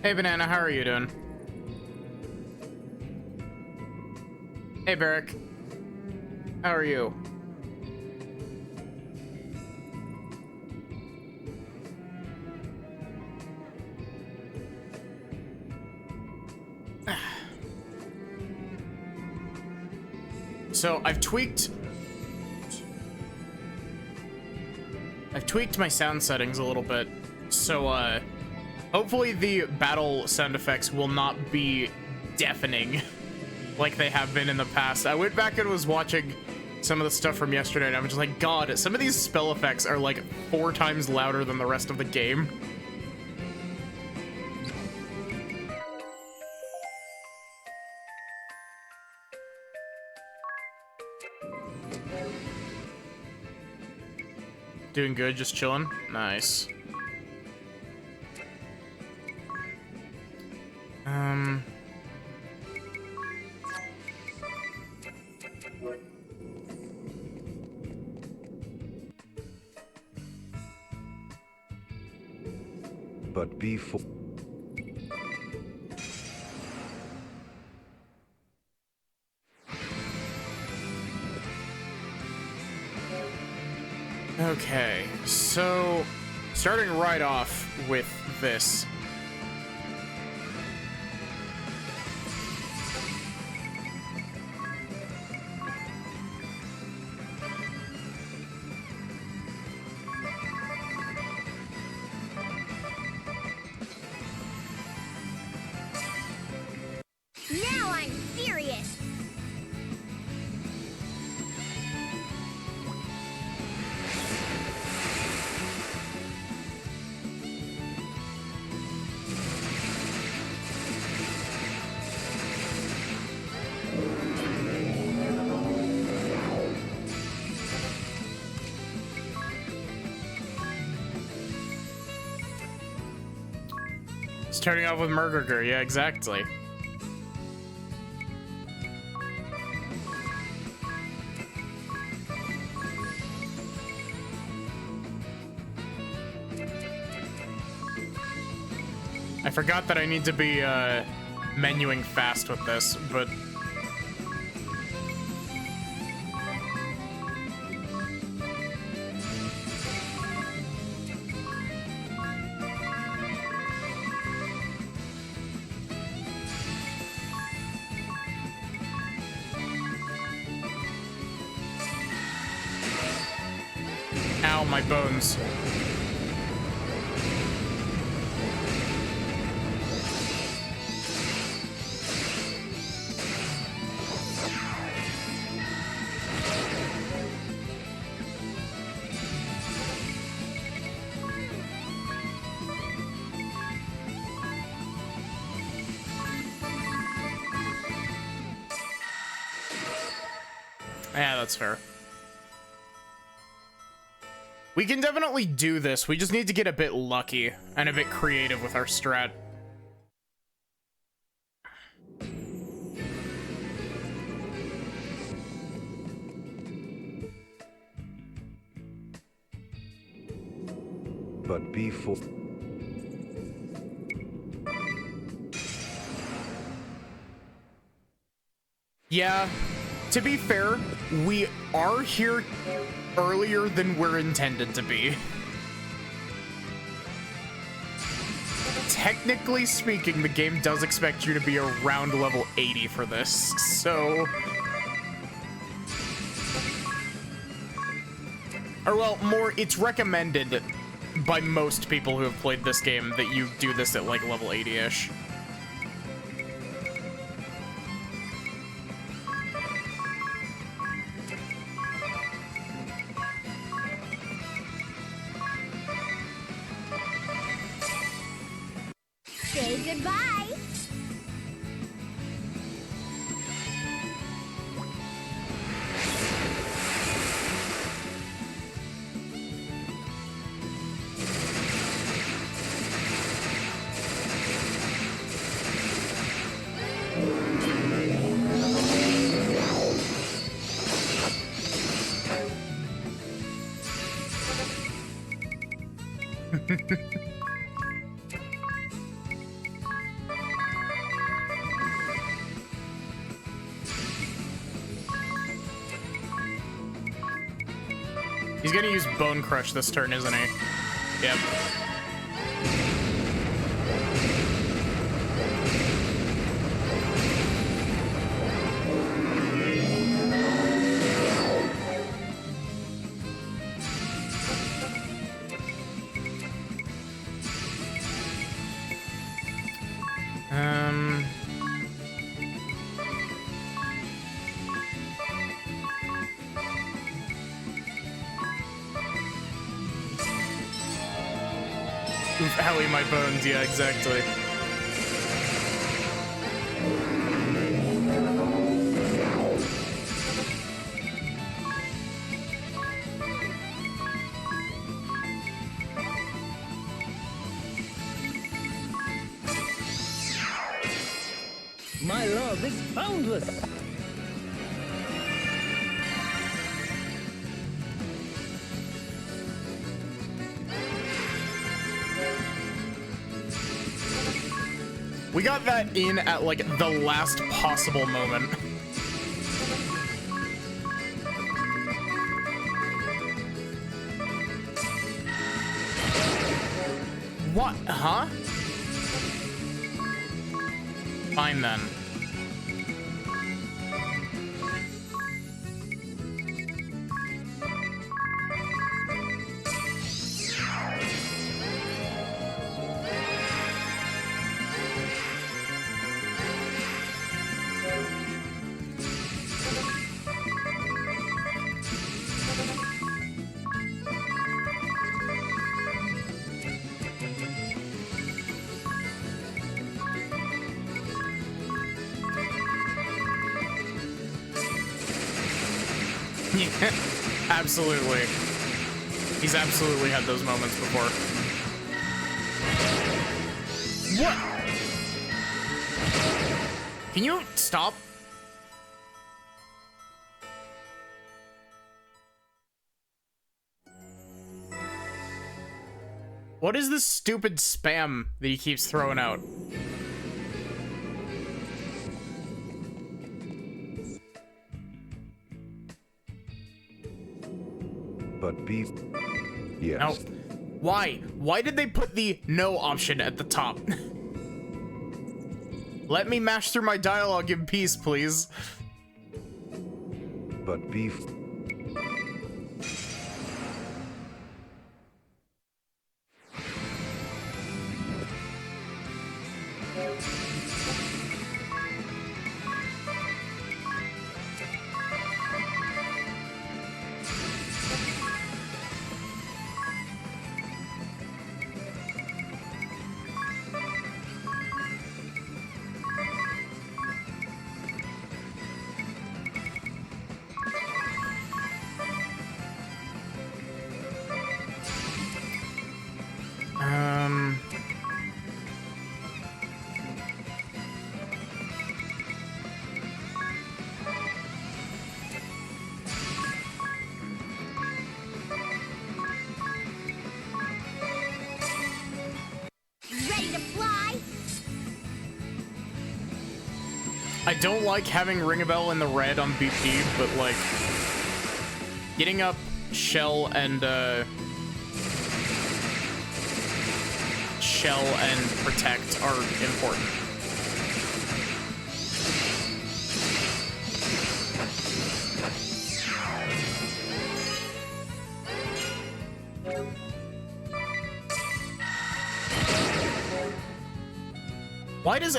Hey, Banana, how are you doing? Hey, Barrick. How are you? So, I've tweaked my sound settings a little bit. So, hopefully the battle sound effects will not be deafening like they have been in the past. I went back and was watching some of the stuff from yesterday, and I'm just like, God, some of these spell effects are like 4 times louder than the rest of the game. Doing good, just chilling. Nice. But before... Okay, so starting right off with this. Now I'm serious. Starting off with Murgurger, yeah, exactly. I forgot that I need to be menuing fast with this, but ow, my bones. Yeah, that's fair. We can definitely do this. We just need to get a bit lucky and a bit creative with our strat. But before... Yeah, to be fair, we are here earlier than we're intended to be. Technically speaking, the game does expect you to be around level 80 for this, so... Or, well, more, it's recommended by most people who have played this game that you do this at, like, level 80-ish. Say goodbye. He's gonna use Bone Crush this turn, isn't he? Yep. Oof, owie, my bones. Yeah, exactly. My love is boundless. We got that in at like the last possible moment. What? Huh? Fine then. Yeah, absolutely. He's absolutely had those moments before. What? Can you stop? What is this stupid spam that he keeps throwing out? But be... Yes. No. Why? Why did they put the no option at the top? Let me mash through my dialogue in peace, please. But be... Ready to fly? I don't like having Ringabel in the red on BP, but like getting up Shell and Protect are important. Why does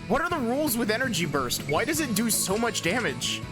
what are the rules with Energy Burst? Why does it do so much damage?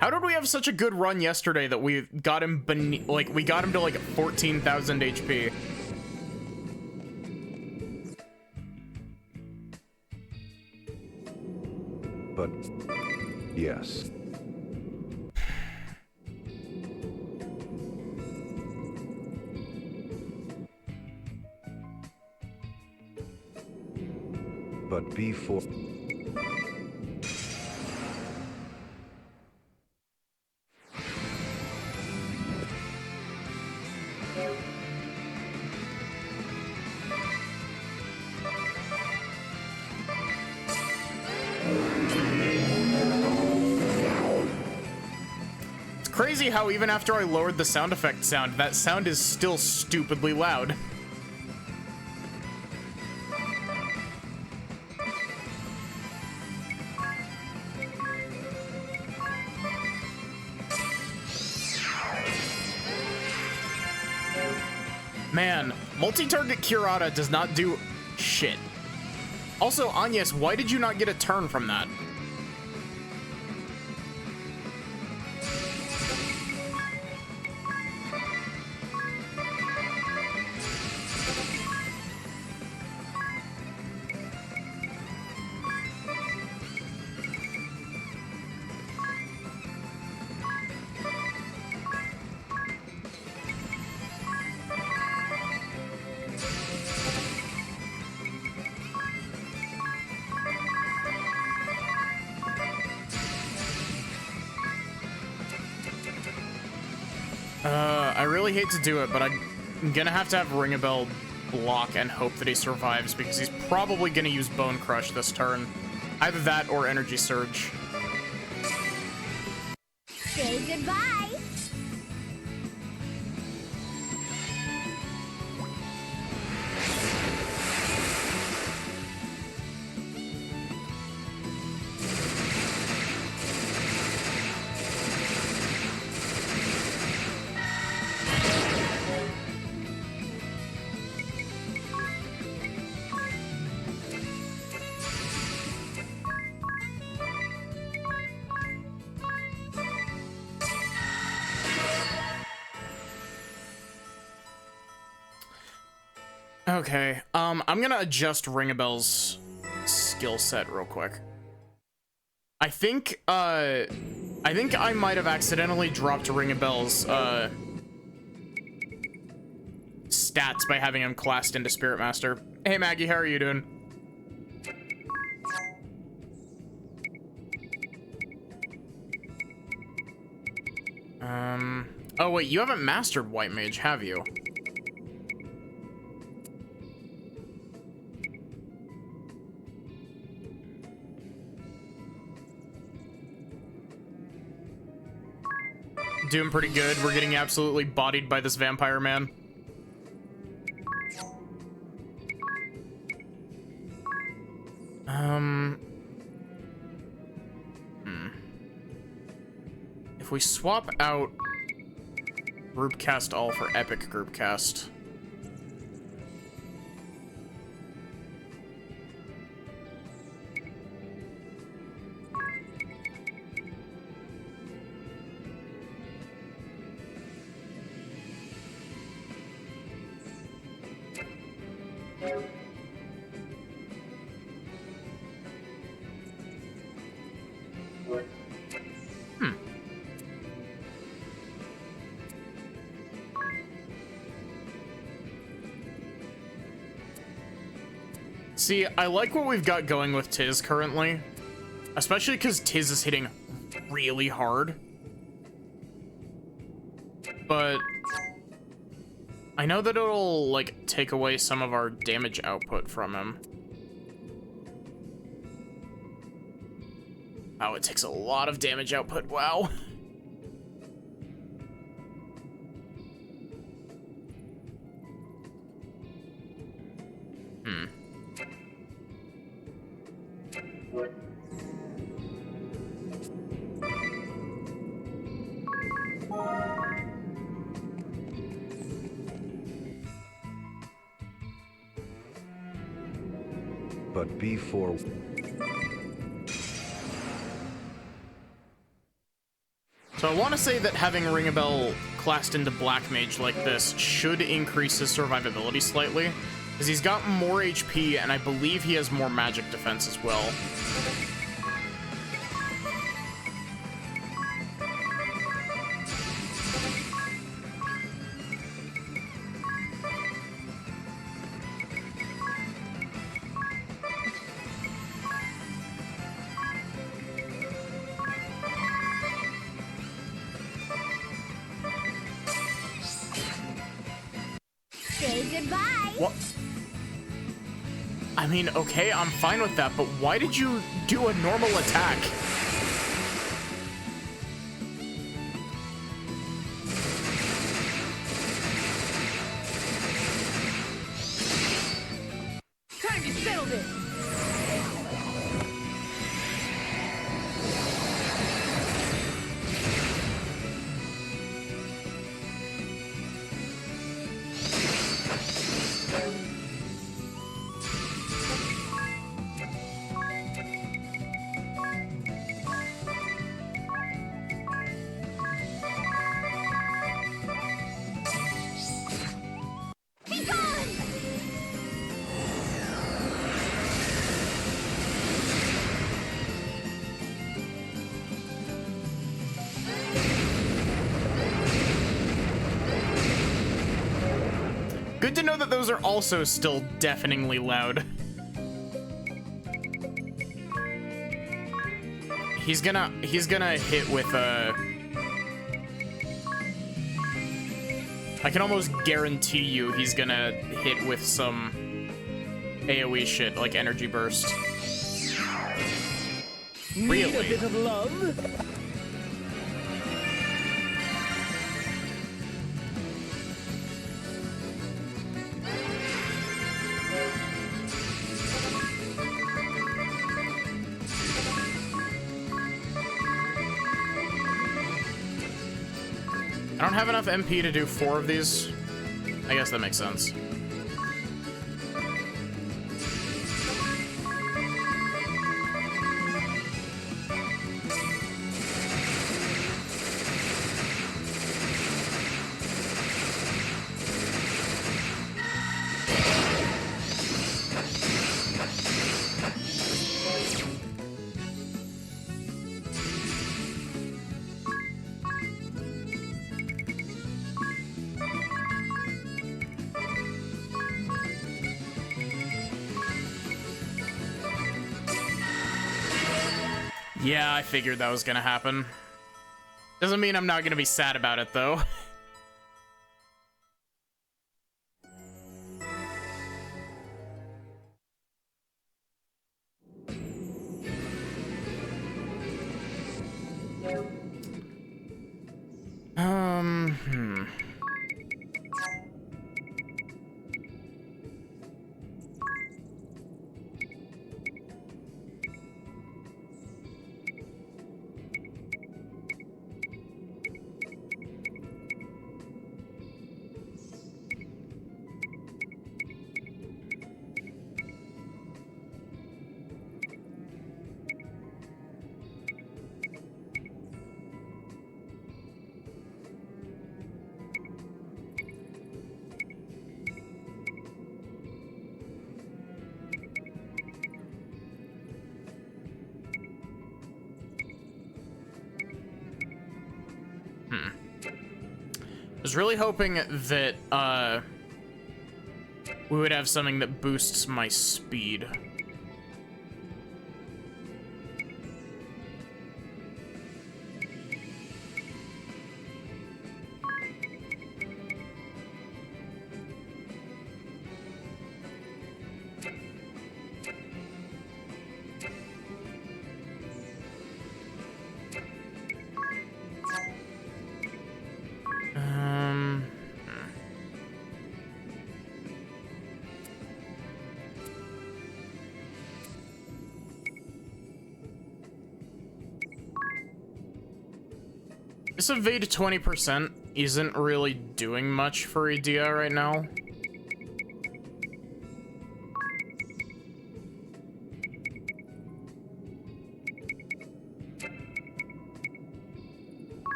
How did we have such a good run yesterday that we got him we got him to like 14,000 HP? But... Yes. but B4. It's crazy how even after I lowered the sound effect sound, that sound is still stupidly loud. Man, multi-target Kurata does not do shit. Also, Agnes, why did you not get a turn from that? I really hate to do it, but I'm gonna have to have Ringabel block and hope that he survives, because he's probably gonna use Bone Crush this turn. Either that or Energy Surge. Say goodbye. Okay, I'm gonna adjust Ringabel's skill set real quick. I think I might have accidentally dropped Ringabel's stats by having him classed into Spirit Master. Hey Maggie, how are you doing? Oh wait, you haven't mastered White Mage, have you? Doing pretty good. We're getting absolutely bodied by this vampire man. If we swap out Group Cast All for Epic Group Cast. See, I like what we've got going with Tiz currently, especially because Tiz is hitting really hard. But I know that it'll, like, take away some of our damage output from him. Oh, it takes a lot of damage output, wow. But B4. So I want to say that having Ringabel classed into Black Mage like this should increase his survivability slightly, because he's got more HP and I believe he has more magic defense as well. Say goodbye. What? I mean, okay, I'm fine with that, but why did you do a normal attack? Time to settle this. Be gone. Good to know that those are also still deafeningly loud. He's gonna hit with I can almost guarantee you he's gonna hit with some AoE shit like energy burst. Need Really? a bit of love? I don't have enough MP to do 4 of these. I guess that makes sense. Yeah, I figured that was gonna happen. Doesn't mean I'm not gonna be sad about it, though. Hmm. I was really hoping that we would have something that boosts my speed. This evade 20% isn't really doing much for Edea right now.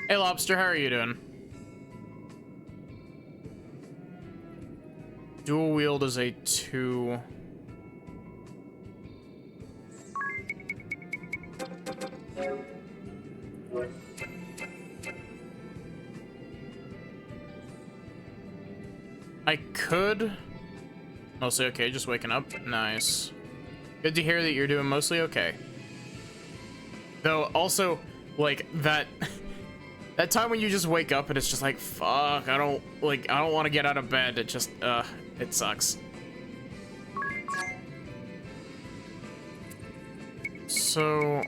Hey, Lobster, how are you doing? Dual wield is a 2. I could. Mostly okay, just waking up. Nice. Good to hear that you're doing mostly okay. Though, also, like, that time when you just wake up and it's just like, fuck, I don't want to get out of bed. It just, it sucks. So...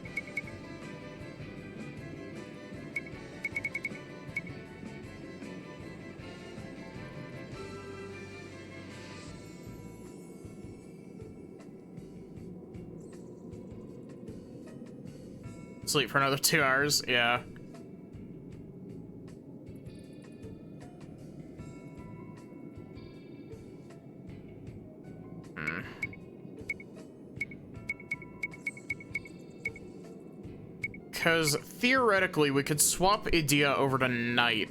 sleep for another 2 hours, yeah. Because theoretically, we could swap Edea over to Night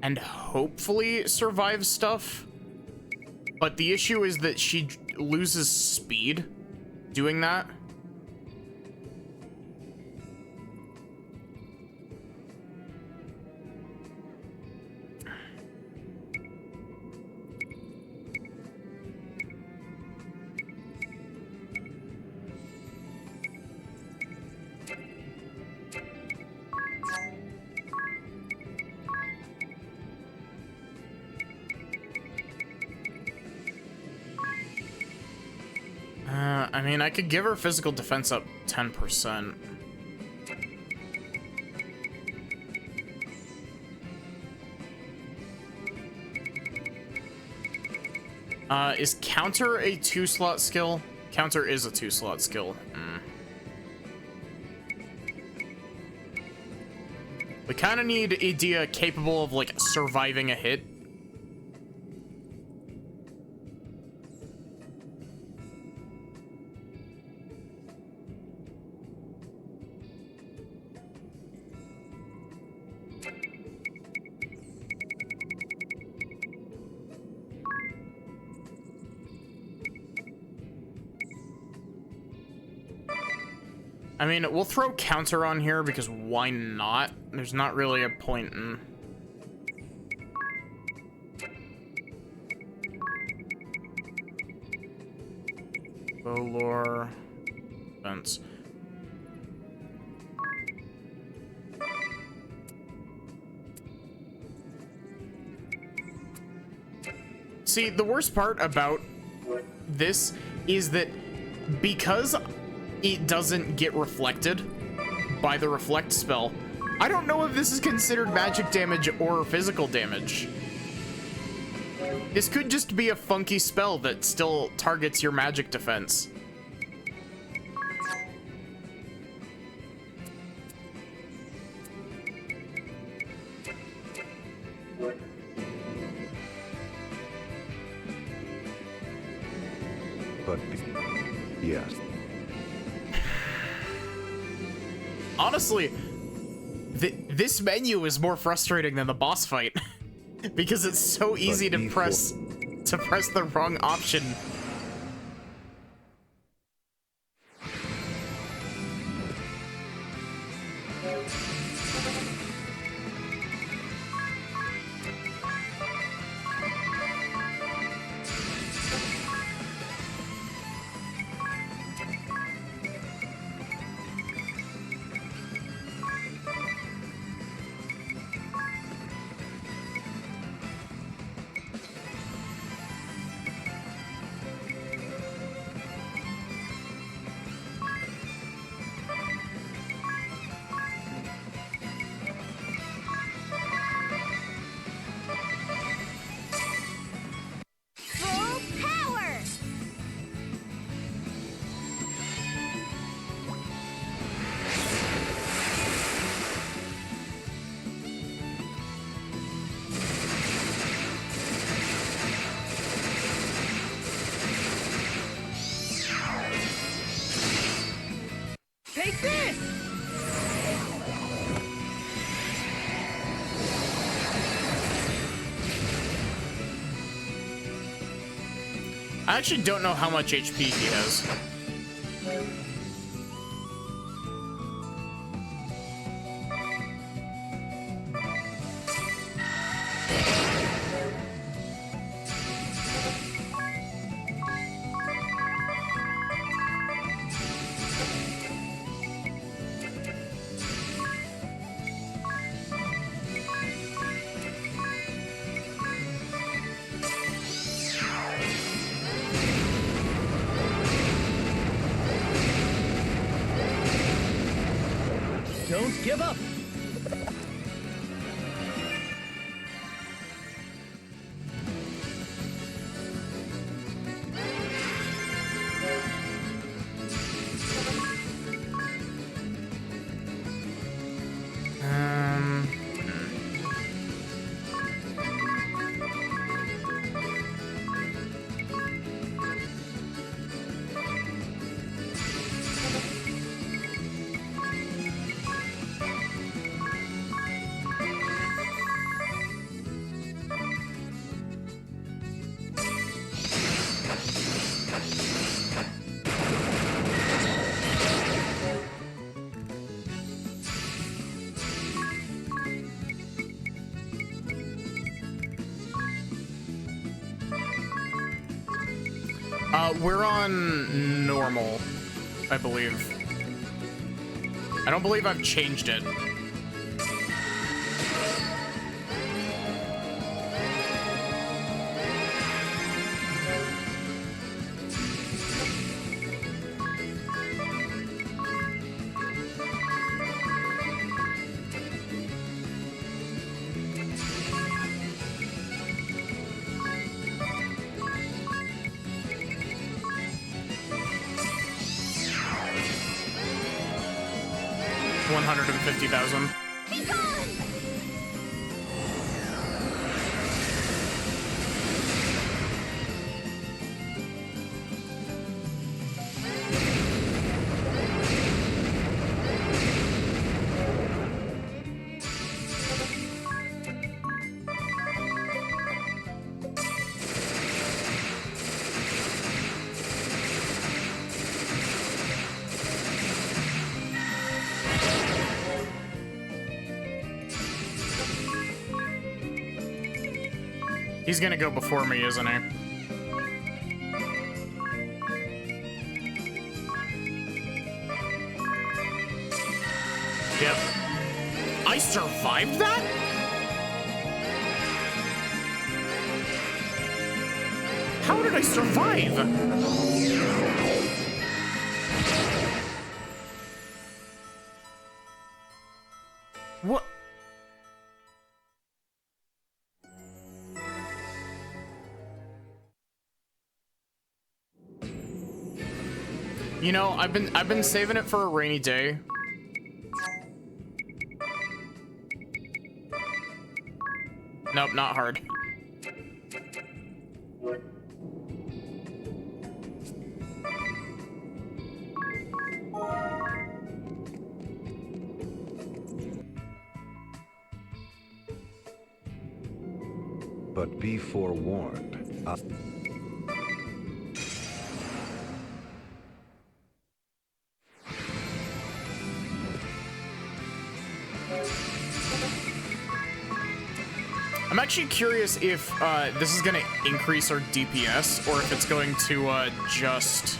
and hopefully survive stuff. But the issue is that she loses speed doing that. I mean, I could give her physical defense up 10%. Is counter a 2-slot skill? Counter is a 2-slot skill. We kind of need Edea capable of, like, surviving a hit. I mean, we'll throw counter on here because why not? There's not really a point in... Bolor... Fence. See, the worst part about this is that because it doesn't get reflected by the reflect spell, I don't know if this is considered magic damage or physical damage. This could just be a funky spell that still targets your magic defense. But yes. Honestly, this menu is more frustrating than the boss fight because it's so easy to press the wrong option. Full power! Take this! I actually don't know how much HP he has. Don't give up. We're on normal, I believe. I don't believe I've changed it. $150,000. Be gone! He's gonna go before me, isn't he? Yep. I survived that? How did I survive? What? You know, I've been saving it for a rainy day. Nope, not hard. But be forewarned. I'm actually curious if this is going to increase our DPS or if it's going to just...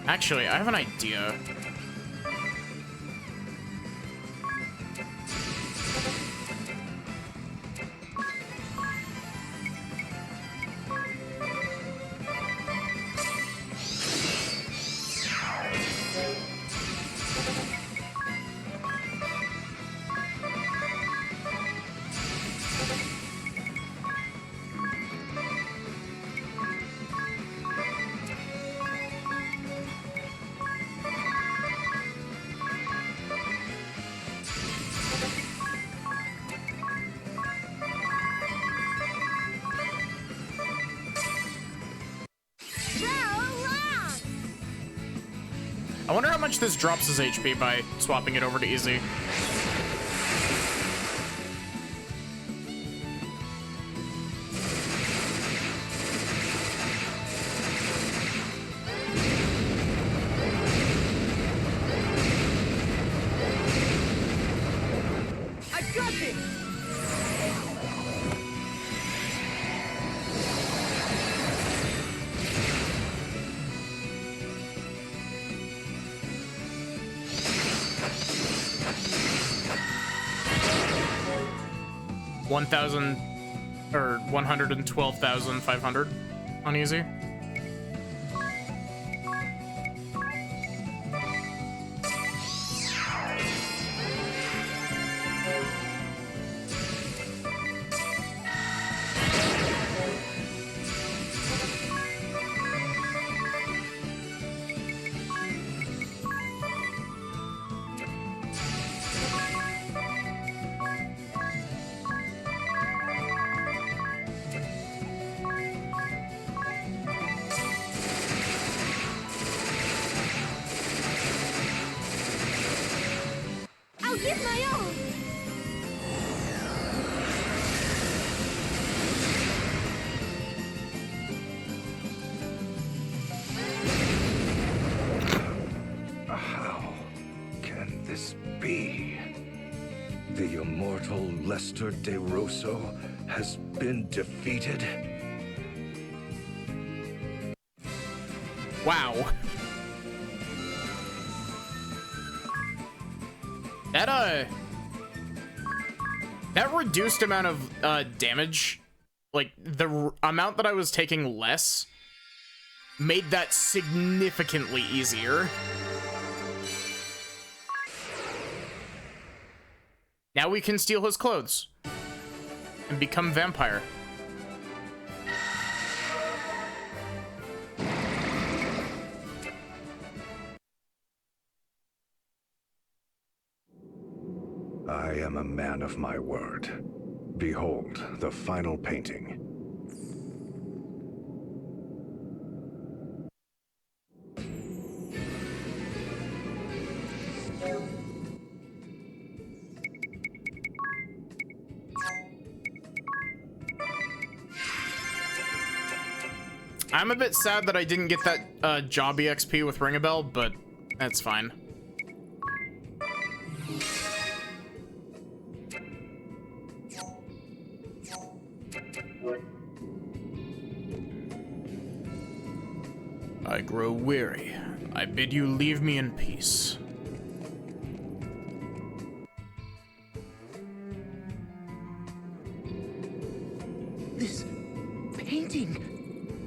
Actually, I have an idea. I wonder how much this drops his HP by swapping it over to easy. I got this. $112,500 on easy. Master De Rosso has been defeated? Wow. That reduced amount of damage, like the amount that I was taking less, made that significantly easier. Now we can steal his clothes and become vampire. I am a man of my word. Behold the final painting. I'm a bit sad that I didn't get that job EXP with Ring a Bell, but that's fine. I grow weary. I bid you leave me in peace. This painting.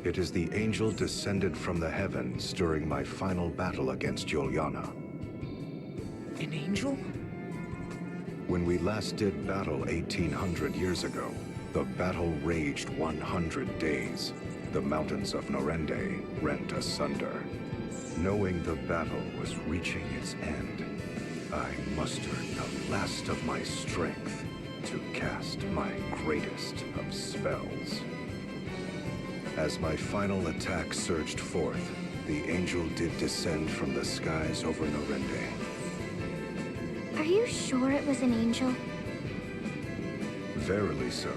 It is the angel descended from the heavens during my final battle against Juliana. An angel? When we last did battle 1800 years ago, the battle raged 100 days. The mountains of Norende rent asunder. Knowing the battle was reaching its end, I mustered the last of my strength to cast my greatest of spells. As my final attack surged forth, the angel did descend from the skies over Norende. Are you sure it was an angel? Verily so,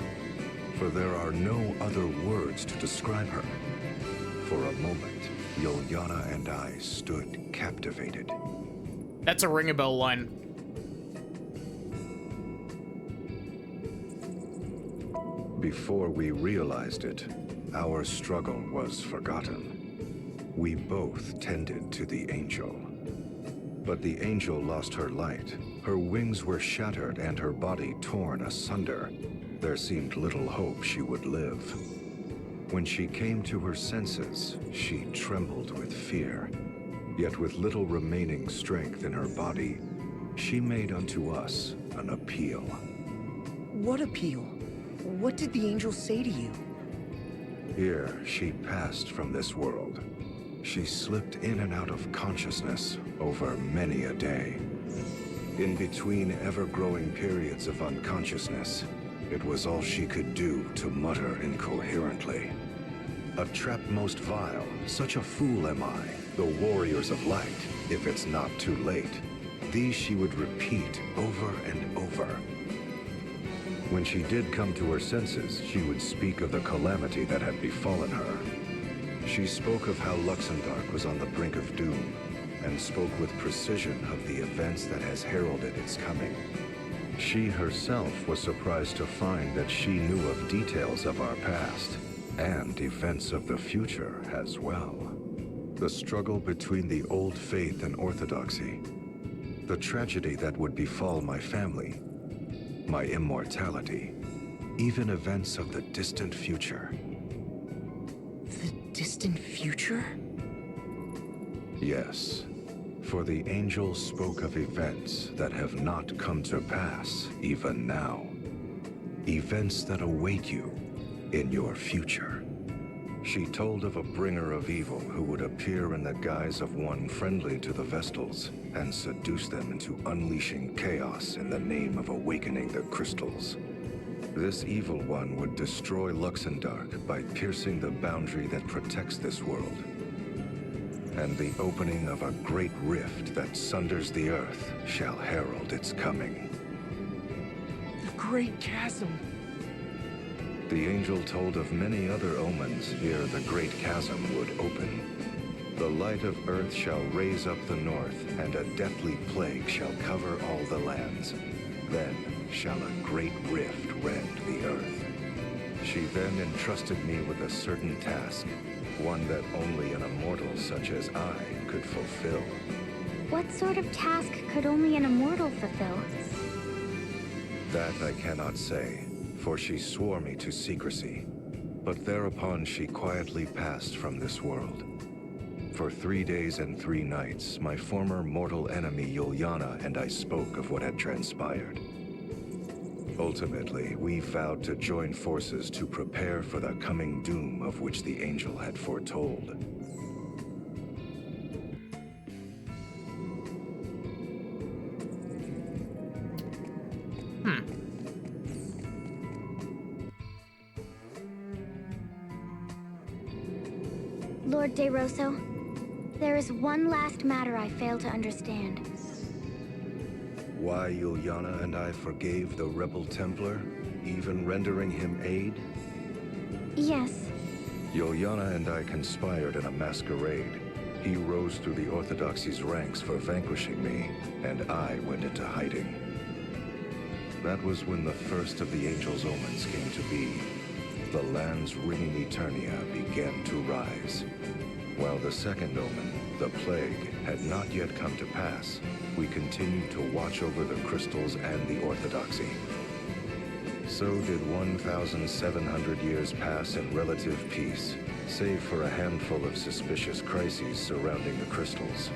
for there are no other words to describe her. For a moment, Juliana and I stood captivated. That's a Ring a Bell line. Before we realized it, our struggle was forgotten. We both tended to the angel. But the angel lost her light. Her wings were shattered and her body torn asunder. There seemed little hope she would live. When she came to her senses, she trembled with fear. Yet with little remaining strength in her body, she made unto us an appeal. What appeal? What did the angel say to you? Here, she passed from this world. She slipped in and out of consciousness over many a day. In between ever-growing periods of unconsciousness, it was all she could do to mutter incoherently. A trap most vile, such a fool am I, the warriors of light, if it's not too late. These she would repeat over and over. When she did come to her senses, she would speak of the calamity that had befallen her. She spoke of how Luxembourg was on the brink of doom, and spoke with precision of the events that has heralded its coming. She herself was surprised to find that she knew of details of our past, and events of the future as well. The struggle between the old faith and orthodoxy, the tragedy that would befall my family, my immortality, even events of the distant future. The distant future? Yes, for the angel spoke of events that have not come to pass even now. Events that await you in your future. She told of a bringer of evil who would appear in the guise of one friendly to the Vestals and seduce them into unleashing chaos in the name of awakening the crystals. This evil one would destroy Luxembourg by piercing the boundary that protects this world, and the opening of a great rift that sunders the earth shall herald its coming. The Great Chasm. The angel told of many other omens ere the great chasm would open. The light of earth shall raise up the north, and a deathly plague shall cover all the lands. Then shall a great rift rend the earth. She then entrusted me with a certain task, one that only an immortal such as I could fulfill. What sort of task could only an immortal fulfill? That I cannot say, for she swore me to secrecy. But thereupon she quietly passed from this world. For 3 days and 3 nights, my former mortal enemy Yuliana and I spoke of what had transpired. Ultimately, we vowed to join forces to prepare for the coming doom of which the angel had foretold. Lord De Rosso, there is one last matter I fail to understand. Why Yuliana and I forgave the rebel Templar, even rendering him aid? Yes. Yuliana and I conspired in a masquerade. He rose through the Orthodoxy's ranks for vanquishing me, and I went into hiding. That was when the first of the Angel's omens came to be. The land's ringing Eternia began to rise. While the second omen, the Plague, had not yet come to pass, we continued to watch over the crystals and the Orthodoxy. So did 1,700 years pass in relative peace, save for a handful of suspicious crises surrounding the crystals.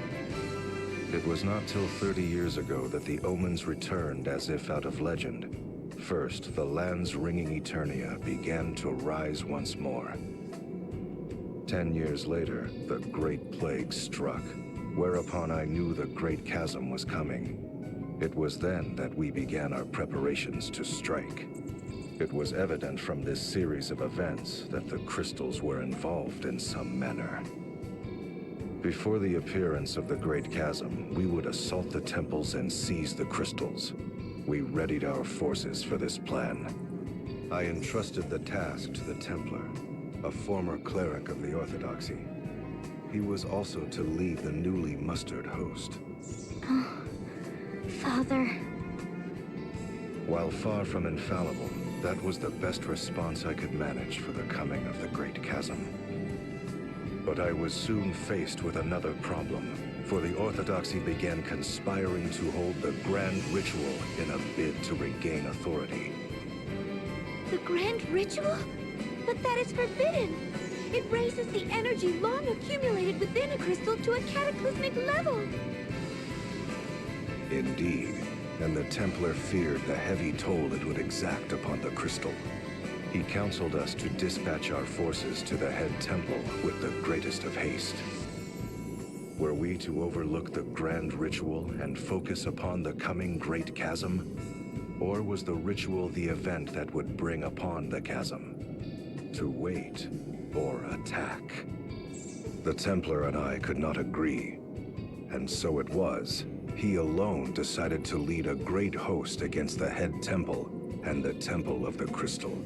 It was not till 30 years ago that the omens returned as if out of legend. First, the land's ringing Eternia began to rise once more. 10 years later, the Great Plague struck, whereupon I knew the Great Chasm was coming. It was then that we began our preparations to strike. It was evident from this series of events that the crystals were involved in some manner. Before the appearance of the Great Chasm, we would assault the temples and seize the crystals. We readied our forces for this plan. I entrusted the task to the Templar, a former cleric of the Orthodoxy. He was also to lead the newly mustered host. Oh, Father. While far from infallible, that was the best response I could manage for the coming of the Great Chasm. But I was soon faced with another problem, for the Orthodoxy began conspiring to hold the Grand Ritual in a bid to regain authority. The Grand Ritual? But that is forbidden! It raises the energy long accumulated within a crystal to a cataclysmic level! Indeed, and the Templar feared the heavy toll it would exact upon the crystal. He counseled us to dispatch our forces to the head temple with the greatest of haste. Were we to overlook the Grand Ritual and focus upon the coming Great Chasm? Or was the ritual the event that would bring upon the chasm? To wait or attack? The Templar and I could not agree. And so it was, he alone decided to lead a great host against the head temple and the Temple of the Crystal.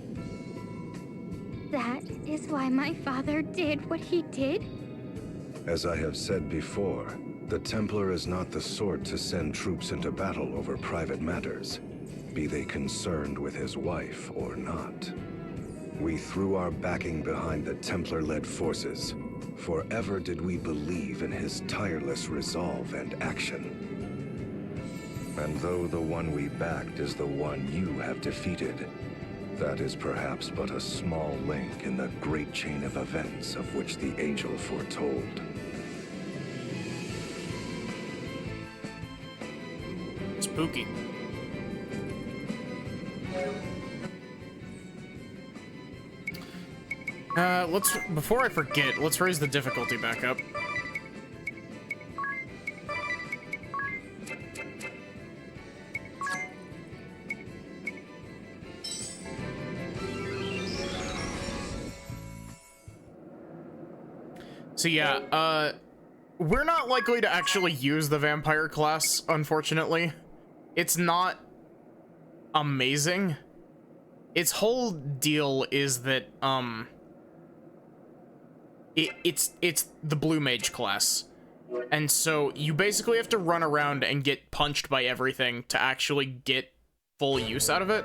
That is why my father did what he did? As I have said before, the Templar is not the sort to send troops into battle over private matters, be they concerned with his wife or not. We threw our backing behind the Templar-led forces. Forever did we believe in his tireless resolve and action. And though the one we backed is the one you have defeated, that is perhaps but a small link in the great chain of events of which the Angel foretold. Spooky. Before I forget, let's raise the difficulty back up. So yeah, we're not likely to actually use the vampire class, unfortunately. It's not amazing. Its whole deal is that, it's the blue mage class. And so you basically have to run around and get punched by everything to actually get full use out of it.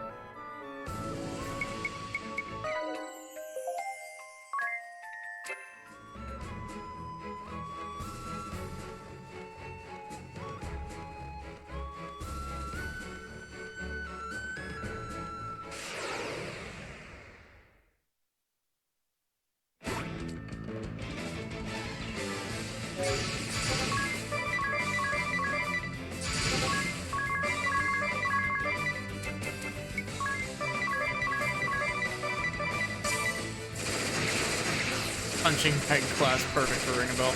Punching peg class, perfect for Ring a Bell.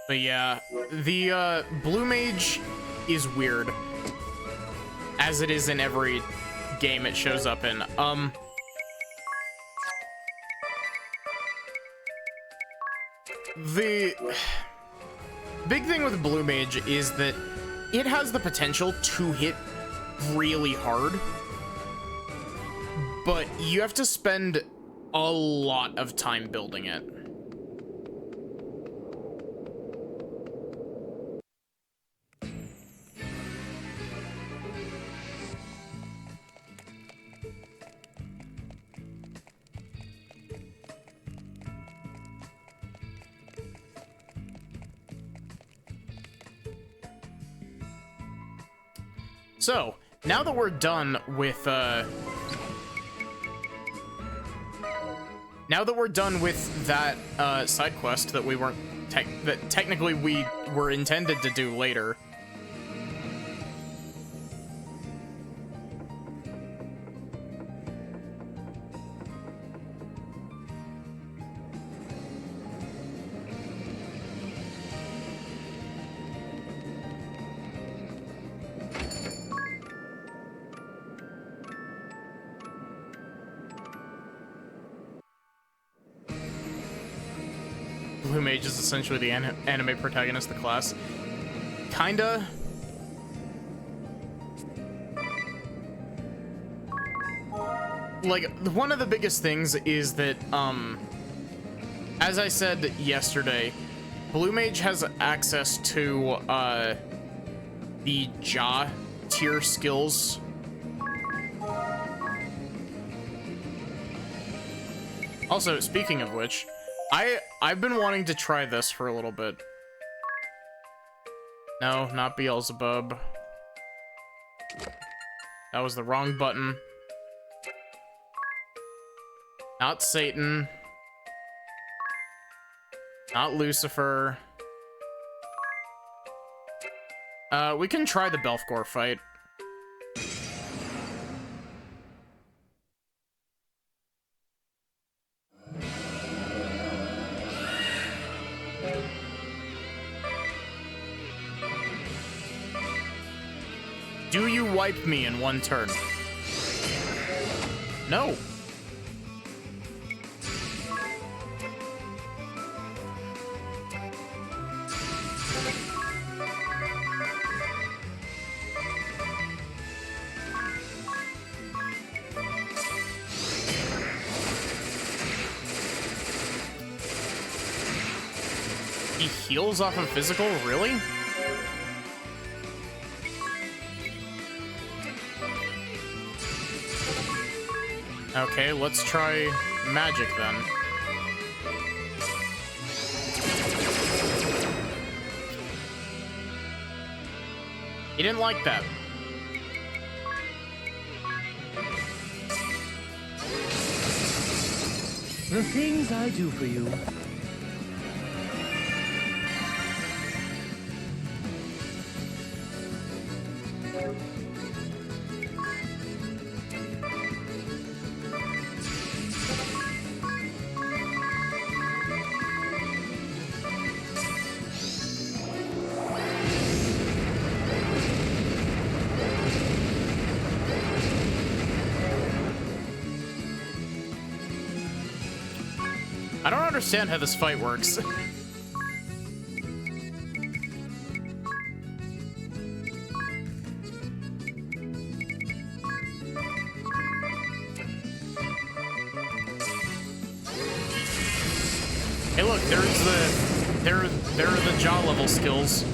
But yeah, the Blue Mage is weird, as it is in every game it shows up in. The big thing with Blue Mage is that it has the potential to hit really hard, but you have to spend a lot of time building it. So, now that we're done with, that side quest that we weren't, that technically we were intended to do later. Blue Mage is essentially the anime protagonist of the class. Kinda. Like, one of the biggest things is that, as I said yesterday, Blue Mage has access to, the Ja tier skills. Also, speaking of which, I've been wanting to try this for a little bit. No, not Beelzebub. That was the wrong button. Not Satan. Not Lucifer. We can try the Belfgor fight. Do you wipe me in one turn? No. He heals off of physical? Really? Okay, let's try magic then. He didn't like that. The things I do for you. I don't understand how this fight works. There are the jaw level skills.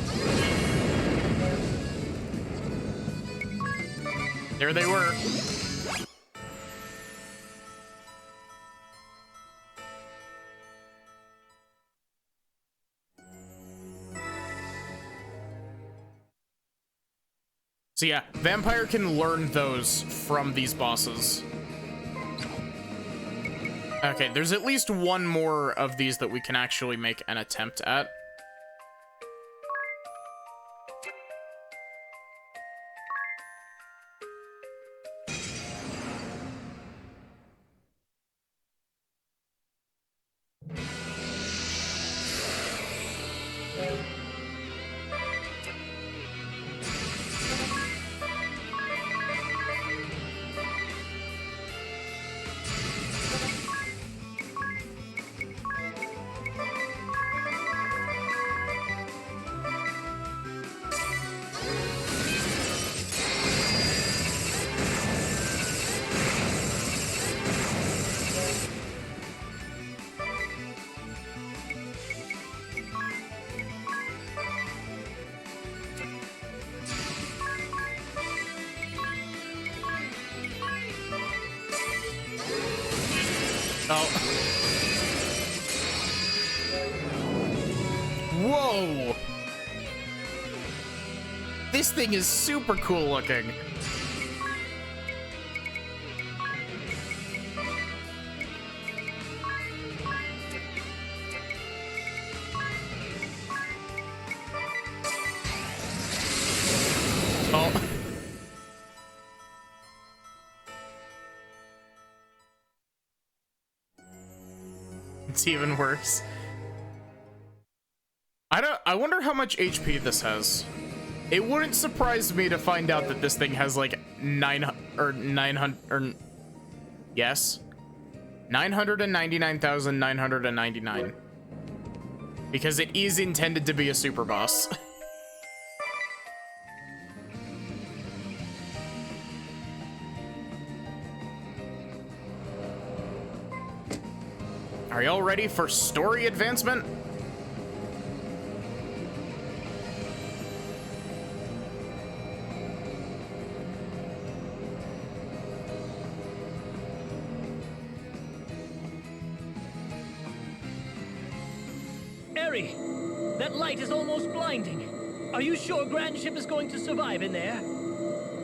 There they were. So yeah, Vampire can learn those from these bosses. Okay, there's at least one more of these that we can actually make an attempt at. Oh. Whoa! This thing is super cool looking. Oh. It's even worse. I wonder how much HP this has. It wouldn't surprise me to find out that this thing has like 999,999. Because it is intended to be a super boss. Are y'all ready for story advancement? Eri, that light is almost blinding. Are you sure Grand Ship is going to survive in there?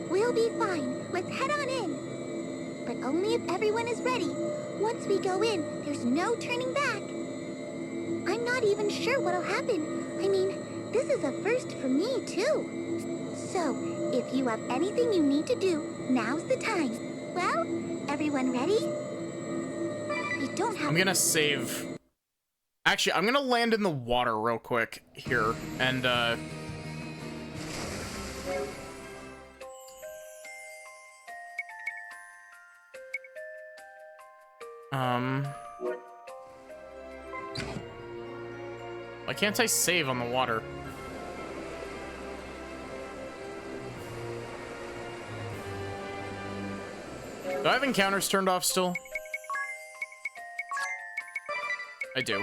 We'll be fine. Let's head on in. But only if everyone is ready. Once we go in, there's no turning back. I'm not even sure what'll happen. I mean, this is a first for me, too. So, if you have anything you need to do, now's the time. Well, everyone ready? We don't have... I'm gonna save... Actually, I'm gonna land in the water real quick here, and, why can't I save on the water? Do I have encounters turned off still? I do.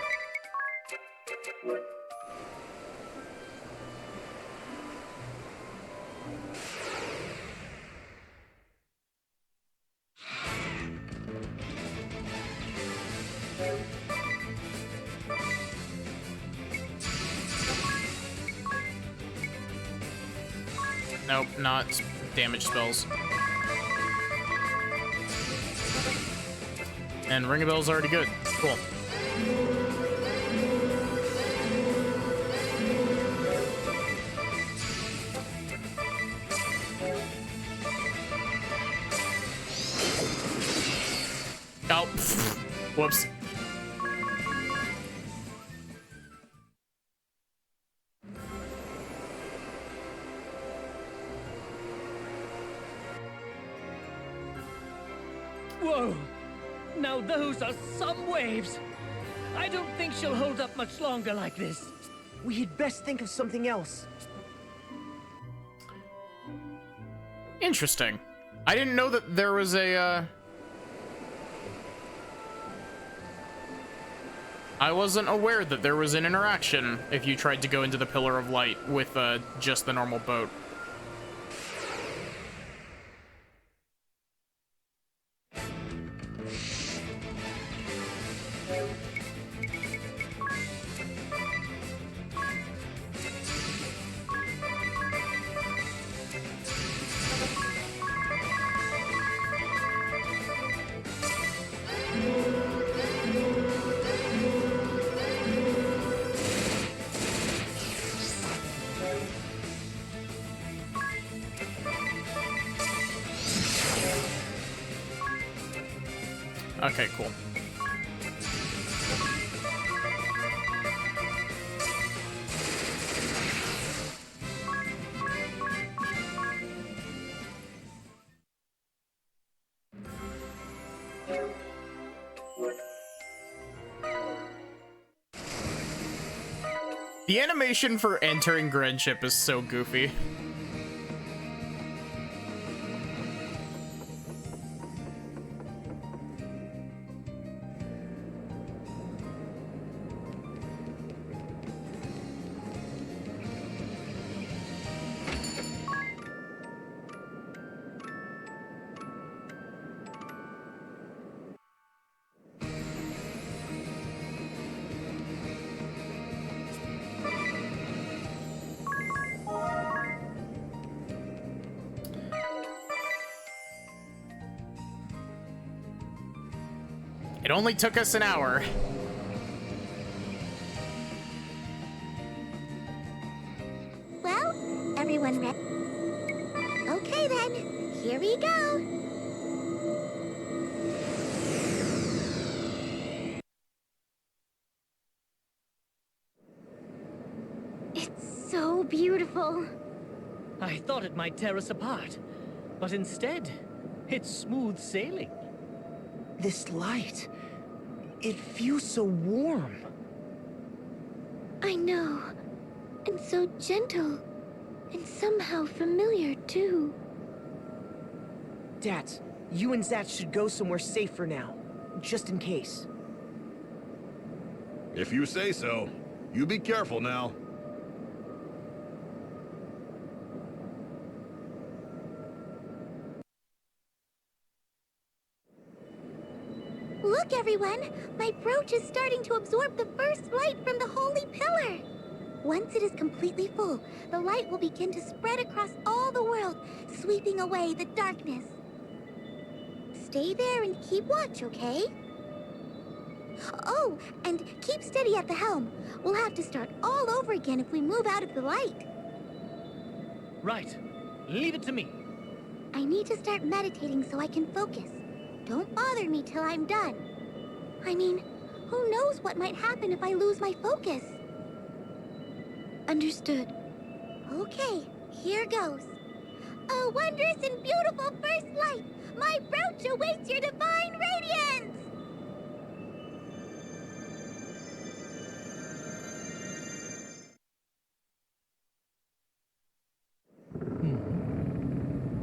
Nope, not damage spells. And Ring a Bell's already good. Cool. Oh, whoops. Whoa! Now those are some waves! I don't think she'll hold up much longer like this. We had best think of something else. Interesting. I didn't know that there was a, I wasn't aware that there was an interaction if you tried to go into the Pillar of Light with just the normal boat. Okay, cool. The animation for entering Grandship is so goofy. It only took us an hour. Well, everyone ready? Okay then, here we go. It's so beautiful. I thought it might tear us apart, but instead, it's smooth sailing. This light, it feels so warm. I know. And so gentle. And somehow familiar, too. Dad, you and Zat should go somewhere safe for now, just in case. If you say so. You be careful now. Look, everyone! My brooch is starting to absorb the first light from the Holy Pillar! Once it is completely full, the light will begin to spread across all the world, sweeping away the darkness. Stay there and keep watch, okay? Oh, and keep steady at the helm. We'll have to start all over again if we move out of the light. Right. Leave it to me. I need to start meditating so I can focus. Don't bother me till I'm done. I mean, who knows what might happen if I lose my focus? Understood. Okay, here goes. A wondrous and beautiful first light! My brooch awaits your divine radiance!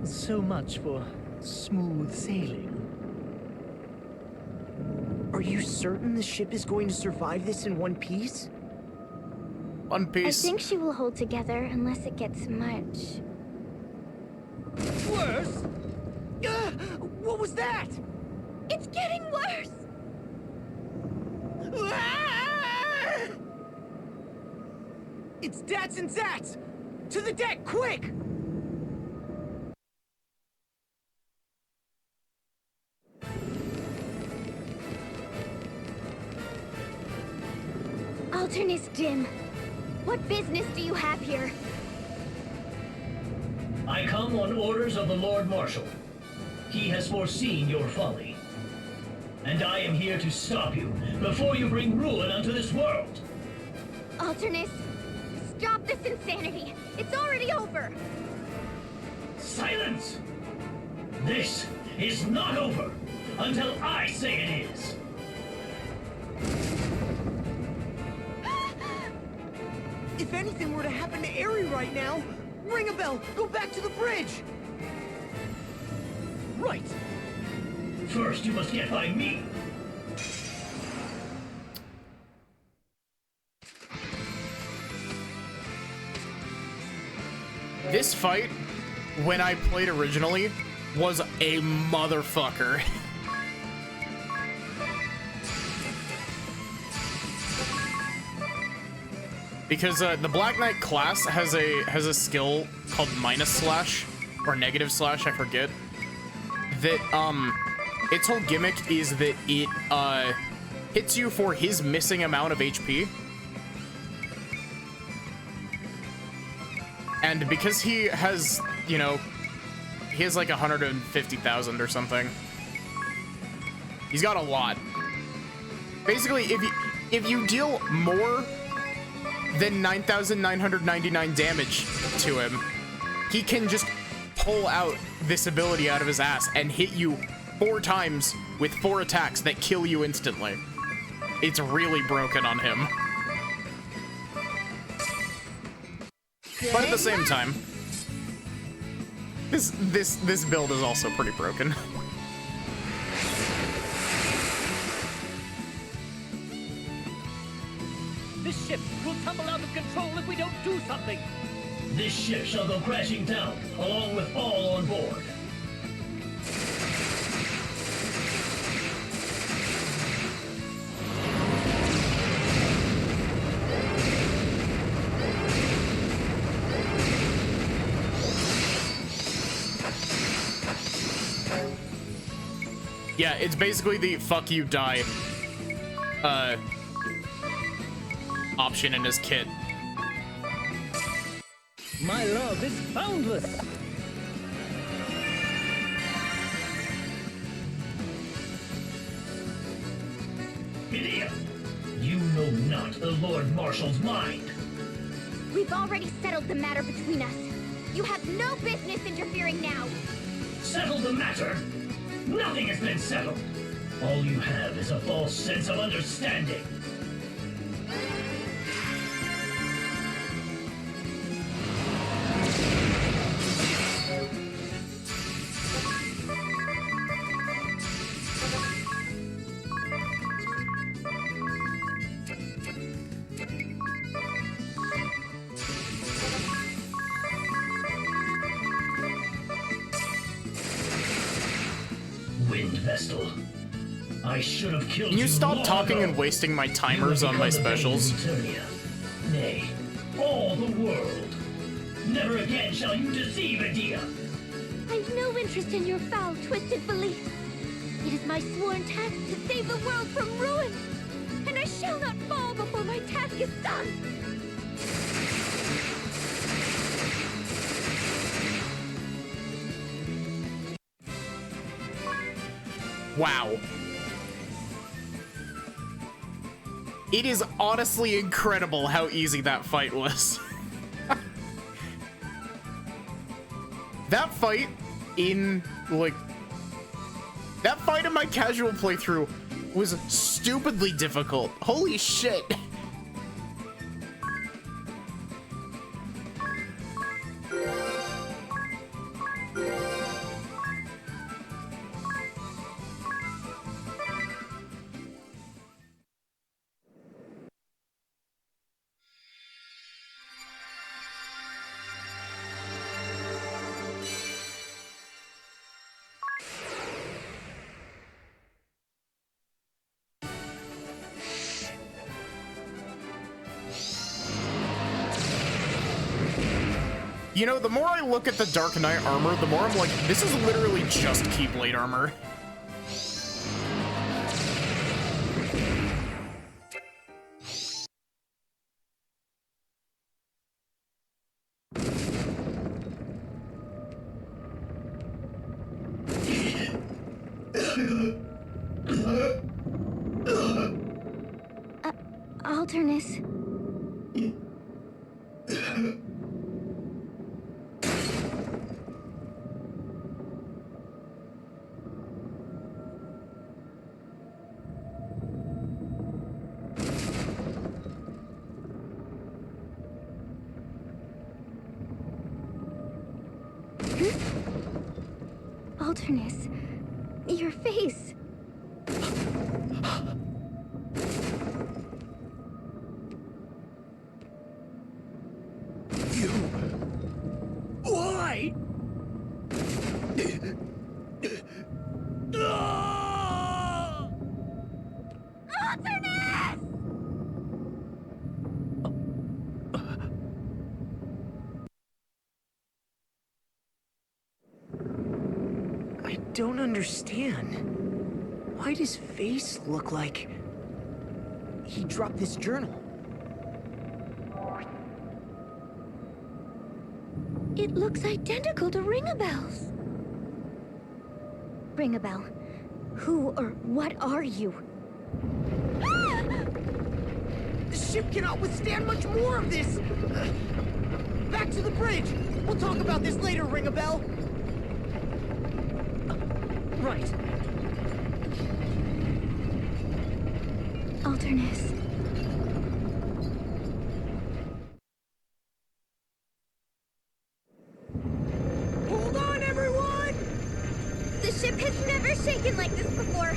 So much for smooth sailing. Are you certain the ship is going to survive this in one piece? One I Piece. think she will hold together unless it gets much. Worse? What was that? It's getting worse! It's Dats and Zats! To the deck, quick! Alternus Dim, what business do you have here? I come on orders of the Lord Marshal. He has foreseen your folly. And I am here to stop you before you bring ruin unto this world. Alternus, stop this insanity! It's already over! Silence! This is not over until I say it is. If anything were to happen to Eri right now, ring a bell, go back to the bridge! Right. First, you must get by me. This fight, when I played originally, was a motherfucker. Because the Black Knight class has a skill called minus slash or negative slash, I forget. That its whole gimmick is that it hits you for his missing amount of HP. And because he has, you know, he has like 150,000 or something. He's got a lot. Basically, if you deal more than 9,999 damage to him, he can just pull out this ability out of his ass and hit you 4 times with 4 attacks that kill you instantly. It's really broken on him. But at the same time, this build is also pretty broken. This ship will tumble out of control if we don't do something. This ship shall go crashing down, along with all on board. Yeah, it's basically the fuck you die option in his kit. My love is boundless. Medea, you know not the Lord Marshal's mind. We've already settled the matter between us. You have no business interfering now. Settle the matter? Nothing has been settled. All you have is a false sense of understanding. Wind Vestal. I should have killed you. Can you stop long talking ago. and wasting my timers on my specials? Eternia. Nay, all the world. Never again shall you deceive Medea. I've no interest in your foul, twisted beliefs. It is my sworn task to save the world from ruin, and I shall not fall before my task is done. Wow. It is honestly incredible how easy that fight was. That fight in, like... That fight in my casual playthrough was stupidly difficult. Holy shit. You know, the more I look at the Dark Knight armor, the more I'm like, this is literally just Keyblade armor. Alternus. Alternus, your face. You don't understand. Why does Face look like... he dropped this journal? It looks identical to Ringabel's. Ringabel, who or what are you? The ship cannot withstand much more of this! Back to the bridge! We'll talk about this later, Ringabel! Right. Alternus. Hold on, everyone! The ship has never shaken like this before.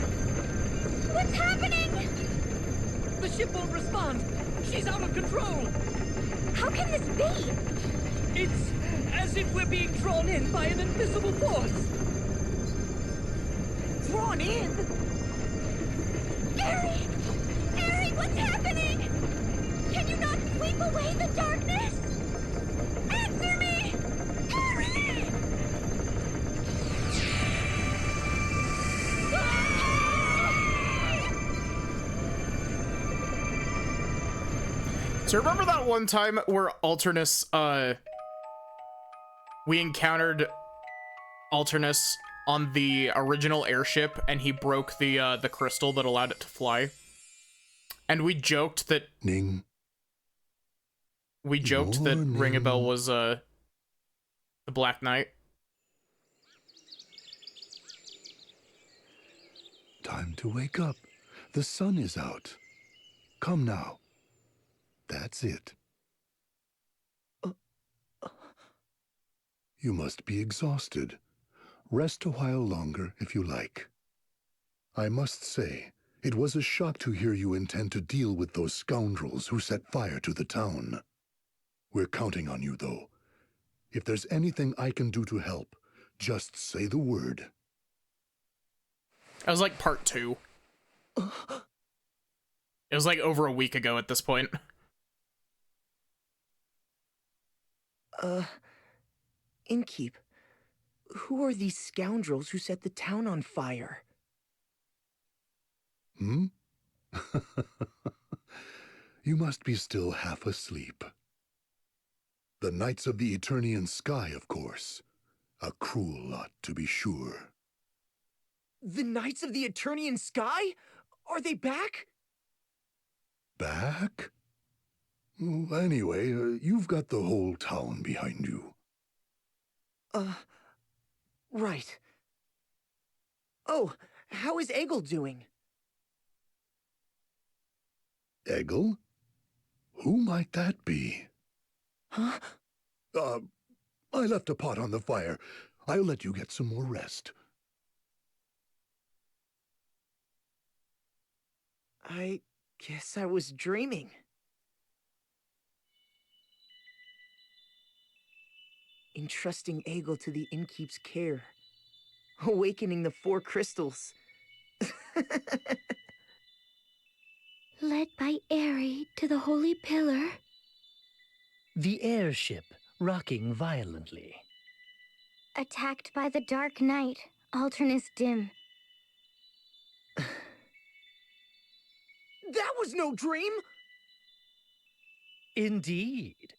What's happening? The ship won't respond. She's out of control. How can this be? It's as if we're being drawn in by an invisible force. Drawn in? Eri! Eri, what's happening? Can you not sweep away the darkness? Answer me! Eri! So remember that one time where Alternus, we encountered Alternus on the original airship and he broke the crystal that allowed it to fly? And we joked that Ning. Ringabel was the Black Knight. Time to wake up. The sun is out. Come now. That's it. You must be exhausted. Rest a while longer if you like. I must say, it was a shock to hear you intend to deal with those scoundrels who set fire to the town. We're counting on you, though. If there's anything I can do to help, just say the word. That was like part 2. It was like over a week ago at this point. Innkeep, who are these scoundrels who set the town on fire? Hmm? You must be still half asleep. The Knights of the Eternian Sky, of course. A cruel lot, to be sure. The Knights of the Eternian Sky? Are they back? Back? Anyway, you've got the whole town behind you. Right. Oh, how is Egil doing? Egil? Who might that be? Huh? I left a pot on the fire. I'll let you get some more rest. I guess I was dreaming. Entrusting Egil to the Innkeep's care. Awakening the 4 crystals. Led by Eri to the Holy Pillar. The airship rocking violently. Attacked by the Dark Knight, Alternus Dim. That was no dream! Indeed.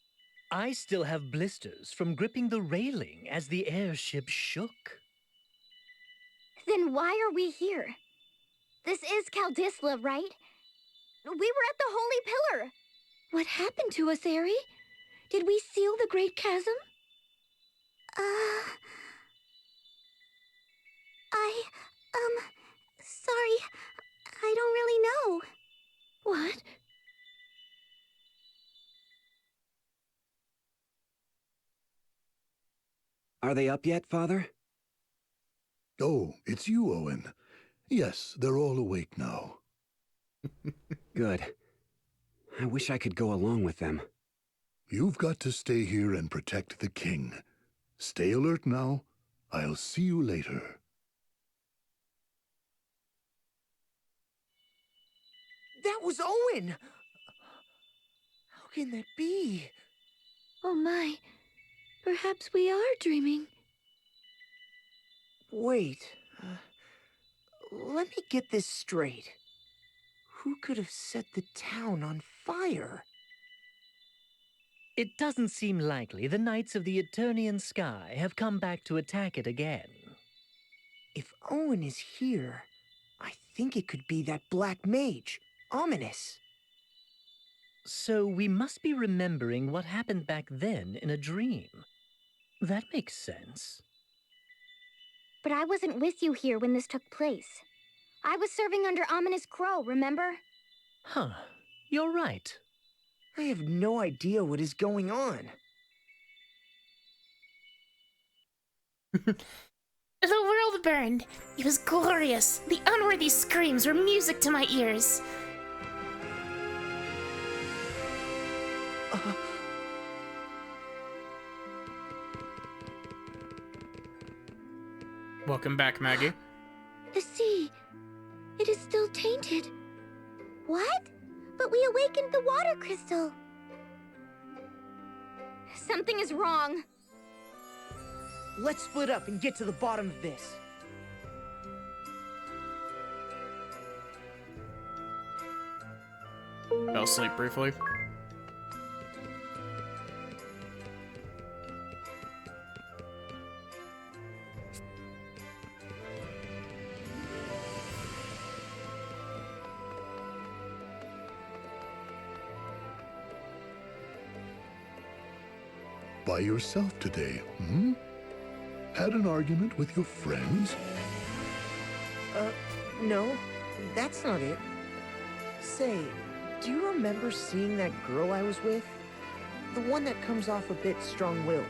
I still have blisters from gripping the railing as the airship shook. Then why are we here? This is Kaldisla, right? We were at the Holy Pillar. What happened to us, Eri? Did we seal the Great Chasm? Sorry. I don't really know. What? Are they up yet, Father? Oh, it's you, Owen. Yes, they're all awake now. Good. I wish I could go along with them. You've got to stay here and protect the king. Stay alert now. I'll see you later. That was Owen! How can that be? Oh my. Perhaps we are dreaming. Wait, let me get this straight. Who could have set the town on fire? It doesn't seem likely the Knights of the Eternian Sky have come back to attack it again. If Owen is here, I think it could be that black mage, Ominous. So we must be remembering what happened back then in a dream. That makes sense. But I wasn't with you here when this took place. I was serving under Ominous Crow, remember? Huh. You're right. I have no idea what is going on. The world burned. It was glorious. The unworthy screams were music to my ears. Welcome back, Maggie. The sea. It is still tainted. What? But we awakened the water crystal. Something is wrong. Let's split up and get to the bottom of this. Fell asleep briefly. By yourself today, hmm? Had an argument with your friends? No, that's not it. Say, do you remember seeing that girl I was with? The one that comes off a bit strong-willed.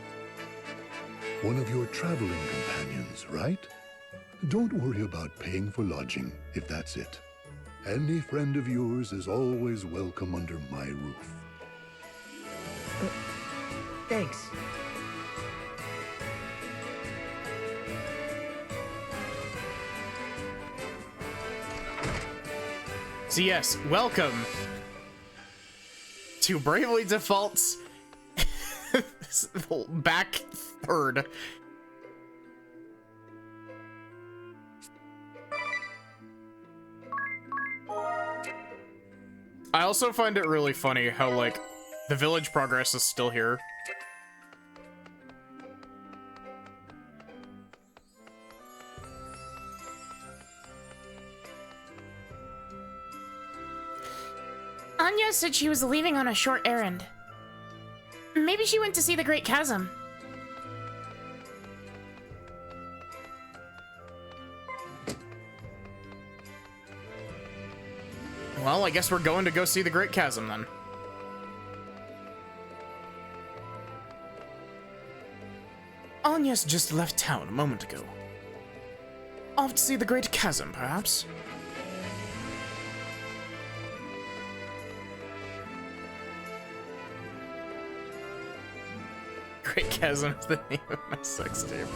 One of your traveling companions, right? Don't worry about paying for lodging, if that's it. Any friend of yours is always welcome under my roof. Thanks. So yes, welcome to Bravely Default's back third. I also find it really funny how, like, the village progress is still here. Anya said she was leaving on a short errand. Maybe she went to see the Great Chasm. Well, I guess we're going to go see the Great Chasm then. Anya's just left town a moment ago. Off to see the Great Chasm, perhaps? Great Chasm is the name of my sex tape.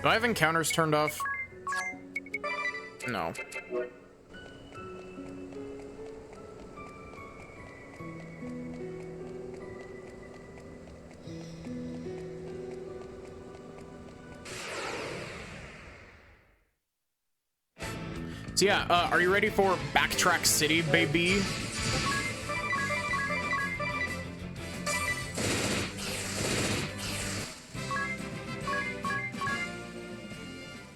Do I have encounters turned off? No. So yeah, are you ready for Backtrack City, baby?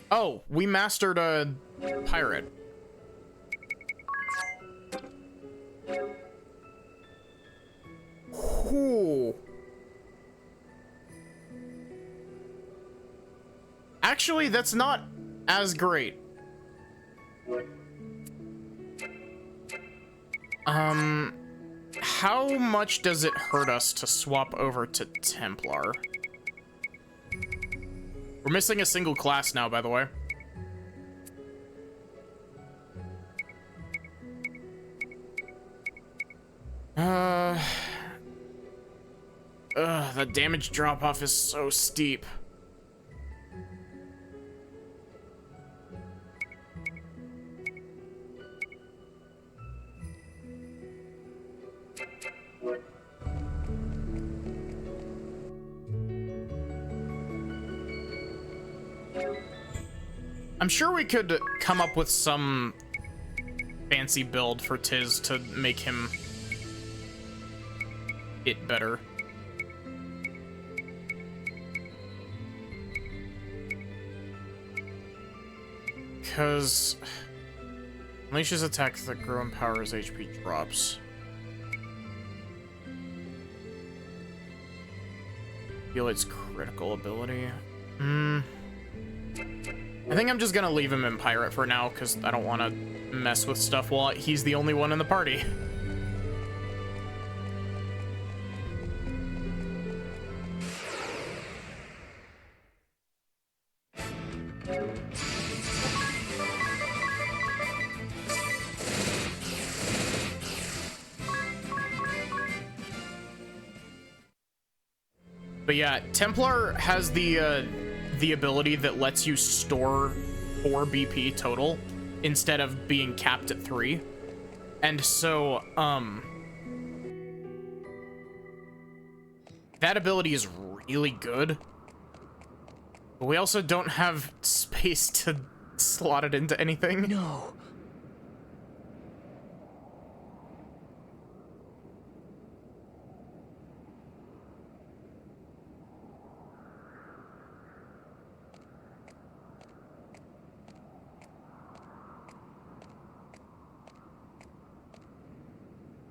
Oh, we mastered a pirate. Ooh. Actually, that's not as great. How much does it hurt us to swap over to Templar? We're missing a single class now, by the way. The damage drop-off is so steep. I'm sure we could come up with some fancy build for Tiz to make him it better. Because unleashes attacks that grow in power as HP drops. Feel its critical ability. I think I'm just gonna leave him in Pirate for now, because I don't want to mess with stuff while he's the only one in the party. But yeah, Templar has the ability that lets you store 4 BP total instead of being capped at 3. And so, that ability is really good. But we also don't have space to slot it into anything. No.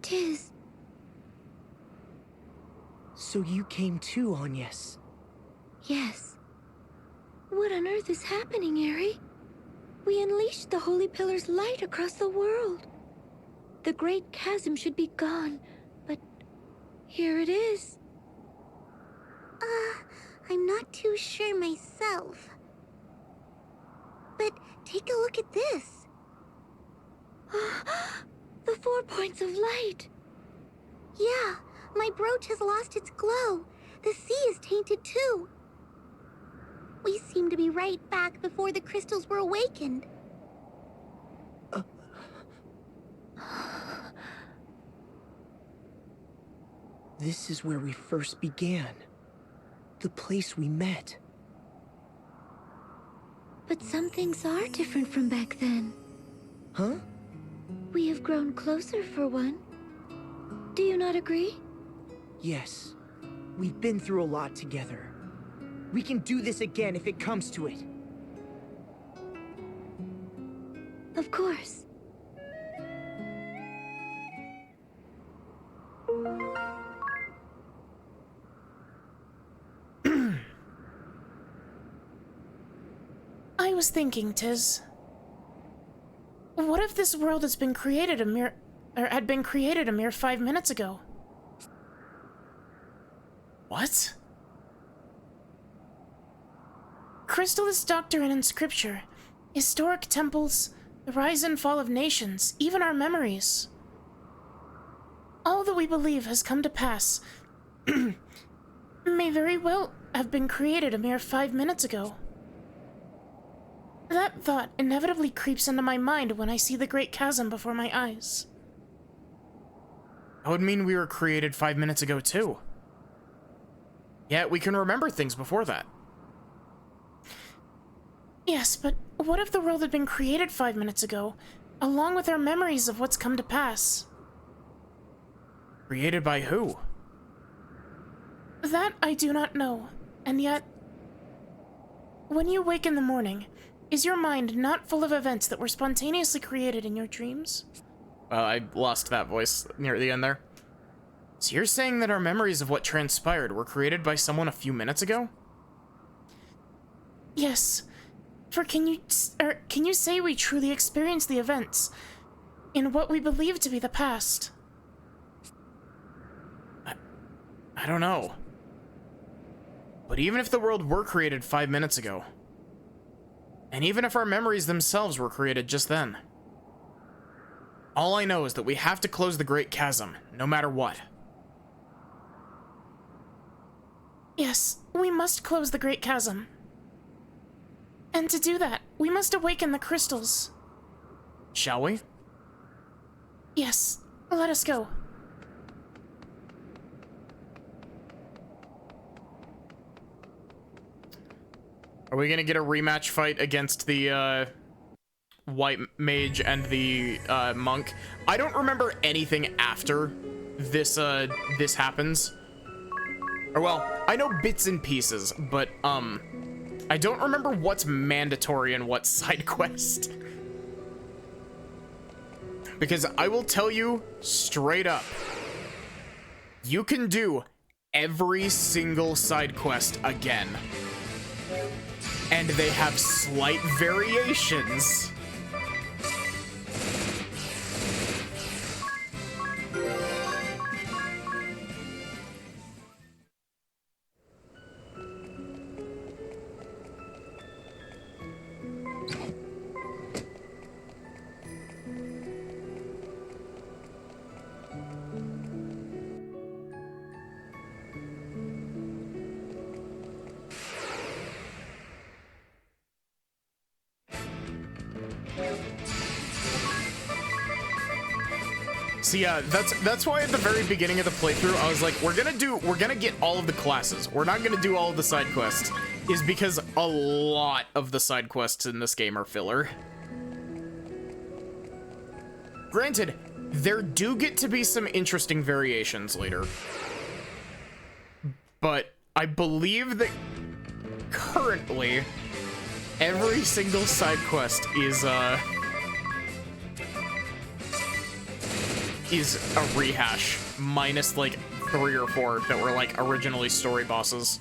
Tiz. So you came too, Agnes. Yes. What on earth is happening, Eri? We unleashed the Holy Pillar's light across the world. The Great Chasm should be gone, but here it is. I'm not too sure myself. But take a look at this. The 4 points of light. Yeah, my brooch has lost its glow. The sea is tainted too. We seem to be right back before the crystals were awakened. This is where we first began. The place we met. But some things are different from back then. Huh? We have grown closer for one. Do you not agree? Yes. We've been through a lot together. We can do this again if it comes to it. Of course. I was thinking, Tiz. What if this world has been created had been created a mere 5 minutes ago? What? Crystalist doctrine and scripture, historic temples, the rise and fall of nations, even our memories. All that we believe has come to pass may very well have been created a mere 5 minutes ago. That thought inevitably creeps into my mind when I see the Great Chasm before my eyes. That would mean we were created 5 minutes ago, too. Yet we can remember things before that. Yes, but what if the world had been created 5 minutes ago, along with our memories of what's come to pass? Created by who? That I do not know, and yet, when you wake in the morning, is your mind not full of events that were spontaneously created in your dreams? I lost that voice near the end there. So you're saying that our memories of what transpired were created by someone a few minutes ago? Yes. For can you say we truly experienced the events in what we believe to be the past? I don't know. But even if the world were created 5 minutes ago, and even if our memories themselves were created just then, all I know is that we have to close the Great Chasm, no matter what. Yes, we must close the Great Chasm. And to do that, we must awaken the crystals. Shall we? Yes, let us go. Are we gonna get a rematch fight against the white mage and the monk? I don't remember anything after this this happens. Or well, I know bits and pieces, but I don't remember what's mandatory and what's side quest. Because I will tell you straight up, you can do every single side quest again. And they have slight variations. So yeah, that's why at the very beginning of the playthrough, I was like, we're gonna get all of the classes. We're not gonna do all of the side quests, is because a lot of the side quests in this game are filler. Granted, there do get to be some interesting variations later. But I believe that currently, every single side quest is a rehash, minus like 3 or 4 that were like originally story bosses.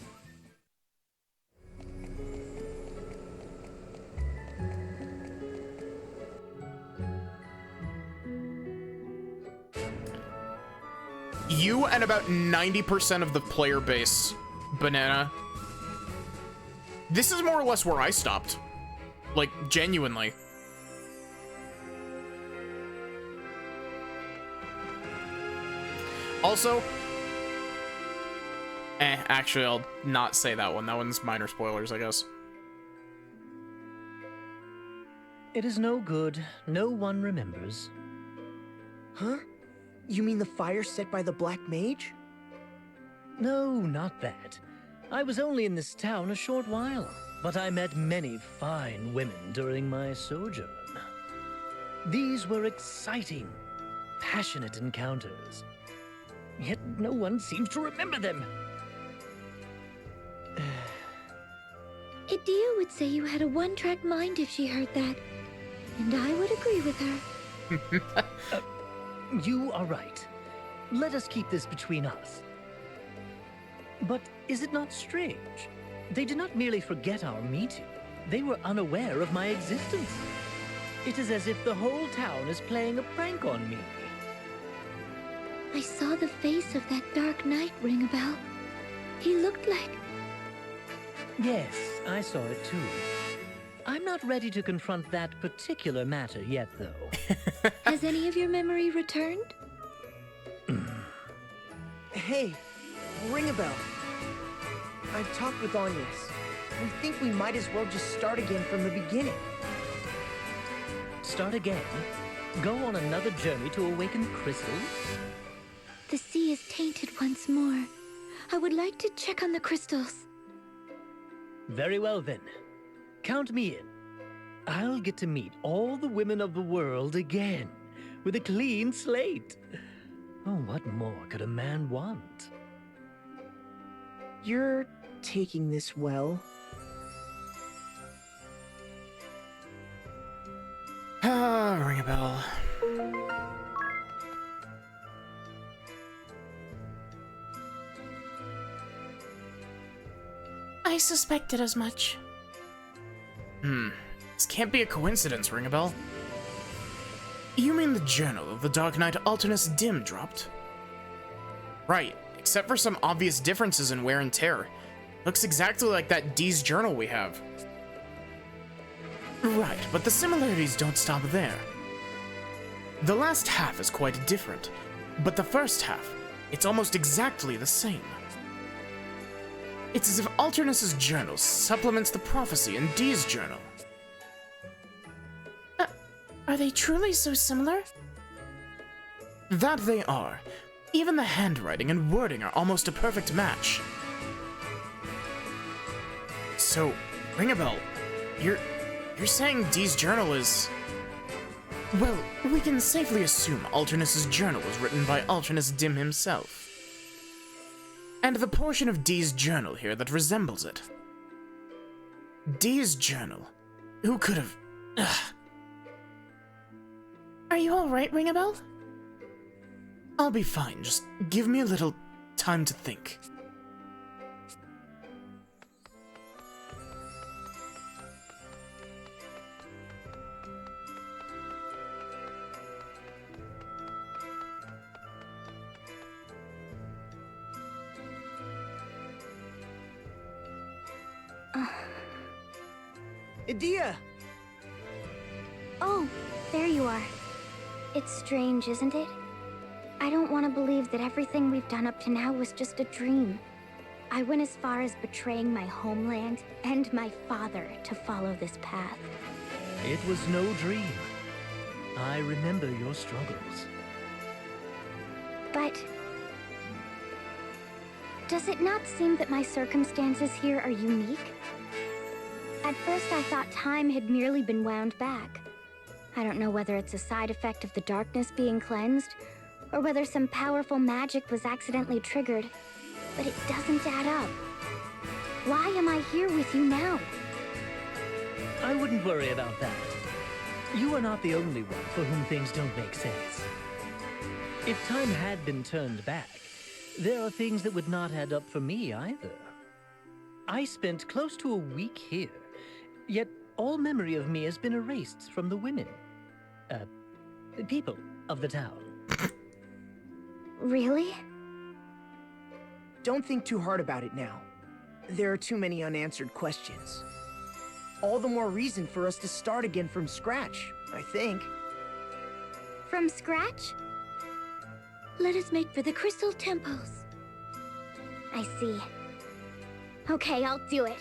You and about 90% of the player base, Banana. This is more or less where I stopped. Like, genuinely. Also, actually, I'll not say that one. That one's minor spoilers, I guess. It is no good. No one remembers. Huh? You mean the fire set by the Black Mage? No, not that. I was only in this town a short while, but I met many fine women during my sojourn. These were exciting, passionate encounters. Yet no one seems to remember them. Edea would say you had a one-track mind if she heard that. And I would agree with her. You are right. Let us keep this between us. But is it not strange? They did not merely forget our meeting. They were unaware of my existence. It is as if the whole town is playing a prank on me. I saw the face of that Dark Knight ring a bell. He looked like... Yes, I saw it too. I'm not ready to confront that particular matter yet, though. Has any of your memory returned? Hey, ring a bell. I've talked with Agnes. We think we might as well just start again from the beginning. Start again? Go on another journey to awaken the crystals? The sea is tainted once more. I would like to check on the crystals. Very well then. Count me in. I'll get to meet all the women of the world again, with a clean slate. Oh, what more could a man want? You're taking this well. Ring a bell. I suspected as much. This can't be a coincidence, Ring a bell. You mean the journal of the Dark Knight Alternus Dim dropped? Right, except for some obvious differences in wear and tear. Looks exactly like that Dee's journal we have. Right, but the similarities don't stop there. The last half is quite different, but the first half, it's almost exactly the same. It's as if Alternus's journal supplements the prophecy in Dee's journal. Are they truly so similar? That they are. Even the handwriting and wording are almost a perfect match. So, Ringabel, you're saying Dee's journal is... Well, we can safely assume Alternus's journal was written by Alternus Dim himself. And the portion of Dee's journal here that resembles it. Dee's journal? Who could have... Ugh. Are you alright, Ringabel? I'll be fine, just give me a little time to think. Edea! Oh, there you are. It's strange, isn't it? I don't want to believe that everything we've done up to now was just a dream. I went as far as betraying my homeland and my father to follow this path. It was no dream. I remember your struggles. But... does it not seem that my circumstances here are unique? At first I thought time had merely been wound back. I don't know whether it's a side effect of the darkness being cleansed, or whether some powerful magic was accidentally triggered, but it doesn't add up. Why am I here with you now? I wouldn't worry about that. You are not the only one for whom things don't make sense. If time had been turned back, there are things that would not add up for me either. I spent close to a week here, yet all memory of me has been erased from the women. The people of the town. Really? Don't think too hard about it now. There are too many unanswered questions. All the more reason for us to start again from scratch, I think. From scratch? Let us make for the Crystal Temples. I see. Okay, I'll do it.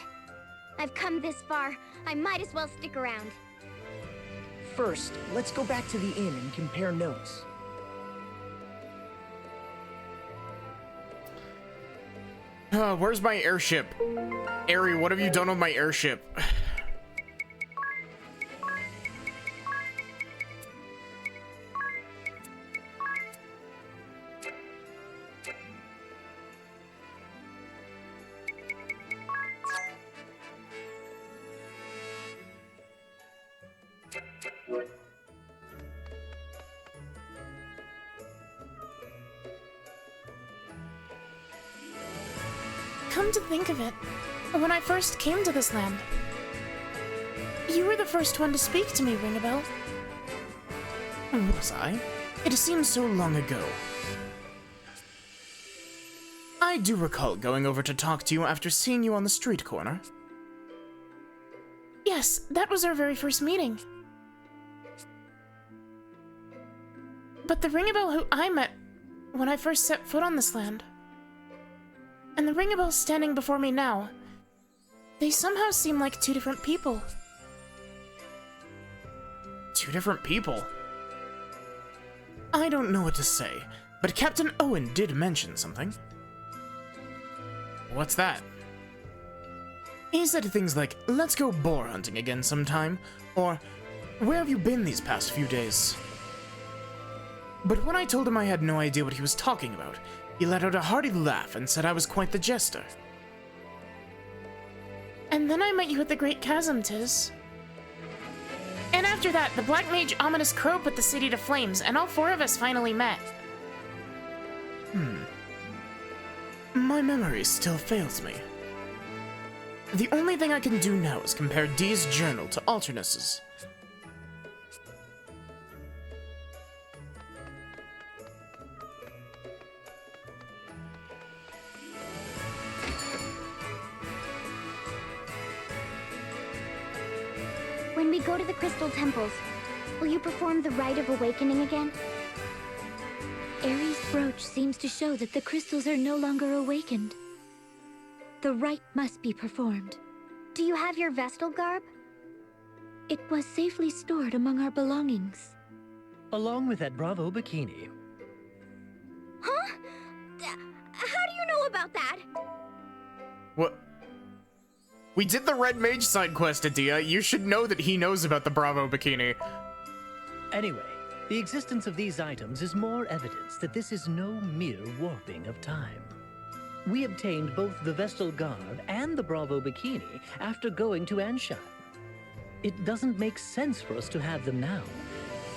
I've come this far. I might as well stick around. First, let's go back to the inn and compare notes. Where's my airship? Aerie, what have you done with my airship? Come to think of it, when I first came to this land, you were the first one to speak to me, Ringabel. Was I? It seems so long ago. I do recall going over to talk to you after seeing you on the street corner. Yes, that was our very first meeting. But the Ringabel who I met when I first set foot on this land, and the Ringabel standing before me now, they somehow seem like two different people. Two different people? I don't know what to say, but Captain Owen did mention something. What's that? He said things like, let's go boar hunting again sometime, or, where have you been these past few days? But when I told him I had no idea what he was talking about, he let out a hearty laugh and said I was quite the jester. And then I met you at the Great Chasm, Tiz. And after that, the Black Mage Ominous Crow put the city to flames, and all four of us finally met. My memory still fails me. The only thing I can do now is compare Dee's journal to Alternus's. When we go to the Crystal Temples, will you perform the Rite of Awakening again? Aerie's brooch seems to show that the crystals are no longer awakened. The rite must be performed. Do you have your Vestal garb? It was safely stored among our belongings. Along with that Bravo bikini. Huh? How do you know about that? What? We did the Red Mage side quest, Adia. You should know that he knows about the Bravo bikini. Anyway, the existence of these items is more evidence that this is no mere warping of time. We obtained both the Vestal Guard and the Bravo bikini after going to Anshan. It doesn't make sense for us to have them now.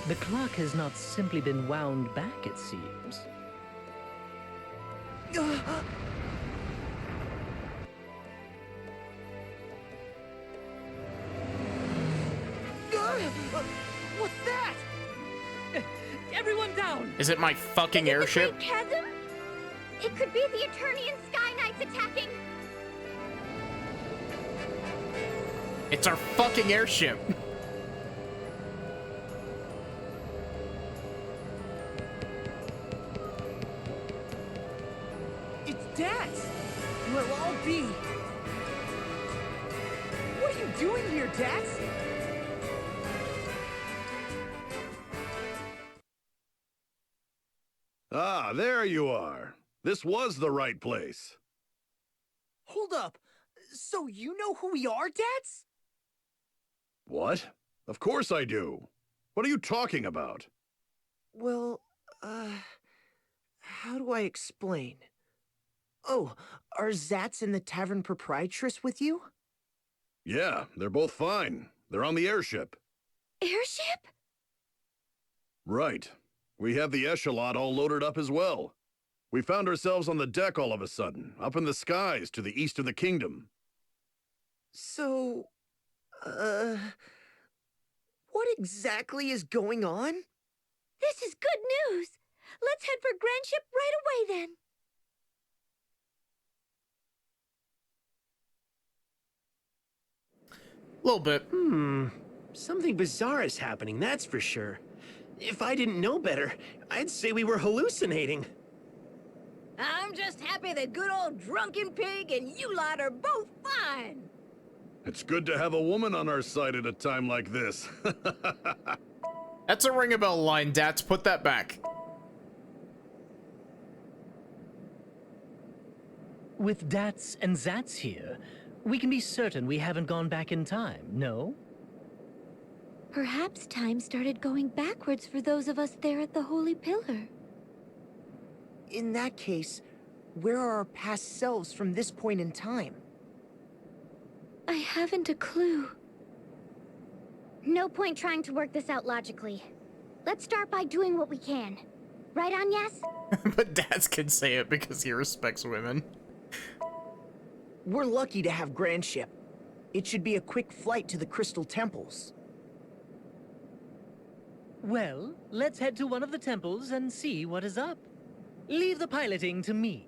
The clock has not simply been wound back, it seems. What's that? Everyone down! Is it my fucking airship? Great Chasm? It could be the Eternian Sky Knights attacking. It's our fucking airship. It's Dax! Well, I'll be. What are you doing here, Dax? Ah, there you are. This was the right place. Hold up. So you know who we are, Dax? What? Of course I do. What are you talking about? Well, how do I explain? Oh, are Zats and the Tavern Proprietress with you? Yeah, they're both fine. They're on the airship. Airship? Right. We have the Echelot all loaded up as well. We found ourselves on the deck all of a sudden, up in the skies to the east of the kingdom. So, what exactly is going on? This is good news. Let's head for Grandship right away then. A little bit. Something bizarre is happening, that's for sure. If I didn't know better, I'd say we were hallucinating. I'm just happy that good old Drunken Pig and you lot are both fine. It's good to have a woman on our side at a time like this. That's a ring a bell line, Dats. Put that back. With Dats and Zats here, we can be certain we haven't gone back in time, no? Perhaps time started going backwards for those of us there at the Holy Pillar. In that case, where are our past selves from this point in time? I haven't a clue. No point trying to work this out logically. Let's start by doing what we can. Right, Agnes? But Dats can say it because he respects women. We're lucky to have Grandship. It should be a quick flight to the Crystal Temples. Well, let's head to one of the temples and see what is up. Leave the piloting to me.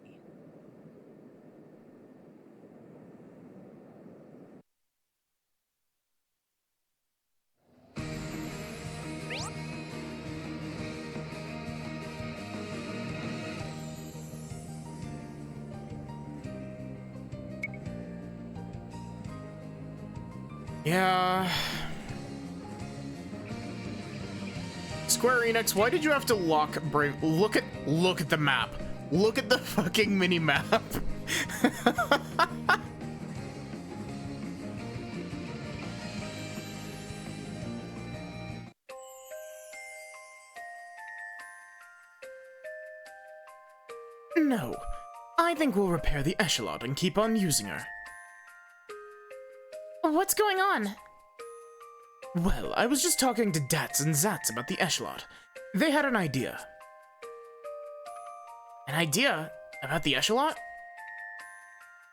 Yeah. Square Enix, why did you have to lock Brave? Look at the map. Look at the fucking mini map. No. I think we'll repair the Echelot and keep on using her. What's going on? Well, I was just talking to Dats and Zats about the Echelot. They had an idea. An idea about the Echelot?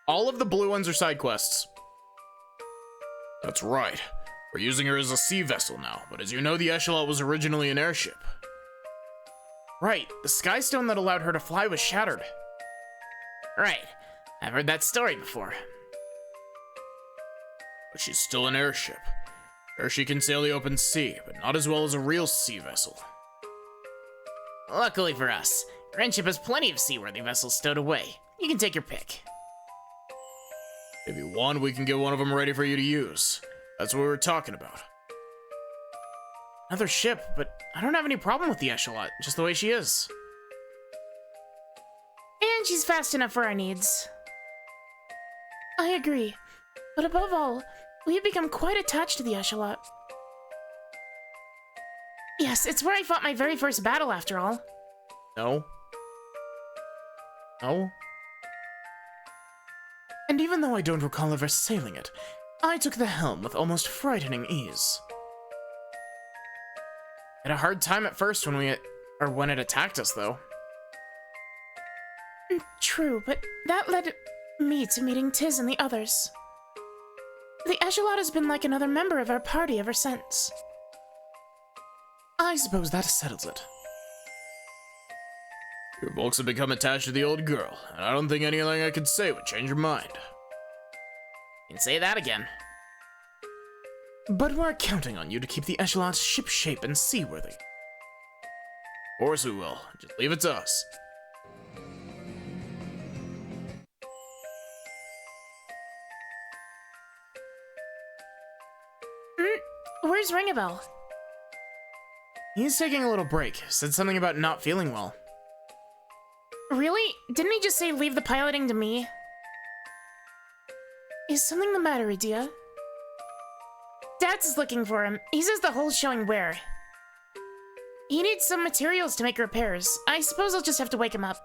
All of the blue ones are side quests. That's right. We're using her as a sea vessel now, but as you know, the Echelot was originally an airship. Right, the sky stone that allowed her to fly was shattered. Right, I've heard that story before. But she's still an airship. Sure, she can sail the open sea, but not as well as a real sea vessel. Luckily for us, Grandship has plenty of seaworthy vessels stowed away. You can take your pick. If you want, we can get one of them ready for you to use. That's what we were talking about. Another ship, but I don't have any problem with the Echelot, just the way she is. And she's fast enough for our needs. I agree. But above all, we have become quite attached to the Echelot. Yes, it's where I fought my very first battle, after all. No. No. And even though I don't recall ever sailing it, I took the helm with almost frightening ease. Had a hard time at first when when it attacked us, though. True, but that led me to meeting Tiz and the others. The Echelot has been like another member of our party ever since. I suppose that settles it. Your folks have become attached to the old girl, and I don't think anything I could say would change your mind. You can say that again. But we're counting on you to keep the Echelot's ship-shape and seaworthy. Of course we will. Just leave it to us. Where's Ringabel? He's taking a little break. Said something about not feeling well. Really? Didn't he just say leave the piloting to me? Is something the matter, Edea? Dad's is looking for him. He says the hole's showing wear. He needs some materials to make repairs. I suppose I'll just have to wake him up.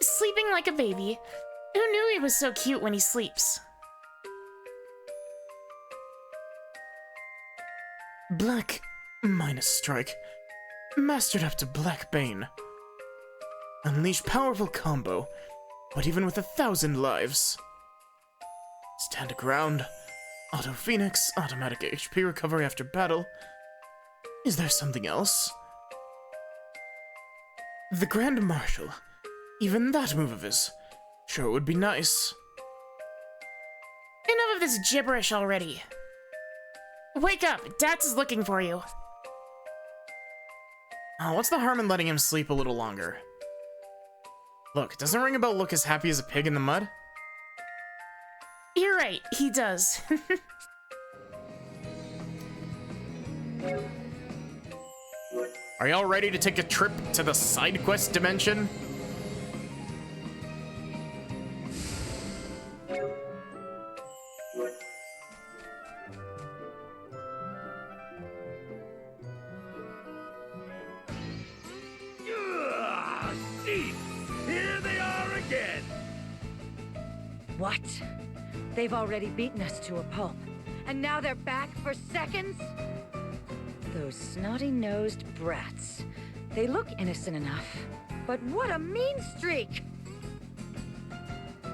Sleeping like a baby. Who knew he was so cute when he sleeps? Black minus strike. Mastered up to Black Bane. Unleash powerful combo, but even with 1,000 lives. Stand ground. Auto Phoenix, automatic HP recovery after battle. Is there something else? The Grand Marshal. Even that move of his. Sure would be nice. Enough of this gibberish already. Wake up! Dats is looking for you. Oh, what's the harm in letting him sleep a little longer? Look, doesn't Ringabel look as happy as a pig in the mud? You're right, he does. Are y'all ready to take a trip to the side quest dimension? Here they are again! What? They've already beaten us to a pulp, and now they're back for seconds? Those snotty-nosed brats. They look innocent enough, but what a mean streak!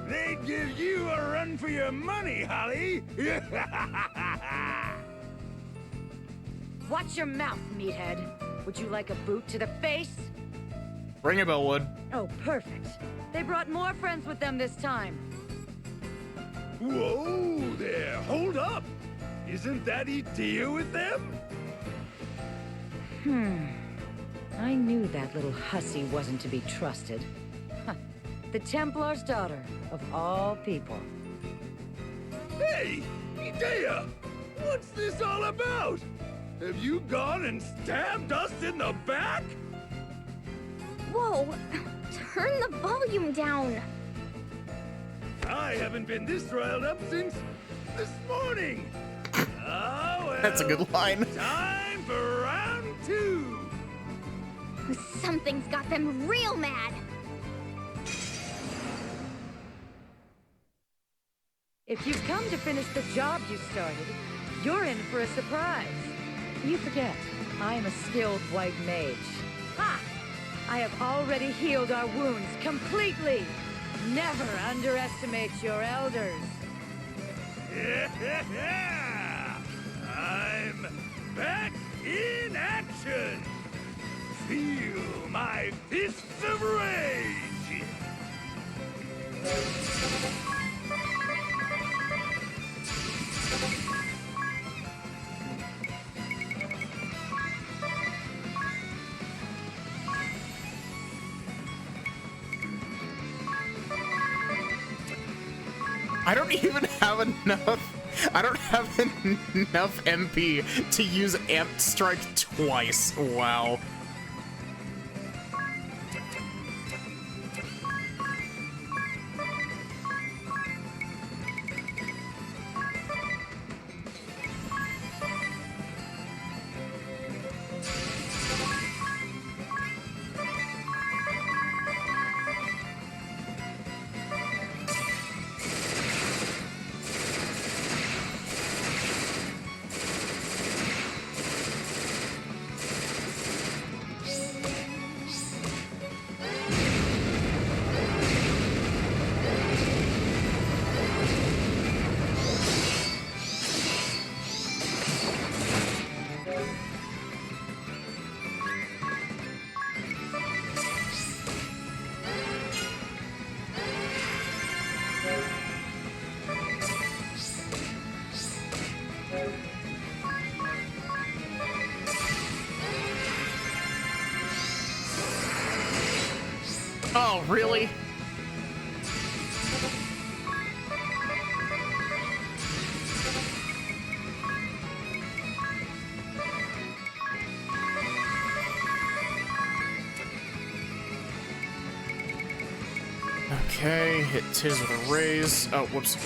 They'd give you a run for your money, Holly! Watch your mouth, meathead. Would you like a boot to the face? Ringabel would. Oh, perfect. They brought more friends with them this time. Whoa there, hold up! Isn't that Edea with them? I knew that little hussy wasn't to be trusted. Huh. The Templar's daughter, of all people. Hey, Edea! What's this all about? Have you gone and stabbed us in the back? Whoa! Turn the volume down! I haven't been this riled up since this morning! Oh, well, that's a good line. Time for round 2! Something's got them real mad! If you've come to finish the job you started, you're in for a surprise. You forget, I am a skilled white mage. Ha! I have already healed our wounds completely. Never underestimate your elders. Yeah! I'm back in action! Feel my fists of rage! I don't even have enough. I don't have enough MP to use Amp Strike twice. Wow. Oh, really? Okay, hit Tiz with a raise. Oh, whoops.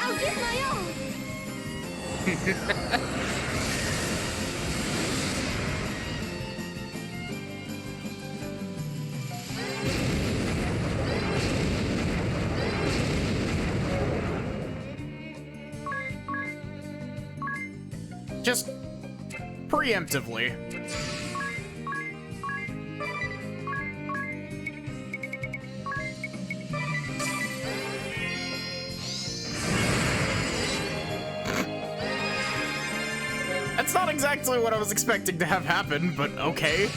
I'll give my all. Just preemptively. That's not exactly what I was expecting to have happen, but okay.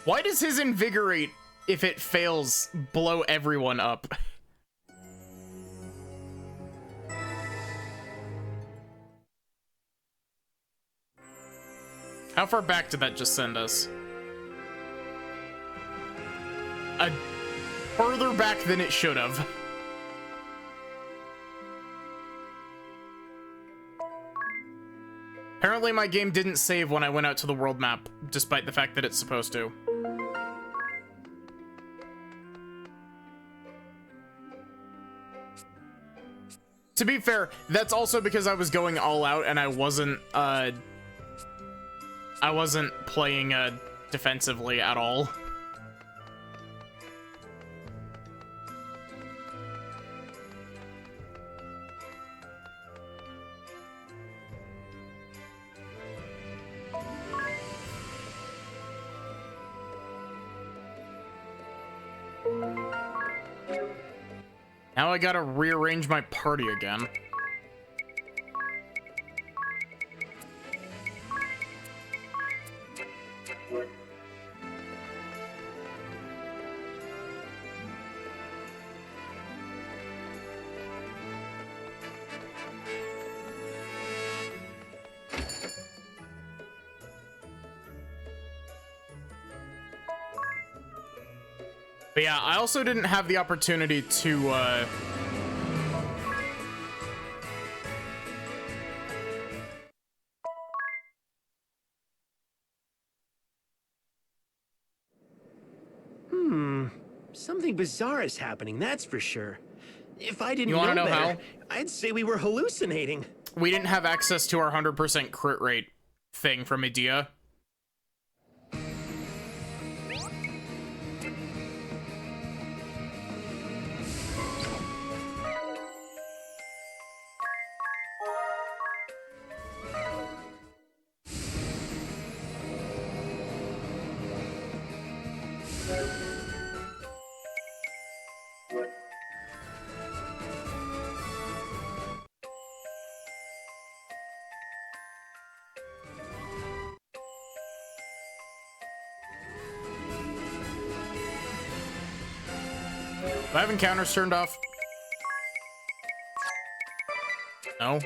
Why does his invigorate, if it fails, blow everyone up? How far back did that just send us? Further back than it should have. Apparently my game didn't save when I went out to the world map, despite the fact that it's supposed to. To be fair, that's also because I was going all out and I wasn't playing defensively at all. Now I gotta rearrange my party again. But yeah, I also didn't have the opportunity to, Something bizarre is happening, that's for sure. If I didn't You wanna know better, how? I'd say we were hallucinating. We didn't have access to our 100% crit rate thing from Edea. Do I have encounters turned off? No.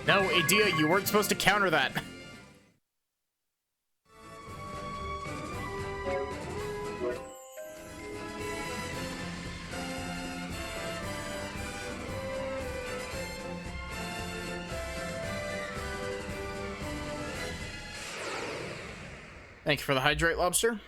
No, Edea, you weren't supposed to counter that. Thank you for the hydrate, Lobster.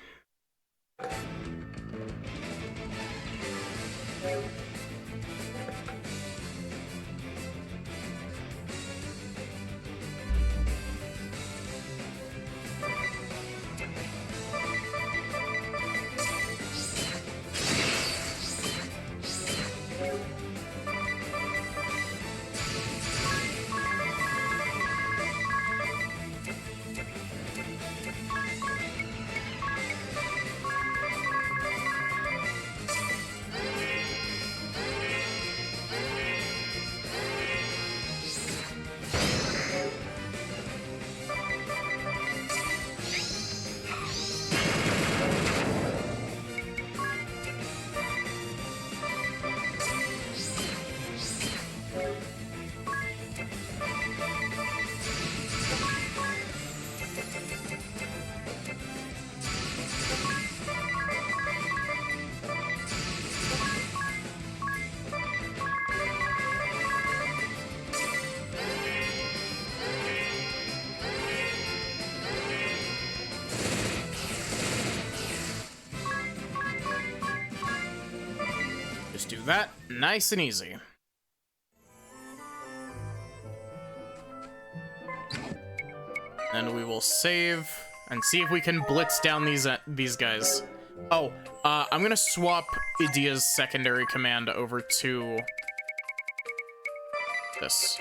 Do that nice and easy. And we will save and see if we can blitz down these guys. Oh, I'm gonna swap Idia's secondary command over to this.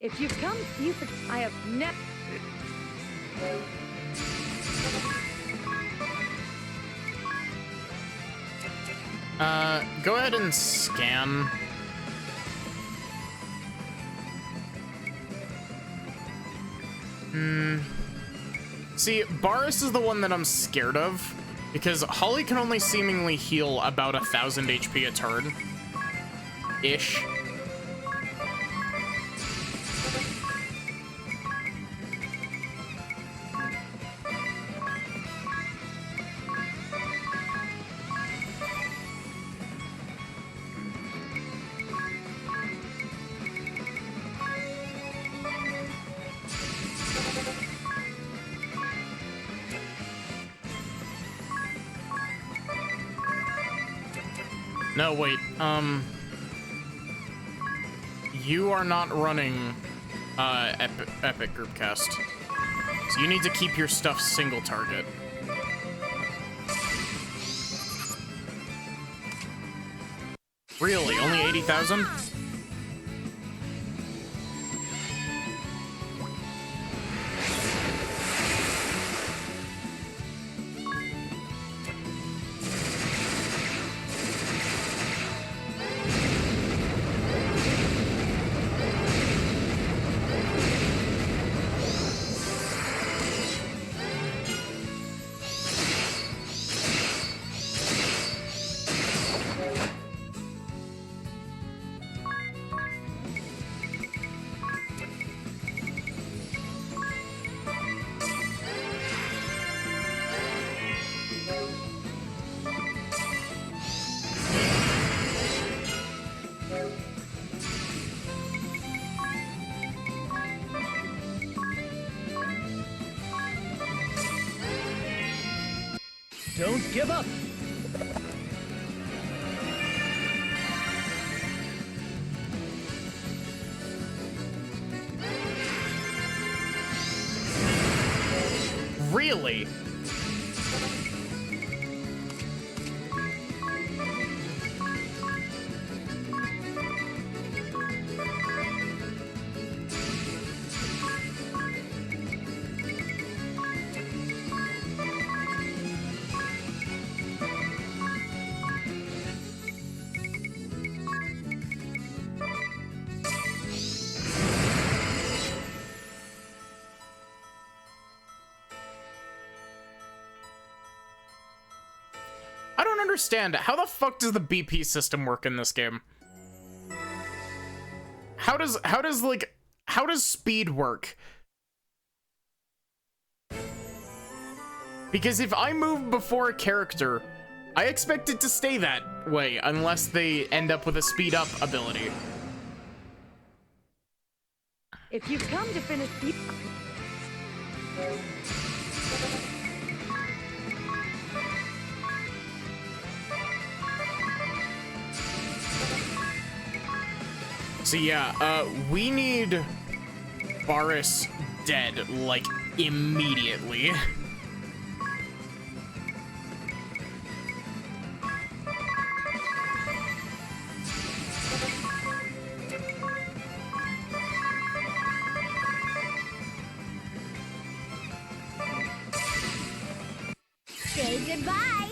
If you've come, I have never. Go ahead and scan. See, Baris is the one that I'm scared of, because Holly can only seemingly heal about 1,000 HP a turn. Ish. No, wait, you are not running, Epic Groupcast. So you need to keep your stuff single target. Really? Only 80,000? Don't give up! Really? Understand how the fuck does the BP system work in this game? How does speed work? Because if I move before a character, I expect it to stay that way unless they end up with a speed up ability. If you've come to finish the... So yeah, we need Baris dead, like, immediately. Say goodbye.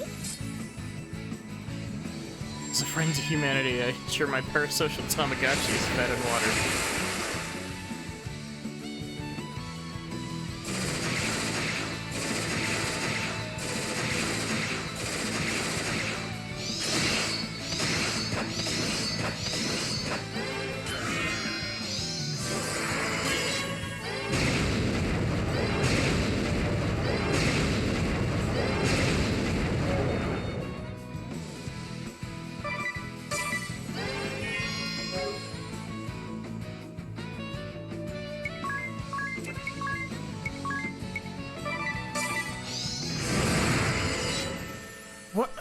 As a friend to humanity, I ensure my parasocial Tamagotchi is fed and watered. What?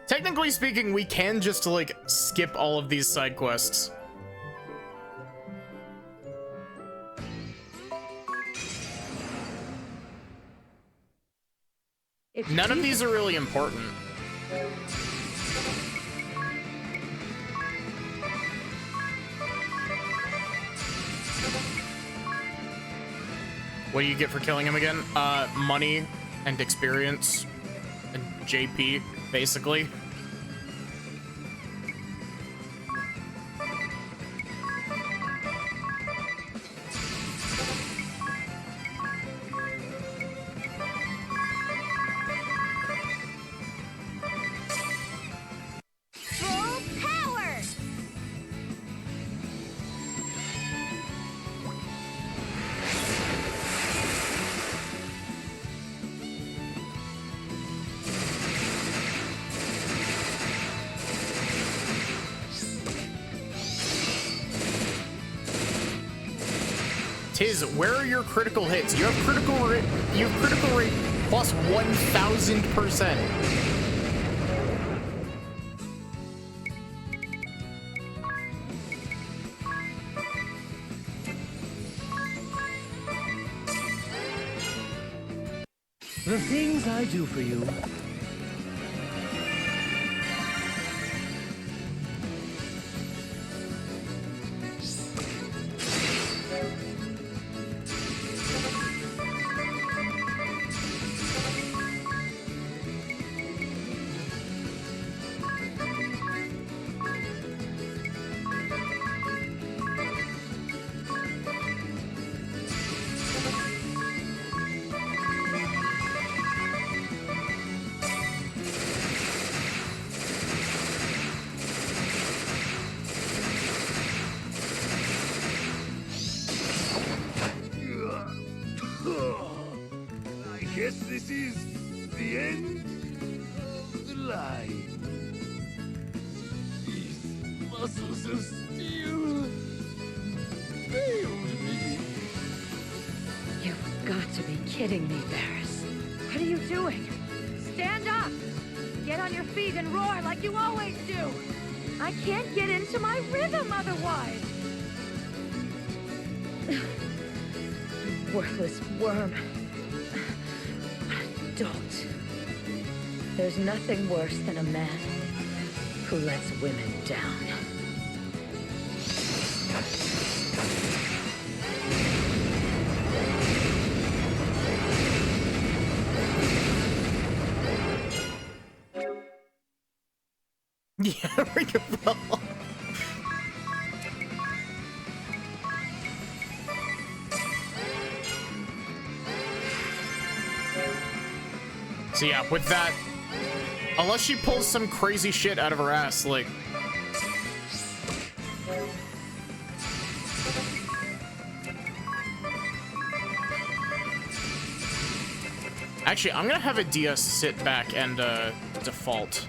Technically speaking, we can just, like, skip all of these side quests. None of these are really important. What do you get for killing him again? Money and experience and JP, basically. Full power. Tiz, where are your critical hits? You have critical rate plus 1000%. The things I do for you. I guess this is the end of the line. These muscles of steel failed me. You've got to be kidding me, Varys. What are you doing? Stand up! Get on your feet and roar like you always do! I can't get into my rhythm otherwise! Worthless worm. What a dolt. There's nothing worse than a man who lets women down. Yeah, ring a bell. So yeah, with that, unless she pulls some crazy shit out of her ass, like... Actually, I'm gonna have Edea sit back and default.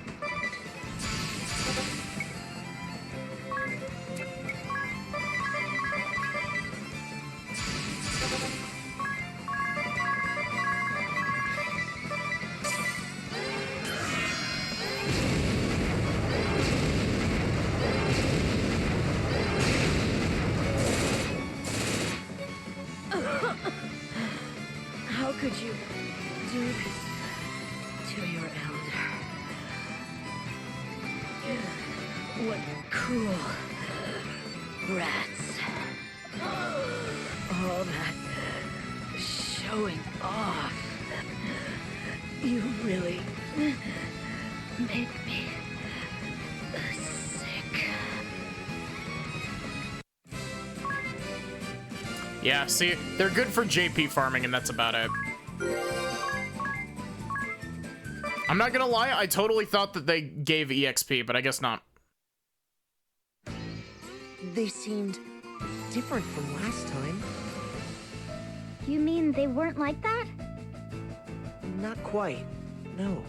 How could you do this to your elder? What cruel rats. All that showing off. You really make me sick. Yeah, see, they're good for JP farming, and that's about it. I'm not gonna lie, I totally thought that they gave EXP, but I guess not. They seemed different from last time. You mean they weren't like that? Not quite, no.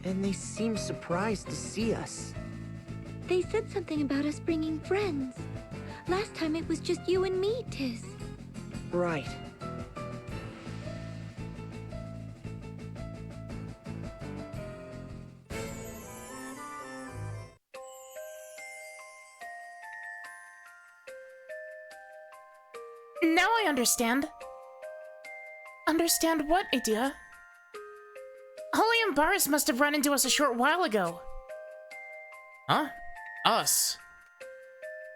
And they seemed surprised to see us. They said something about us bringing friends. Last time it was just you and me, Tiz. Right. Now I understand. Understand what, Edea? Holly and Baris must have run into us a short while ago. Huh? Us?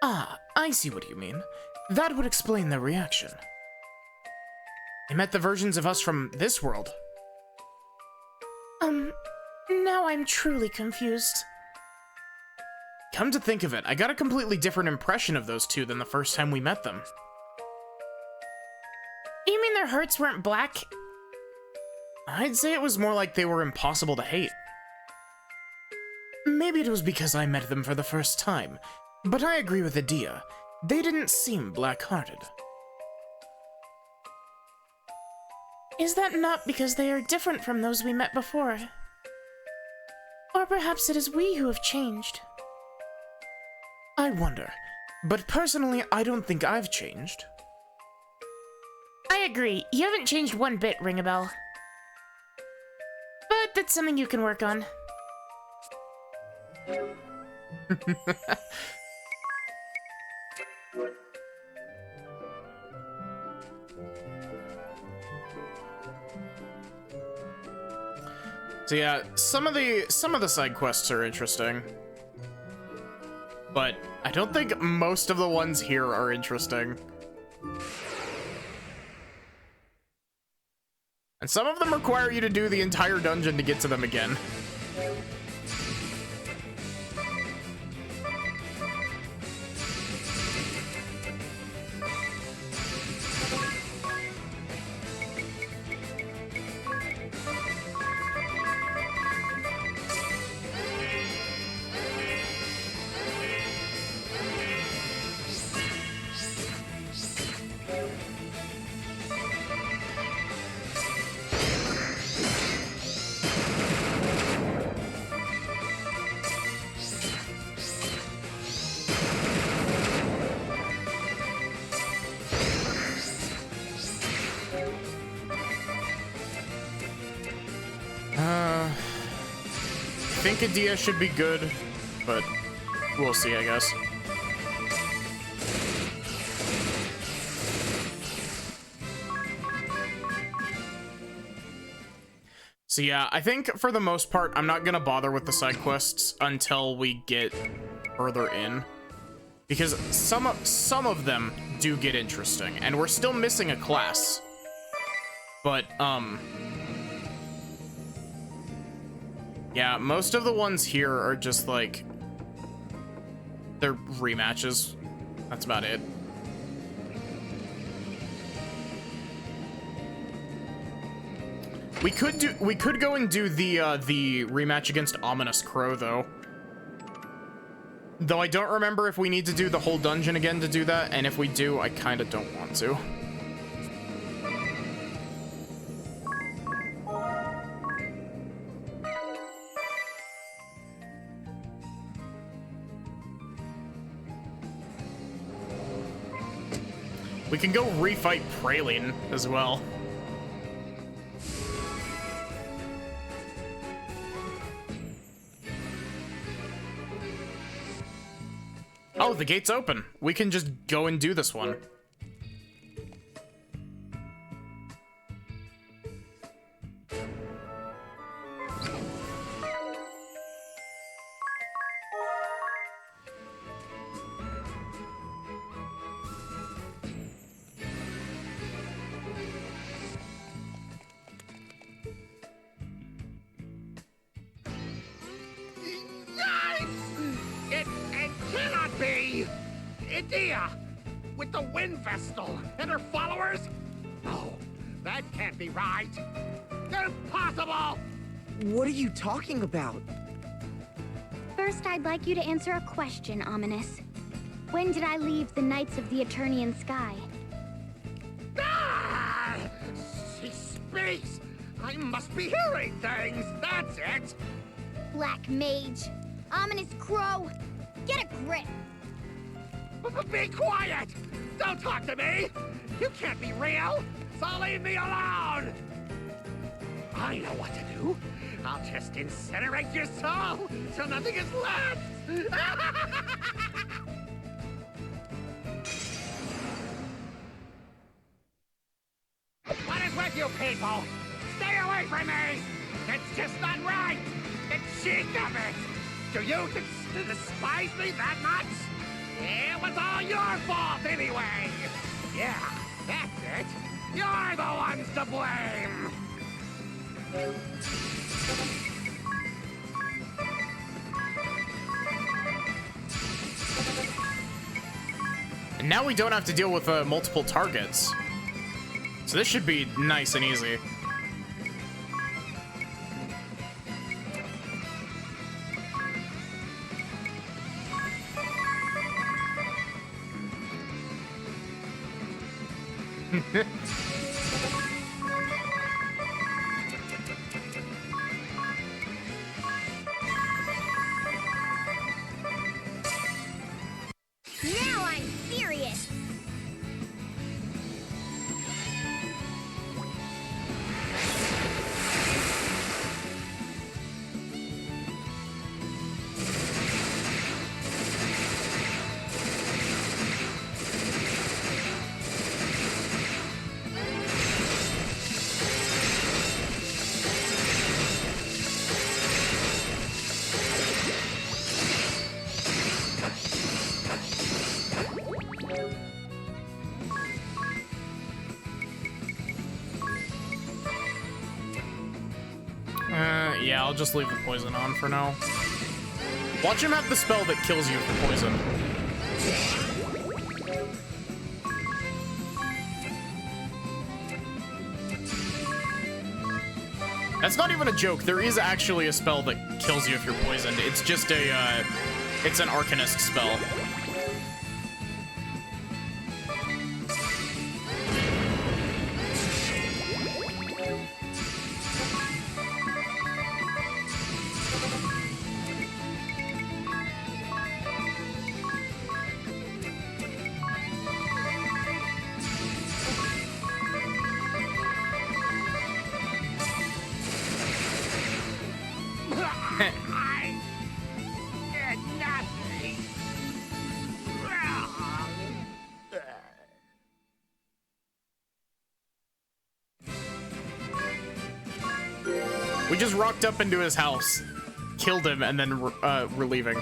Ah, I see what you mean. That would explain their reaction. They met the versions of us from this world. Now I'm truly confused. Come to think of it, I got a completely different impression of those two than the first time we met them. You mean their hearts weren't black? I'd say it was more like they were impossible to hate. Maybe it was because I met them for the first time, but I agree with Edea. They didn't seem black-hearted. Is that not because they are different from those we met before? Or perhaps it is we who have changed. I wonder, but personally, I don't think I've changed. I agree. You haven't changed one bit, Ring-a-Bell. But that's something you can work on. So yeah, some of the side quests are interesting, but I don't think most of the ones here are interesting. And some of them require you to do the entire dungeon to get to them again. I think Edea should be good, but we'll see, I guess. So yeah, I think for the most part, I'm not gonna bother with the side quests until we get further in, because some of them do get interesting, and we're still missing a class. But yeah, most of the ones here are just like, they're rematches. That's about it. We could go and do the rematch against Ominous Crow though. Though I don't remember if we need to do the whole dungeon again to do that, and if we do, I kind of don't want to. We can go refight Praline as well. Oh, the gate's open. We can just go and do this one. It cannot be! Idea! With the Wind Vestal and her followers? No, that can't be right! Impossible! What are you talking about? First, I'd like you to answer a question, Ominous. When did I leave the Knights of the Eternian Sky? Ah! She speaks! I must be hearing things, that's it! Black Mage, Ominous Crow, get a grip! Be quiet! Don't talk to me! You can't be real, so leave me alone! I know what to do. I'll just incinerate your soul till nothing is left! What is with you people? Stay away from me! It's just not right! The cheek of it! Do you despise me that much? It was all your fault anyway! Yeah, that's it! You're the ones to blame! And now we don't have to deal with multiple targets. So this should be nice and easy. Now I'm serious! Yeah, I'll just leave the poison on for now. Watch him have the spell that kills you for poison. That's not even a joke. There is actually a spell that kills you if you're poisoned. It's just a, it's an Arcanist spell. I did nothing wrong. We just rocked up into his house, killed him, and then we're leaving.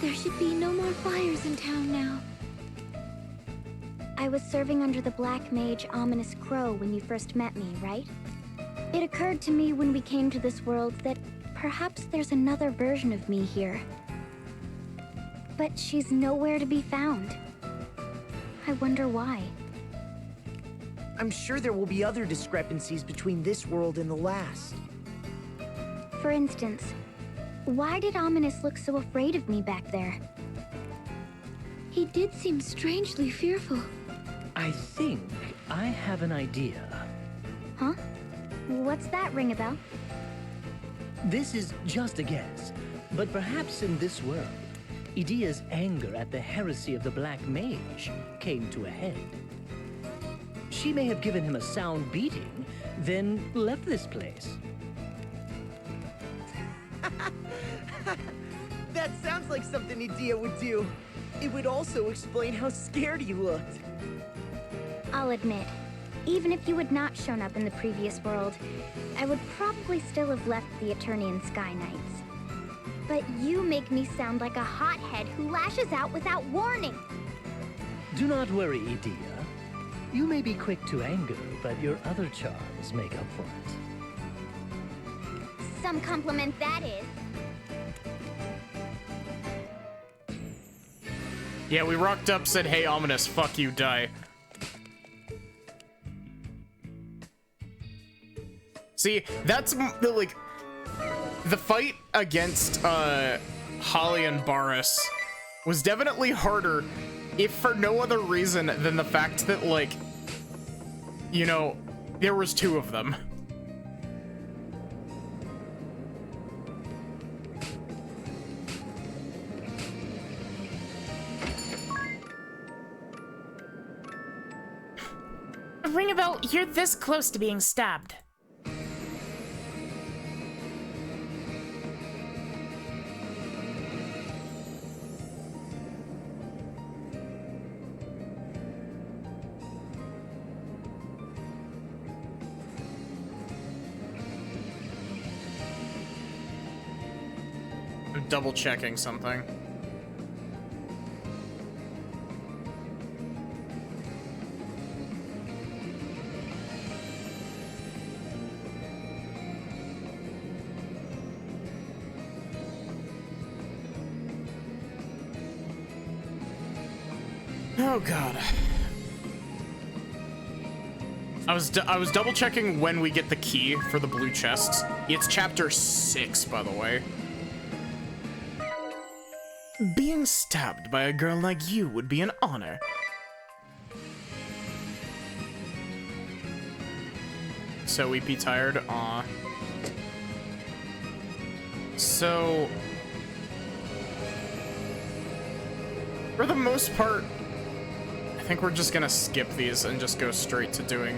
There should be no more fires in town now. I was serving under the Black Mage Ominous Crow when you first met me, right? It occurred to me when we came to this world that perhaps there's another version of me here. But she's nowhere to be found. I wonder why. I'm sure there will be other discrepancies between this world and the last. For instance, why did Ominous look so afraid of me back there? He did seem strangely fearful. I think I have an idea. Huh? What's that, ring a bell? This is just a guess, but perhaps in this world, Edea's anger at the heresy of the Black Mage came to a head. She may have given him a sound beating, then left this place. That sounds like something Edea would do. It would also explain how scared he looked. I'll admit, even if you had not shown up in the previous world, I would probably still have left the Eternian Sky Knights. But you make me sound like a hothead who lashes out without warning. Do not worry, Edea. You may be quick to anger, but your other charms make up for it. Some compliment that is. Yeah, we rocked up, said, hey, Ominous, fuck you, die. See, that's, like, the fight against, Holly and Baris was definitely harder, if for no other reason than the fact that, like, you know, there was two of them. Ring a bell, you're this close to being stabbed. I'm double checking something. Oh god. I was double checking when we get the key for the blue chests. It's chapter 6, by the way. Being stabbed by a girl like you would be an honor. So we be tired? Aw. So for the most part, I think we're just gonna skip these and just go straight to doing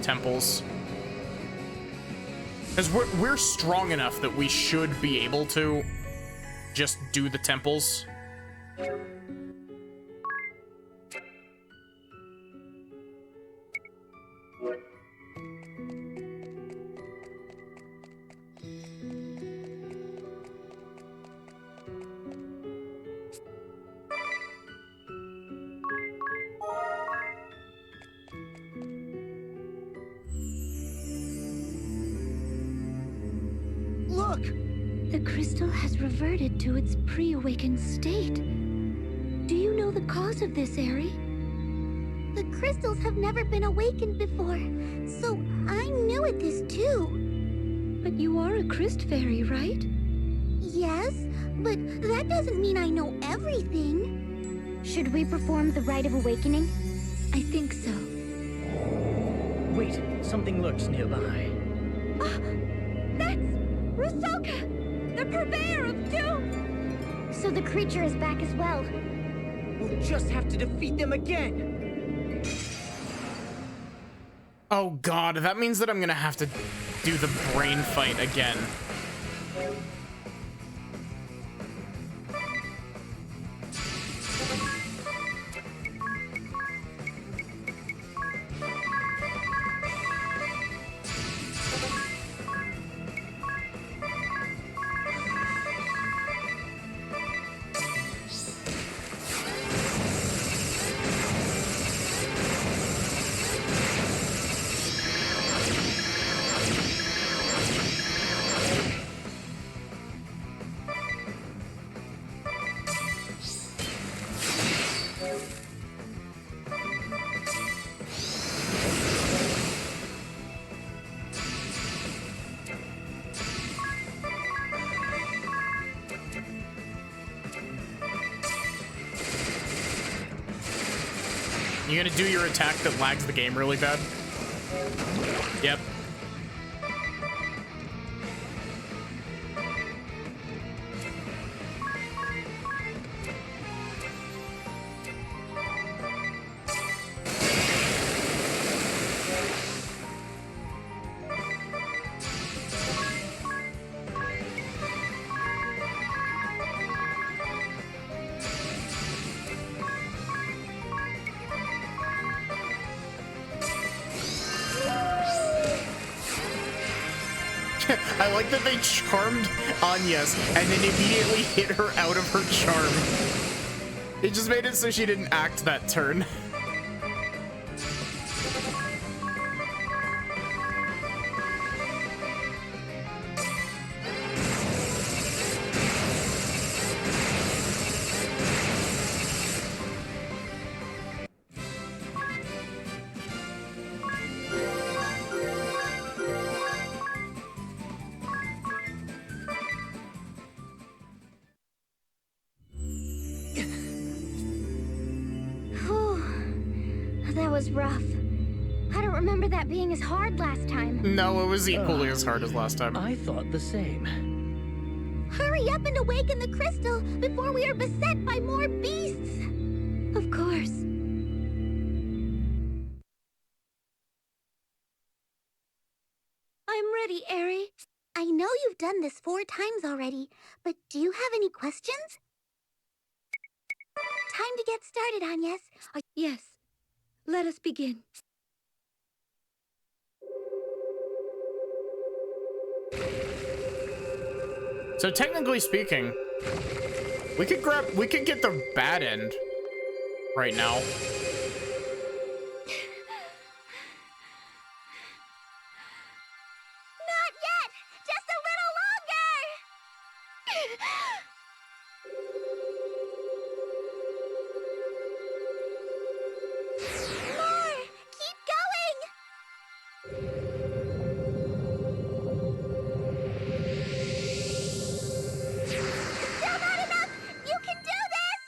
temples. Because we're strong enough that we should be able to just do the temples. Look! The crystal has reverted to its pre-awakened state. Do you know the cause of this, Aerie? The crystals have never been awakened before, so I'm new at this too. But you are a Crystal Fairy, right? Yes, but that doesn't mean I know everything. Should we perform the Rite of Awakening? I think so. Wait, something lurks nearby. That's Rusalka, the Purveyor of Doom! So the creature is back as well. We'll just have to defeat them again! Oh god, that means that I'm gonna have to do the brain fight again. You gonna do your attack that lags the game really bad? Yep. I like that they charmed Agnes and then immediately hit her out of her charm. It just made it so she didn't act that turn. That was rough. I don't remember that being as hard last time. No, it was equally as hard as last time. I thought the same. Hurry up and awaken the crystal before we are beset by more beasts. Of course. I'm ready, Eri. I know you've done this 4 times already, but do you have any questions? Time to get started, Agnes. Yes. Let us begin. So technically speaking, we could get the bad end right now. Not yet! Just a little longer! More! Keep going! Still not enough! You can do this!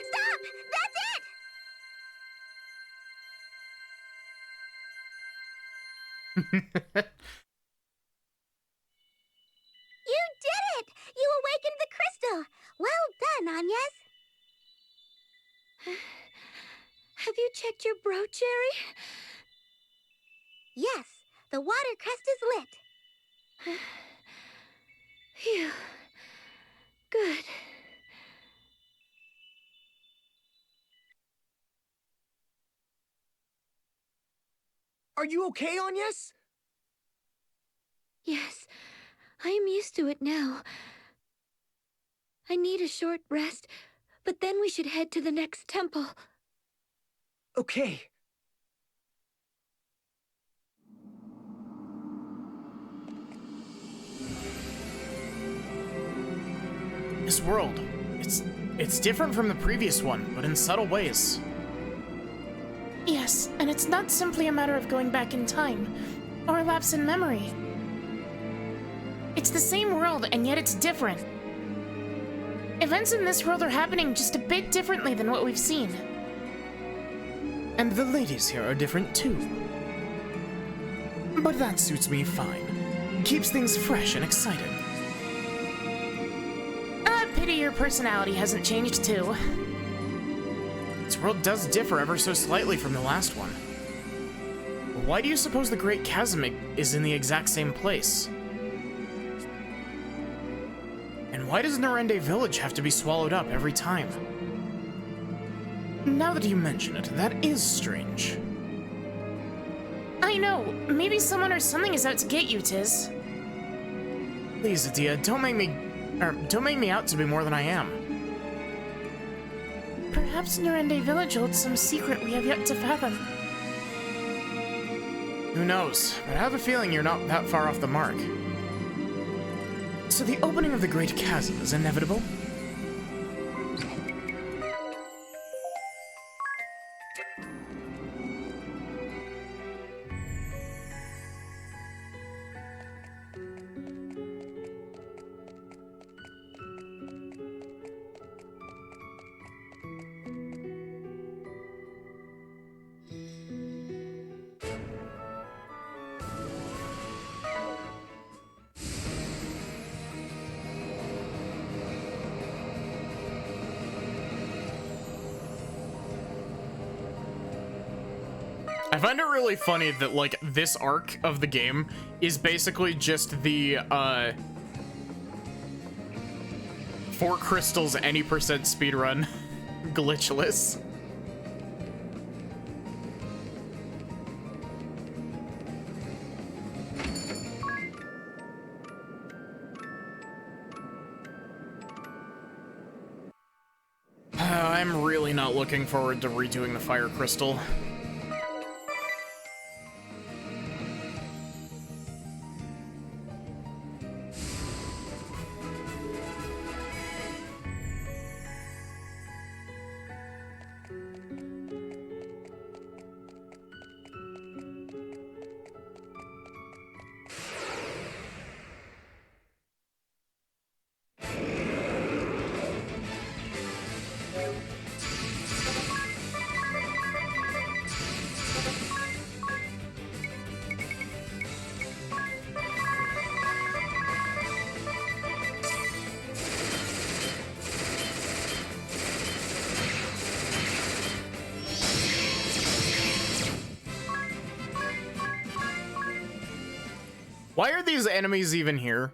Stop! That's it! You did it! You awakened the crystal! Well done, Agnes! Have you checked your brooch, Eri? Yes, the water crest is lit. Phew. Good. Are you okay, Agnes? Yes, I am used to it now. I need a short rest, but then we should head to the next temple. Okay. This world, it's different from the previous one, but in subtle ways. Yes, and it's not simply a matter of going back in time, or a lapse in memory. It's the same world, and yet it's different. Events in this world are happening just a bit differently than what we've seen. And the ladies here are different too. But that suits me fine. Keeps things fresh and exciting. I pity your personality hasn't changed too. This world does differ ever so slightly from the last one. Why do you suppose the Great Chasm is in the exact same place? And why does Norende Village have to be swallowed up every time? Now that you mention it, that is strange. I know. Maybe someone or something is out to get you, Tiz. Please, Adia, don't make me out to be more than I am. Perhaps Norende Village holds some secret we have yet to fathom. Who knows? But I have a feeling you're not that far off the mark. So the opening of the Great Chasm is inevitable? I find it really funny that, like, this arc of the game is basically just the, 4 crystals, any percent speedrun, glitchless. I'm really not looking forward to redoing the fire crystal. Why are these enemies even here?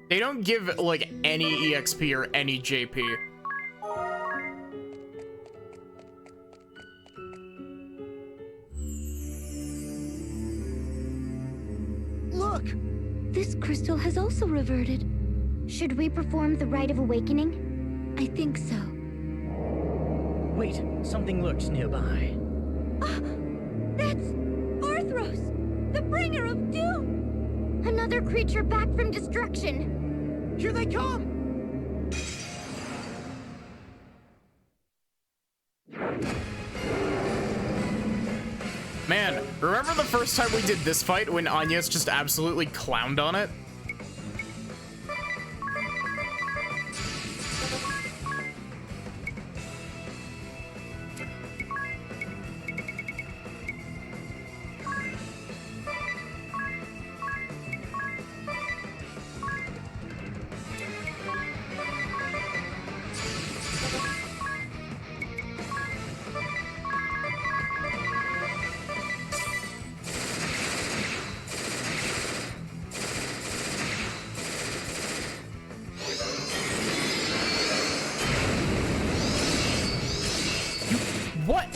They don't give, like, any EXP or any JP. Look! This crystal has also reverted. Should we perform the Rite of Awakening? I think so. Wait, something lurks nearby. That's Arthros, the bringer of doom! Another creature back from destruction. Here they come! Man, remember the first time we did this fight when Agnes just absolutely clowned on it? What?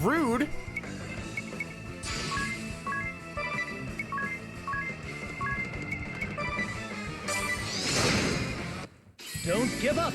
Rude. Don't give up.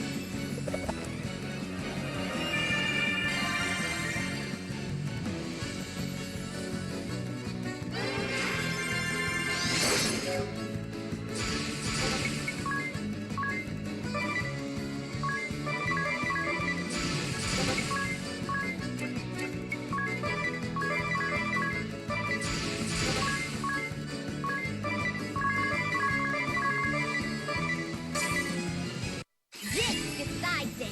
This decides it.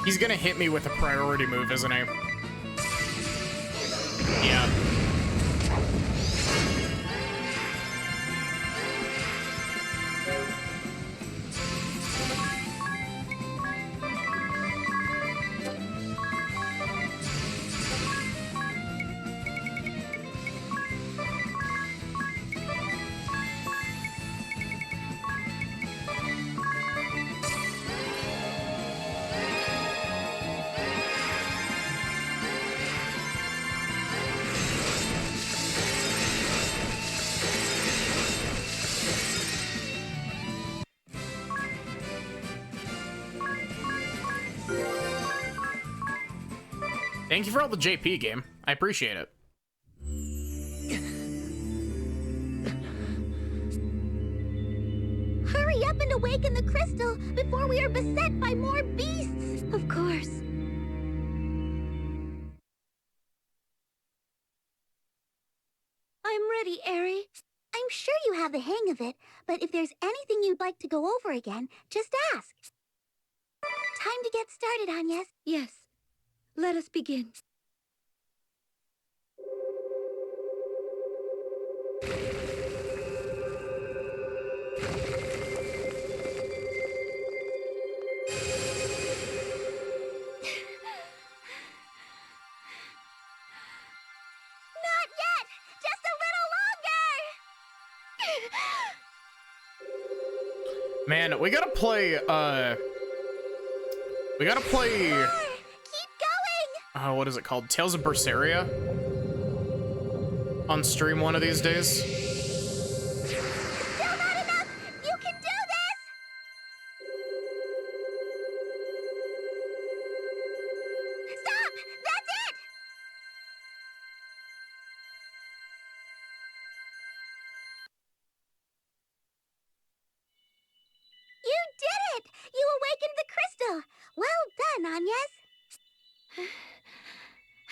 He's gonna hit me with a priority move, isn't he? Yeah. Thank you for all the JP, game. I appreciate it. Hurry up and and awaken the crystal before we are beset by more beasts. Of course. I'm ready, Eri. I'm sure you have the hang of it, but if there's anything you'd like to go over again, just ask. Time to get started, Agnes. Yes. Let us begin. Man, we gotta play, Keep going! What is it called? Tales of Berseria? On stream one of these days. Still not enough! You can do this! Stop! That's it! You did it! You awakened the crystal! Well done, Agnes!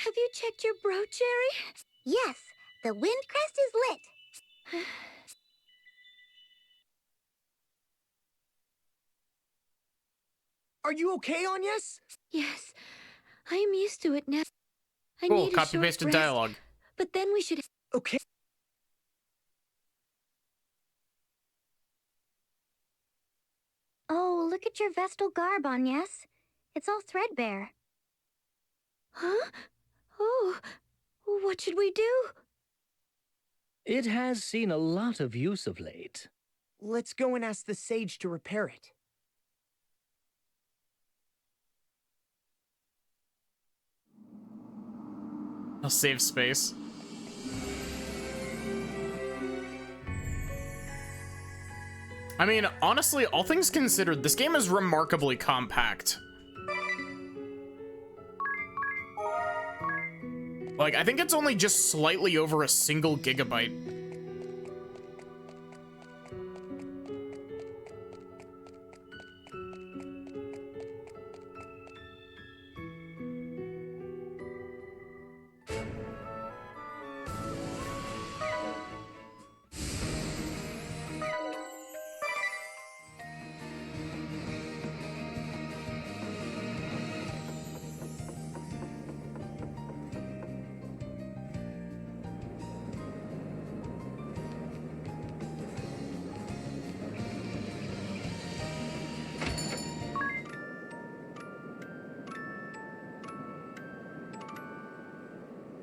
Have you checked your brooch, Eri? Yes, the wind crest is lit. Are you okay, Agnes? Yes. I am used to it now. I Cool, need a copy short pasted rest, dialogue. But then we should... Okay. Oh, look at your Vestal garb, Agnes. It's all threadbare. Huh? Oh, what should we do? It has seen a lot of use of late. Let's go and ask the sage to repair it. I'll save space. I mean, honestly, all things considered, this game is remarkably compact. Like, I think it's only just slightly over a single gigabyte.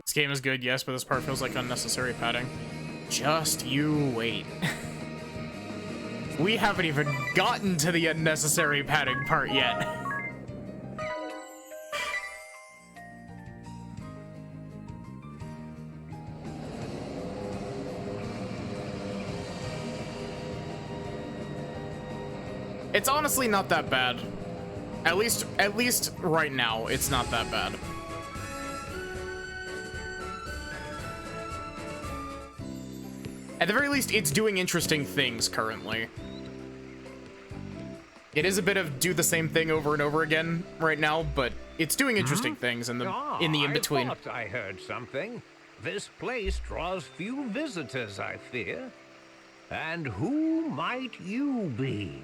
This game is good, yes, but this part feels like unnecessary padding. Just you wait. We haven't even gotten to the unnecessary padding part yet. It's honestly not that bad. At least right now, it's not that bad. At the very least, it's doing interesting things currently. It is a bit of do the same thing over and over again right now, but it's doing interesting things in the in-between. I thought I heard something. This place draws few visitors, I fear. And who might you be?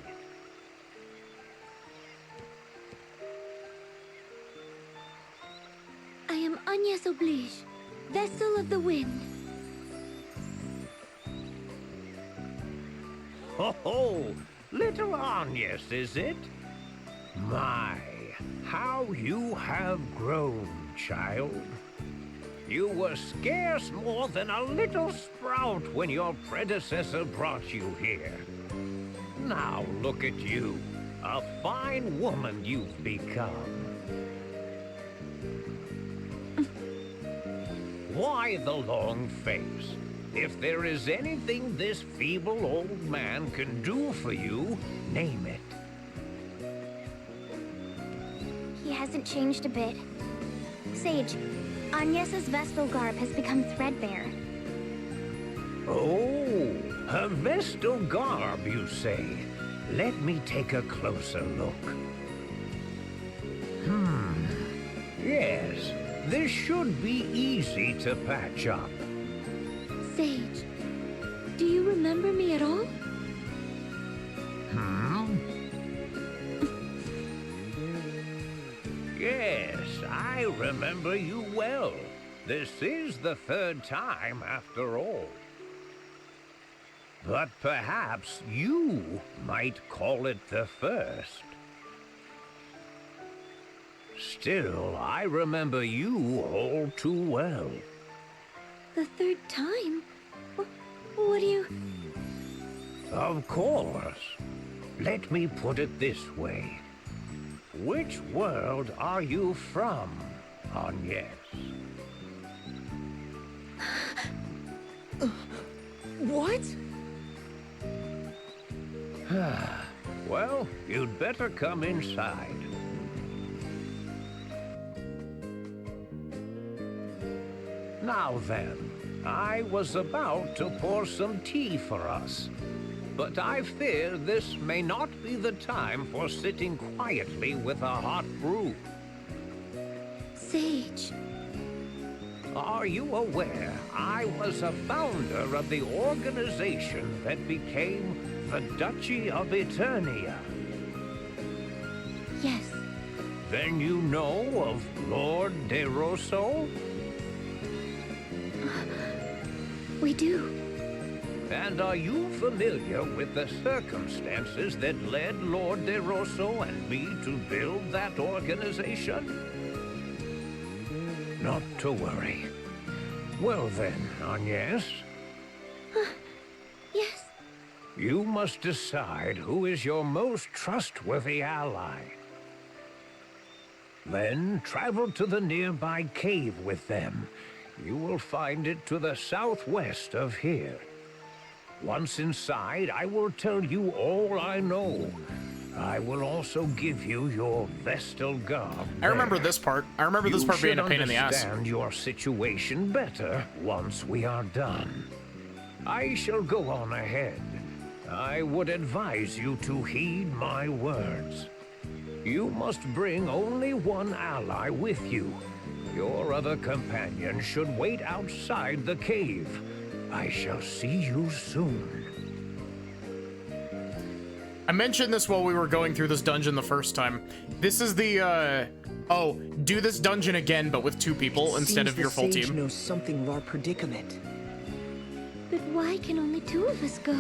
I am Agnes Oblige, Vestal of the Wind. Oh, little Agnes, is it? My, how you have grown, child. You were scarce more than a little sprout when your predecessor brought you here. Now look at you, a fine woman you've become. Why the long face? If there is anything this feeble old man can do for you, name it. He hasn't changed a bit. Sage, Agnes's Vestal garb has become threadbare. Oh, her Vestal garb, you say? Let me take a closer look. Yes, this should be easy to patch up. Sage, do you remember me at all? Yes, I remember you well. This is the third time, after all. But perhaps you might call it the first. Still, I remember you all too well. The third time? What do you... Of course. Let me put it this way. Which world are you from, Agnes? What? Well, you'd better come inside. Now then, I was about to pour some tea for us, but I fear this may not be the time for sitting quietly with a hot brew. Sage. Are you aware I was a founder of the organization that became the Duchy of Eternia? Yes. Then you know of Lord De Rosso? We do. And are you familiar with the circumstances that led Lord De Rosso and me to build that organization? Not to worry. Well then, Agnes. Yes. You must decide who is your most trustworthy ally. Then travel to the nearby cave with them. You will find it to the southwest of here. Once inside, I will tell you all I know. I will also give you your Vestal garb. I remember this part. I remember this part being a pain in the ass. You should understand your situation better once we are done. I shall go on ahead. I would advise you to heed my words. You must bring only one ally with you. Your other companion should wait outside the cave. I shall see you soon. I mentioned this while we were going through this dungeon the first time. This is the, oh, do this dungeon again, but with 2 people instead of your full Sage team. knows something of our predicament. But why can only 2 of us go?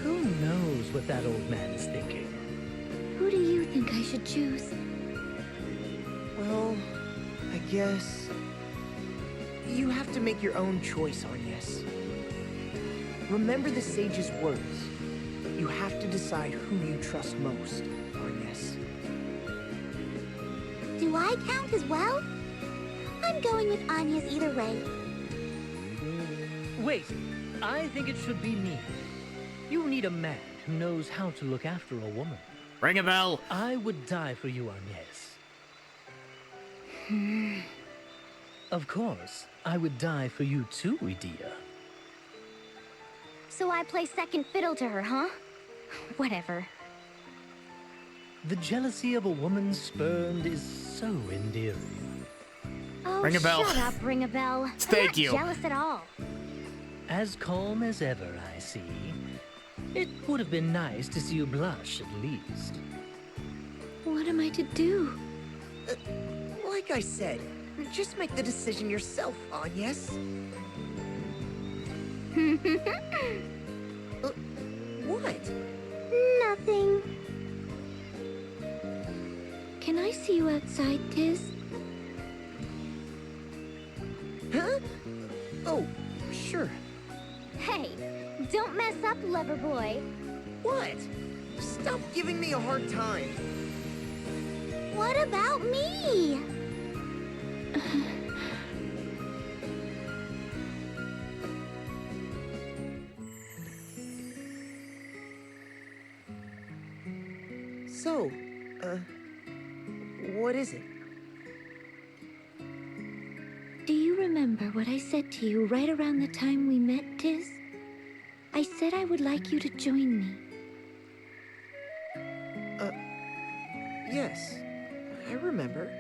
Who knows what that old man is thinking? Who do you think I should choose? Well, I guess... you have to make your own choice, Agnes. Remember the sage's words. You have to decide who you trust most, Agnes. Do I count as well? I'm going with Anya's either way. Wait, I think it should be me. You need a man who knows how to look after a woman. Ring a bell. I would die for you, Agnes. Of course, I would die for you too, Edea. So I play second fiddle to her, huh? Whatever. The jealousy of a woman spurned is so endearing. Oh, Ring a bell. Shut up, Ring a Bell. Thank you. I'm not jealous at all. As calm as ever, I see. It would have been nice to see you blush, at least. What am I to do? Like I said, just make the decision yourself, Agnes. What? Nothing. Can I see you outside, Tiz? Huh? Oh, sure. Hey, don't mess up, lover boy. What? Stop giving me a hard time. What about me? So, what is it? Do you remember what I said to you right around the time we met, Tiz? I said I would like you to join me. Yes, I remember.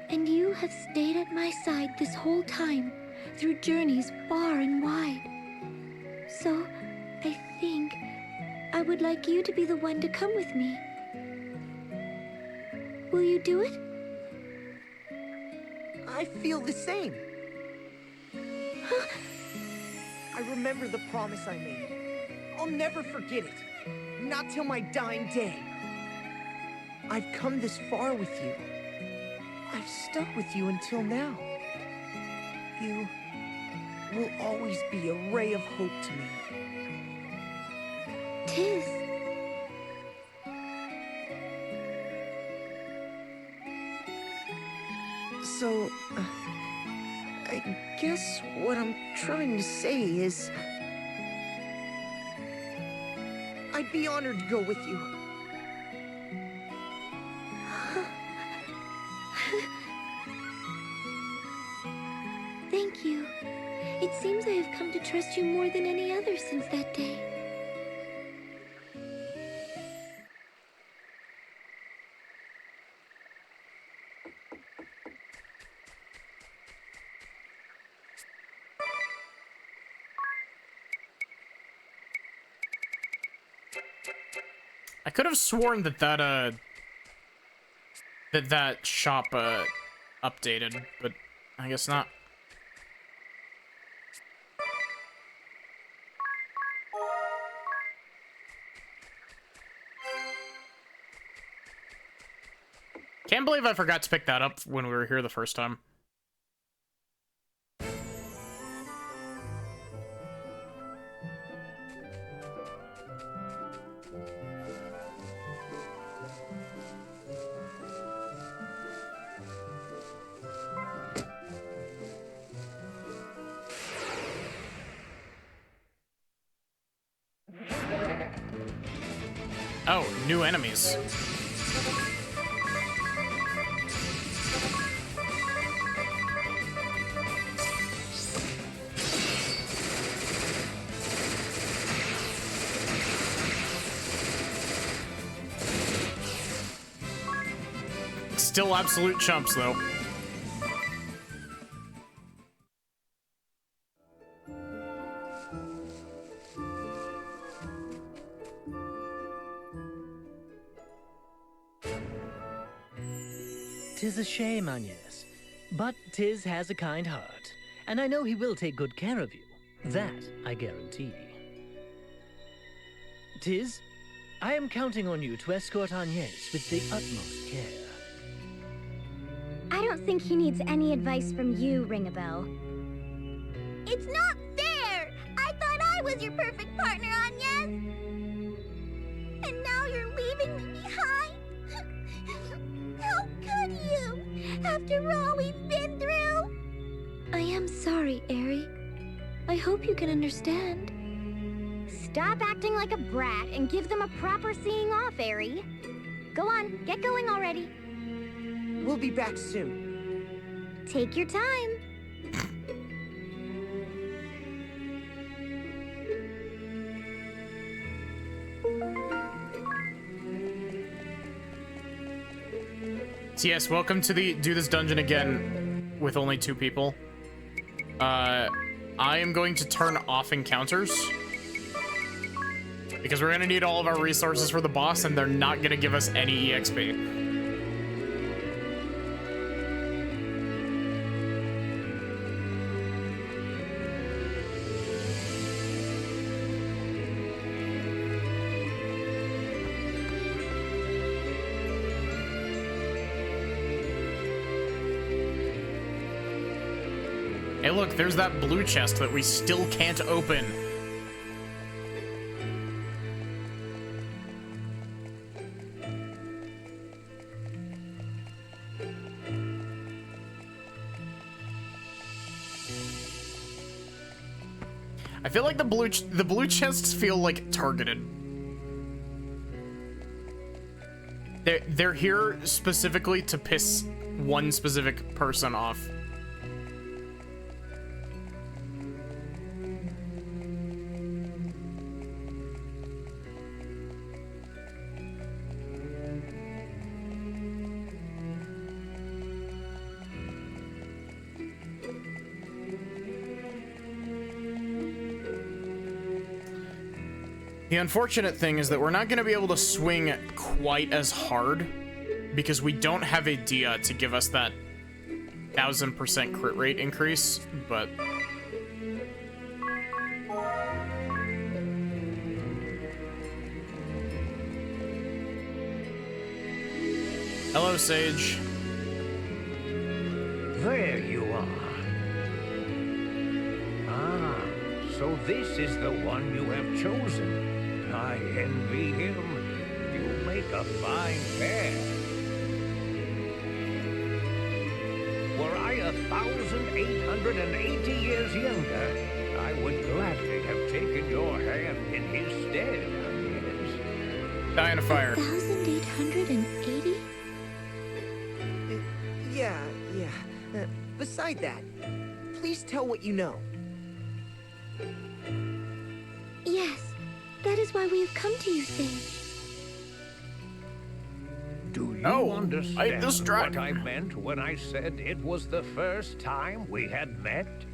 And you have stayed at my side this whole time, through journeys far and wide. So, I think I would like you to be the one to come with me. Will you do it? I feel the same. I remember the promise I made. I'll never forget it. Not till my dying day. I've come this far with you. I've stuck with you until now. You will always be a ray of hope to me. Tiz. So, I guess what I'm trying to say is... I'd be honored to go with you. Thank you. It seems I have come to trust you more than any other since that day. I could have sworn that that shop updated, but I guess not. Can't believe I forgot to pick that up when we were here the first time. Oh, new enemies. Still absolute chumps, though. Tis a shame, Agnes, but Tiz has a kind heart, and I know he will take good care of you. That I guarantee. Tiz, I am counting on you to escort Agnes with the utmost care. I don't think he needs any advice from you, Ring-a-Bell. It's not fair! I thought I was your perfect partner, Agnes! And now you're leaving me behind? How could you? After all we've been through? I am sorry, Eri. I hope you can understand. Stop acting like a brat and give them a proper seeing off, Eri. Go on, get going already. We'll be back soon. Take your time. So yes, welcome to the Do This Dungeon Again with only 2 people. I am going to turn off encounters because we're gonna need all of our resources for the boss and they're not gonna give us any EXP. Hey look, there's that blue chest that we still can't open. I feel like the blue chests feel like targeted. They're here specifically to piss one specific person off. The unfortunate thing is that we're not going to be able to swing quite as hard because we don't have a Dia to give us that 1000% crit rate increase, but... Hello, Sage. There you are. Ah, so this is the one you have chosen. I envy him. You make a fine pair. Were I 1,880 years younger, I would gladly have taken your hand in his stead. Die in a fire. 1,880? Yeah. Beside that, please tell what you know. Yes, that is why we have come to you, Sage. Do you understand what I meant when I said it was the first time we had met?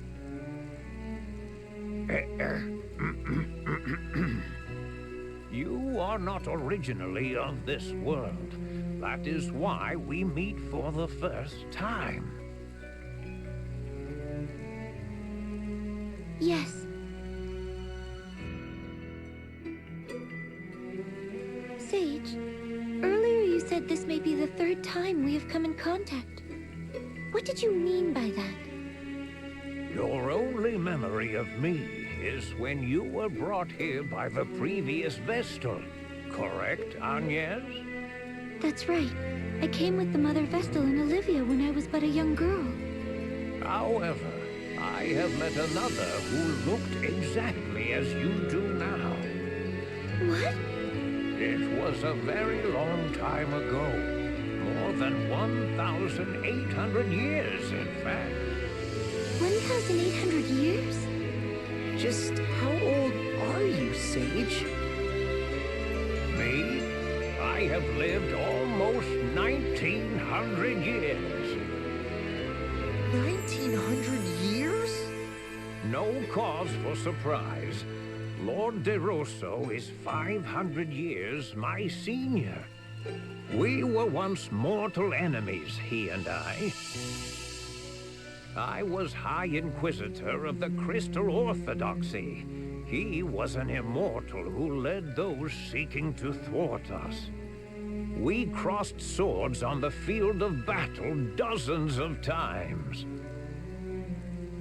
You are not originally of this world. That is why we meet for the first time. Yes. Sage, earlier you said this may be the third time we have come in contact. What did you mean by that? Your only memory of me is when you were brought here by the previous Vestal, correct, Agnes? That's right. I came with the Mother Vestal and Olivia when I was but a young girl. However, I have met another who looked exactly as you do now. What? It was a very long time ago. More than 1,800 years, in fact. 1,800 years? Just how old are you, Sage? Me? I have lived almost 1,900 years. 1,900 years? No cause for surprise. Lord DeRosso is 500 years my senior. We were once mortal enemies, he and I. I was High Inquisitor of the Crystal Orthodoxy. He was an immortal who led those seeking to thwart us. We crossed swords on the field of battle dozens of times.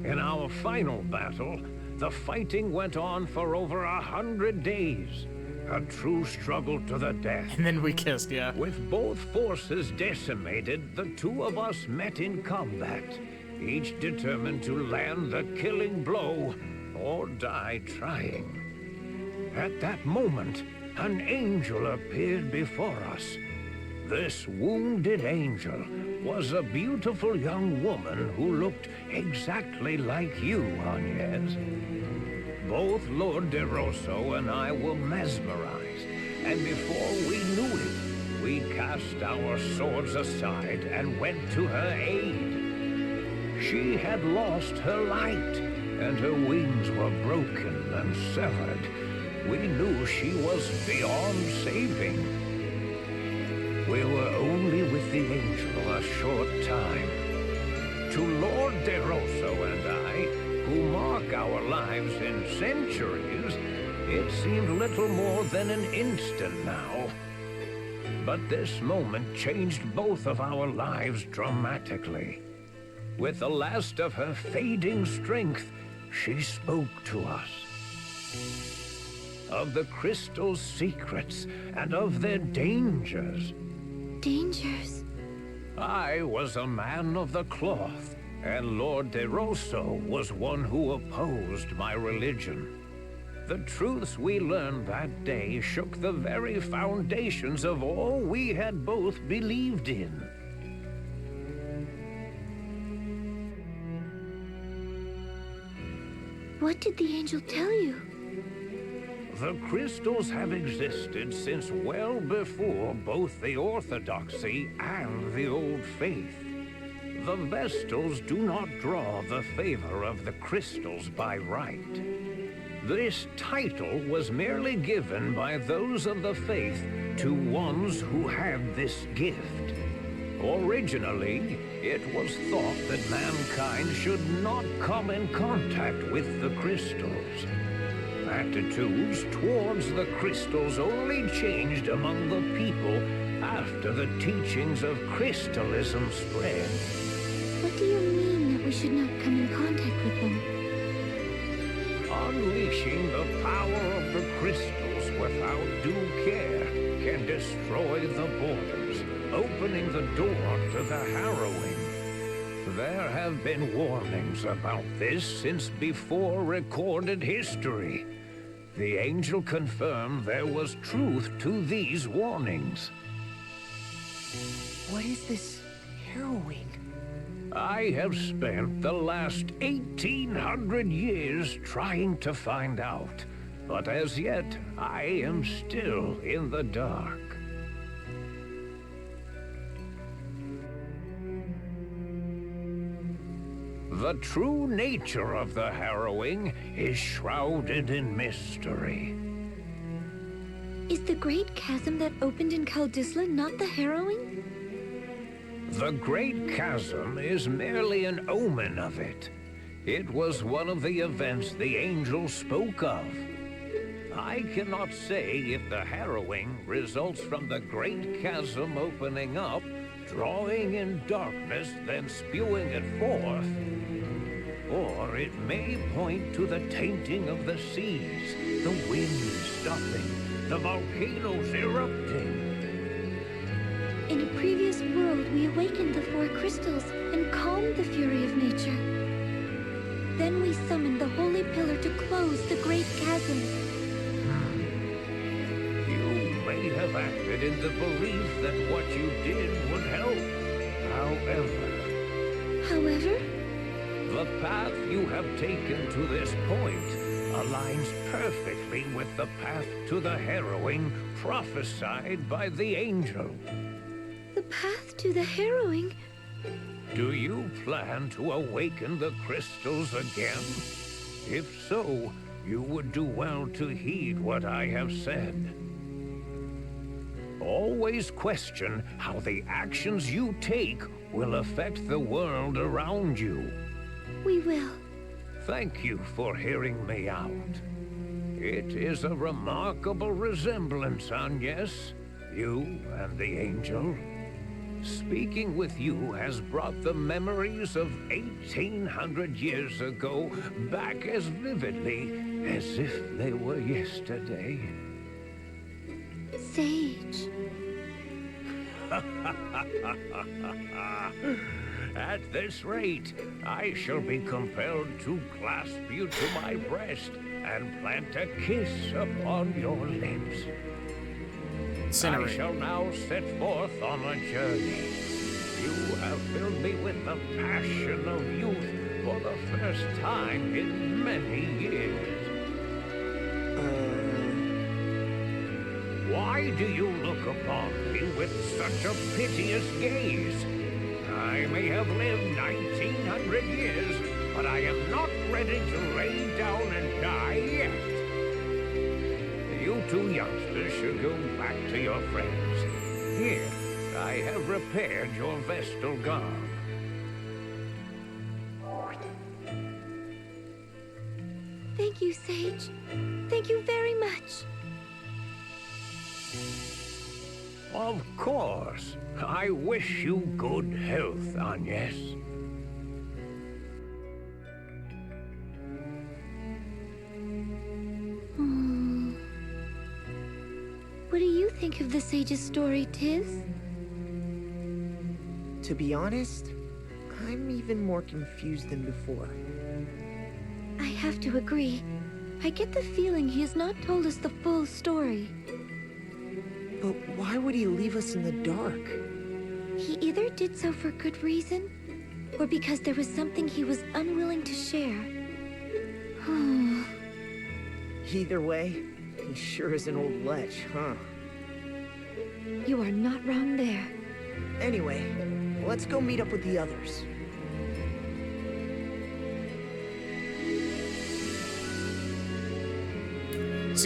In our final battle, the fighting went on for over 100 days. A true struggle to the death. And then we kissed, yeah. With both forces decimated, the two of us met in combat, each determined to land the killing blow or die trying. At that moment, an angel appeared before us. This wounded angel was a beautiful young woman who looked exactly like you, Agnes. Both Lord DeRosso and I were mesmerized, and before we knew it, we cast our swords aside and went to her aid. She had lost her light, and her wings were broken and severed. We knew she was beyond saving. We were only with the angel a short time. To Lord DeRosso and I, who mark our lives in centuries, it seemed little more than an instant now. But this moment changed both of our lives dramatically. With the last of her fading strength, she spoke to us. Of the crystal's secrets and of their dangers. Dangers? I was a man of the cloth, and Lord DeRosso was one who opposed my religion. The truths we learned that day shook the very foundations of all we had both believed in. What did the angel tell you? The crystals have existed since well before both the Orthodoxy and the Old Faith. The Vestals do not draw the favor of the crystals by right. This title was merely given by those of the faith to ones who had this gift. Originally, it was thought that mankind should not come in contact with the crystals. Attitudes towards the crystals only changed among the people after the teachings of crystalism spread. What do you mean that we should not come in contact with them? Unleashing the power of the crystals without due care can destroy the borders, opening the door to the harrowing. There have been warnings about this since before recorded history. The angel confirmed there was truth to these warnings. What is this harrowing? I have spent the last 1,800 years trying to find out, but as yet, I am still in the dark. The true nature of the harrowing is shrouded in mystery. Is the great chasm that opened in Kaldisla not the harrowing? The Great Chasm is merely an omen of it. It was one of the events the angel spoke of. I cannot say if the harrowing results from the Great Chasm opening up, drawing in darkness, then spewing it forth, or it may point to the tainting of the seas, the wind stopping, the volcanoes erupting. In a previous world, we awakened the four crystals and calmed the fury of nature. Then we summoned the Holy Pillar to close the Great Chasm. You may have acted in the belief that what you did would help. However? The path you have taken to this point aligns perfectly with the path to the harrowing prophesied by the angel. The path to the harrowing? Do you plan to awaken the crystals again? If so, you would do well to heed what I have said. Always question how the actions you take will affect the world around you. We will. Thank you for hearing me out. It is a remarkable resemblance, Agnes, you and the angel. Speaking with you has brought the memories of 1,800 years ago back as vividly as if they were yesterday. Sage. At this rate, I shall be compelled to clasp you to my breast and plant a kiss upon your lips. I shall now set forth on a journey. You have filled me with the passion of youth for the first time in many years. Why do you look upon me with such a piteous gaze? I may have lived 1,900 years, but I am not ready to lay down and die yet. You two youngsters should go back to your friends. Here, I have repaired your vestal garb. Thank you, Sage. Thank you very much. Of course. I wish you good health, Agnes. What do you think of the Sage's story, Tiz? To be honest, I'm even more confused than before. I have to agree. I get the feeling he has not told us the full story. But why would he leave us in the dark? He either did so for good reason, or because there was something he was unwilling to share. Either way, he sure is an old lech, huh? You are not wrong there. Anyway, let's go meet up with the others.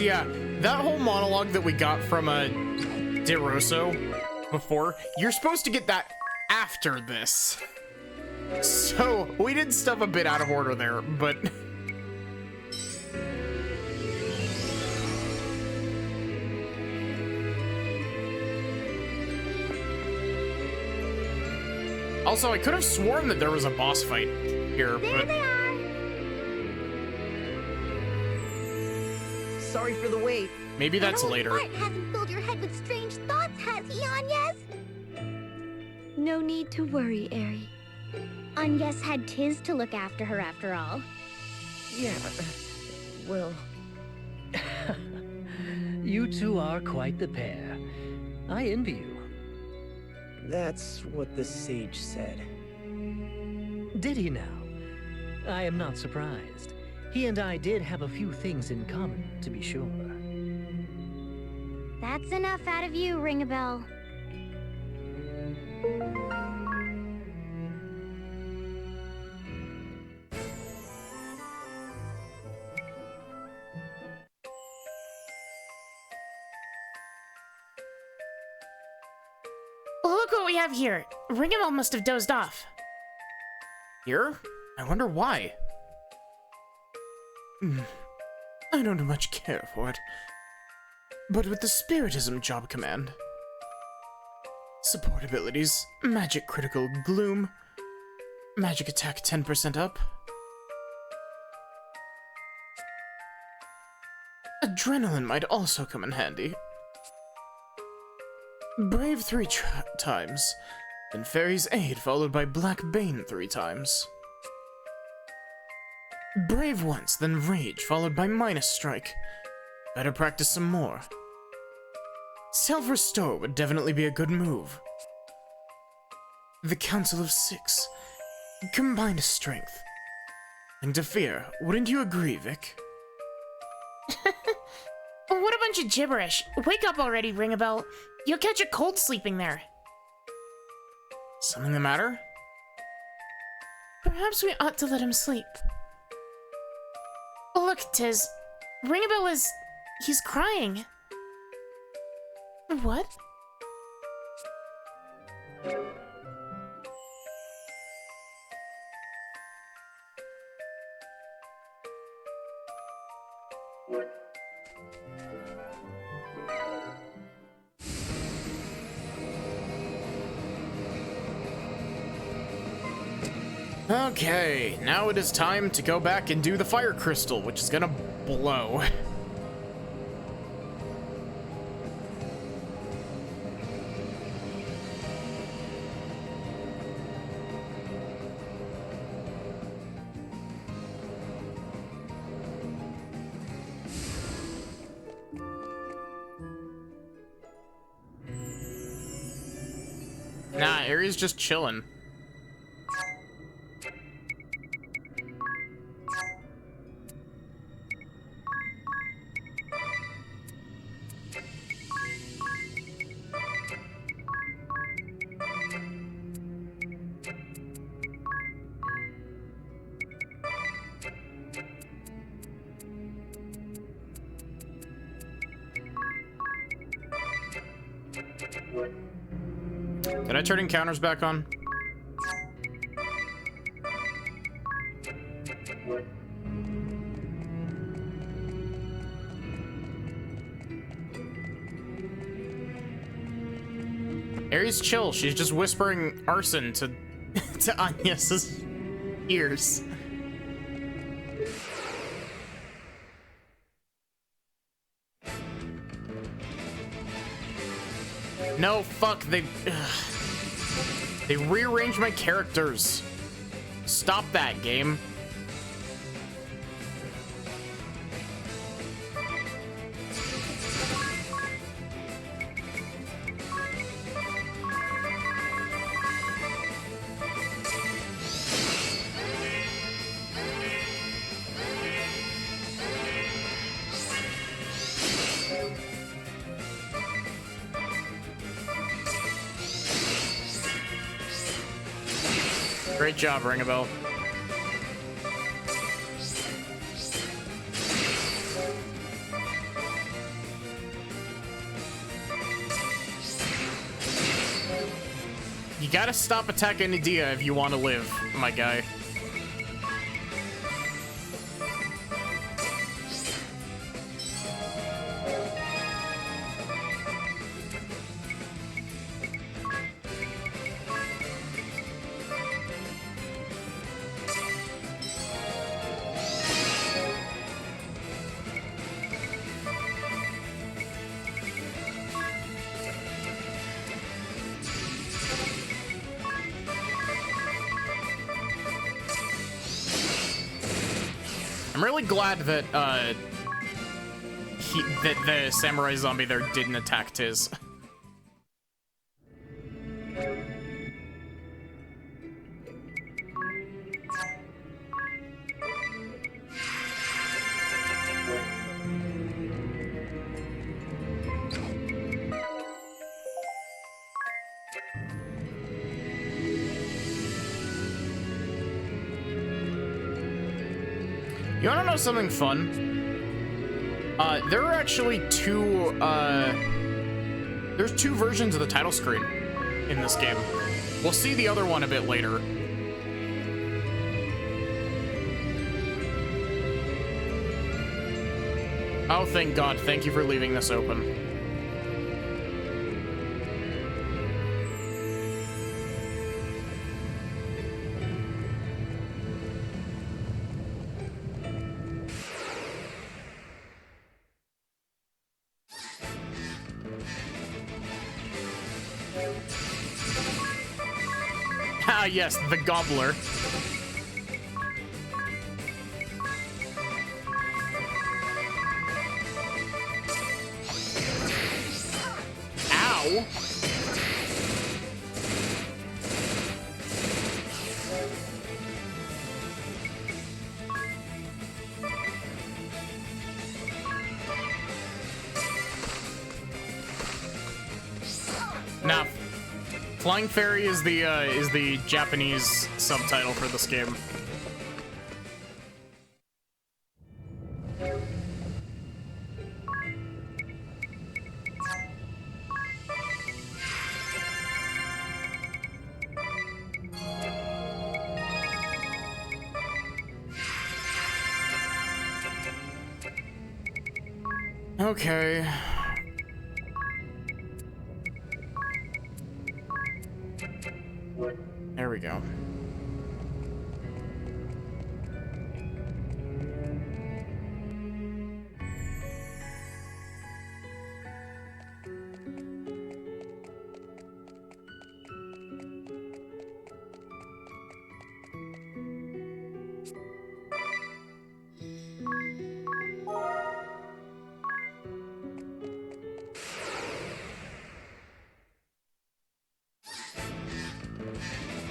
monologues, yeah. That whole monologue that we got from DeRosso before, you're supposed to get that after this. So, we did stuff a bit out of order there, but... Also, I could have sworn that there was a boss fight here, There but... they are. Sorry for the wait. Maybe that's That old later. fart hasn't filled your head with strange thoughts, has he, Agnes? No need to worry, Eri. Agnes had Tiz to look after her after all. Yeah, well... You two are quite the pair. I envy you. That's what the sage said. Did he now? I am not surprised. He and I did have a few things in common, to be sure. That's enough out of you, Ring-a-Bell. Look what we have here. Ring-a-Bell must have dozed off. Here? I wonder why. I don't much care for it. But with the Spiritism job command, support abilities, magic critical gloom, magic attack 10% up, adrenaline might also come in handy. Brave 3 times, then Fairy's Aid followed by Black Bane 3 times. Brave once, then Rage followed by Minus Strike. Better practice some more. Self-Restore would definitely be a good move. The Council of 6. Combined Strength. Linked to Fear. Wouldn't you agree, Vic? What a bunch of gibberish. Wake up already, Ring-a-Bell. You'll catch a cold sleeping there. Something the matter? Perhaps we ought to let him sleep. Look, Tiz. Ring-a-Bell is... he's crying. What? Okay, now it is time to go back and do the fire crystal, which is gonna blow. Nah, Ari's just chilling. Did I turn encounters back on? Aries chill, she's just whispering arson to Agnes's ears. No, fuck, they rearranged my characters. Stop that, game. Great job, Ring-a-Bell. You gotta stop attacking Edea if you want to live, my guy. I'm really glad that that the samurai zombie there didn't attack Tiz. You wanna know something fun? There are actually there's two versions of the title screen in this game. We'll see the other one a bit later. Oh, thank God. Thank you for leaving this open. Ah, yes, the gobbler. Ow! Now, Flying Fairy is the Japanese subtitle for this game. Okay. There we go.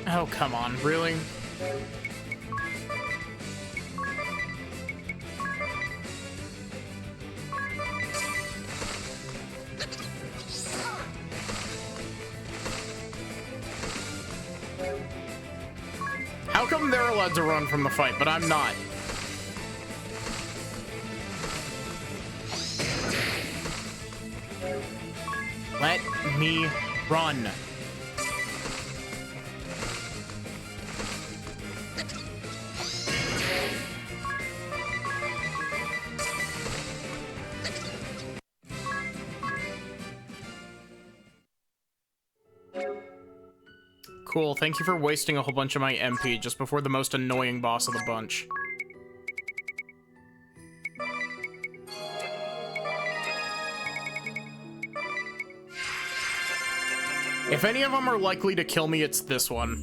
Oh, come on, really? How come they're allowed to run from the fight, but I'm not? Let me run. Cool, thank you for wasting a whole bunch of my MP just before the most annoying boss of the bunch. If any of them are likely to kill me, it's this one.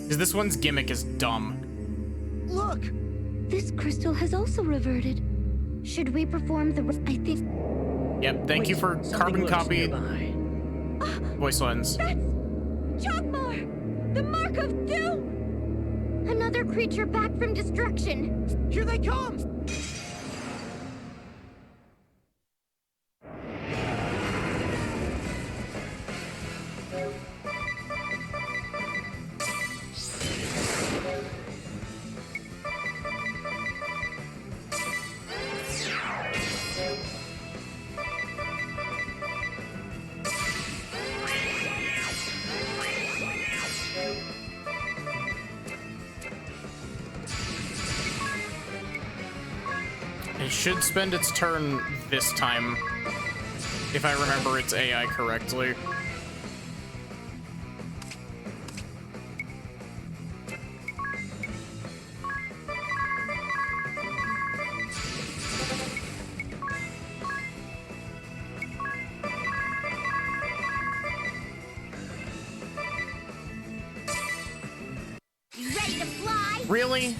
Because this one's gimmick is dumb. Look! This crystal has also reverted. Should we perform the... I think... Yep, thank you for carbon copy voice lens. Chogmar! The Mark of Doom! Another creature back from destruction. Here they come! should spend its turn this time, if I remember its AI correctly. Ready to fly? Really?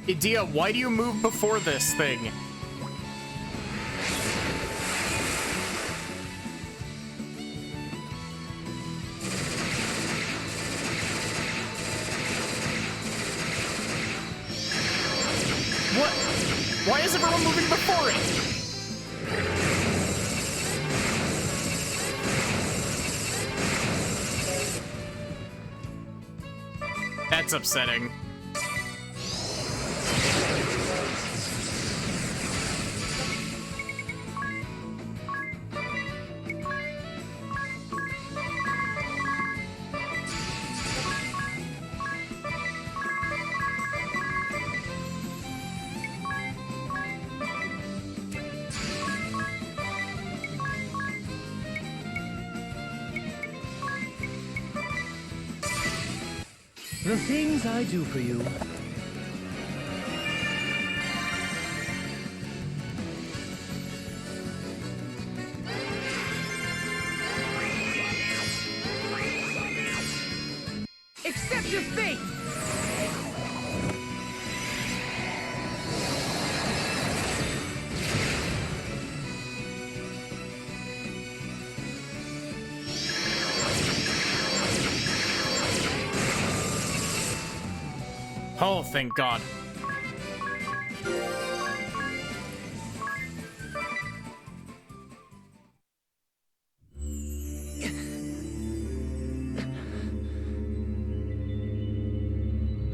Idea, why do you move before this thing? What? Why is everyone moving before it? That's upsetting. The things I do for you. Accept your fate! Oh, thank God.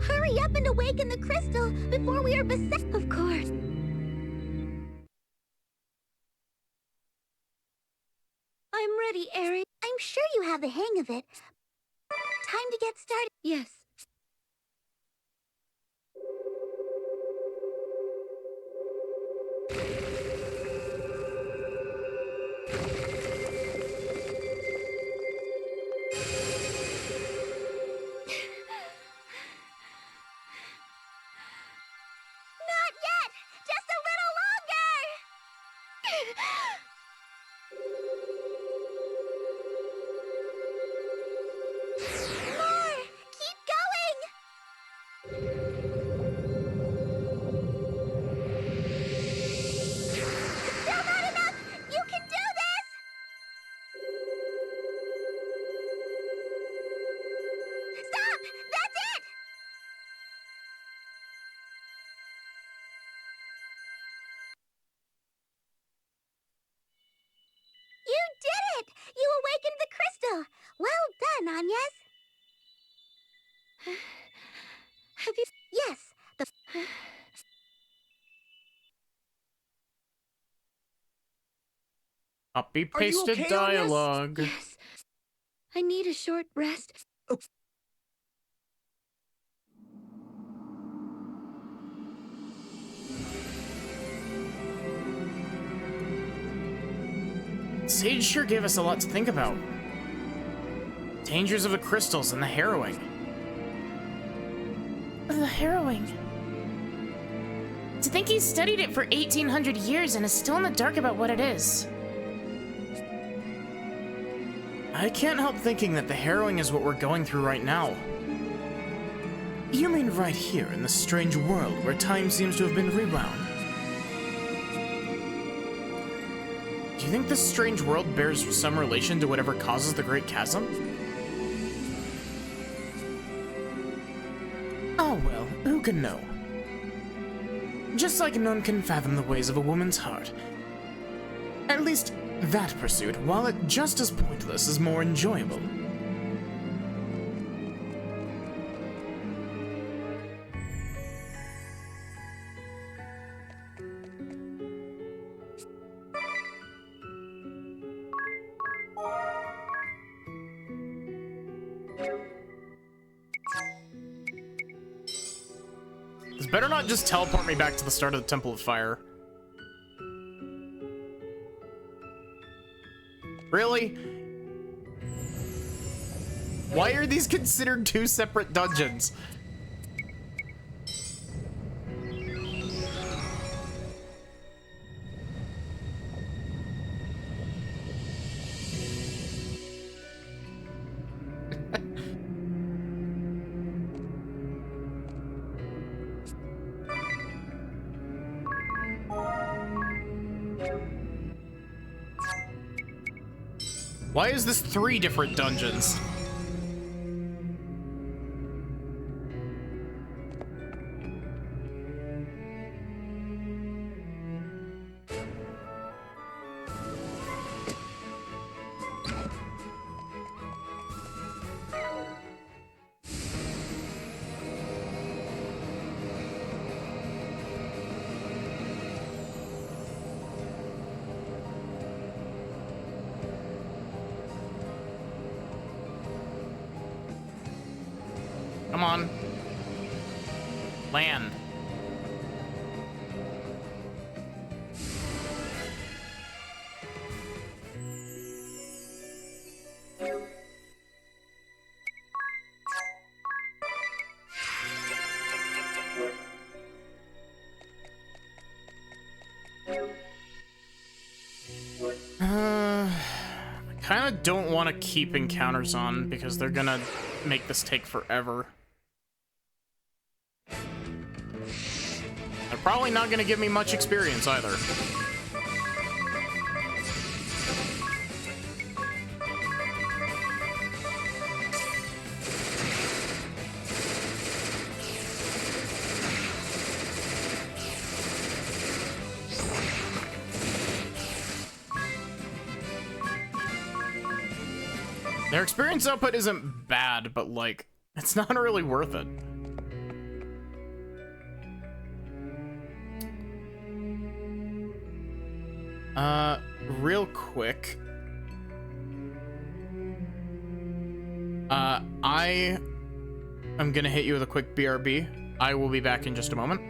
Hurry up and awaken the crystal before we are beset. Of course. I'm ready, Aerith. I'm sure you have the hang of it. Time to get started. Yes. Not yet! Just a little longer! More! Keep going! Still not enough! You can do this! Stop! That's it! You did it! You awakened the crystal! Well done, Agnes. Have you... Yes, the... Copy Are you pasted okay, Agnes? dialogue. Yes. I need a short rest. Oh. Sage sure gave us a lot to think about. Dangers of the crystals and the harrowing. The harrowing. To think he studied it for 1800 years and is still in the dark about what it is. I can't help thinking that the harrowing is what we're going through right now. You mean right here in this strange world where time seems to have been rewound? Do you think this strange world bears some relation to whatever causes the Great Chasm? Oh well, who can know? Just like none can fathom the ways of a woman's heart. At least, that pursuit, while it just as pointless, is more enjoyable. This better not just teleport me back to the start of the Temple of Fire. Really? Why are these considered two separate dungeons? Why is this 3 different dungeons? Come on. Land. I kind of don't want to keep encounters on because they're gonna make this take forever. They're probably not gonna give me much experience either. Their experience output isn't bad, but like, it's not really worth it. Real quick. I am gonna hit you with a quick BRB. I will be back in just a moment.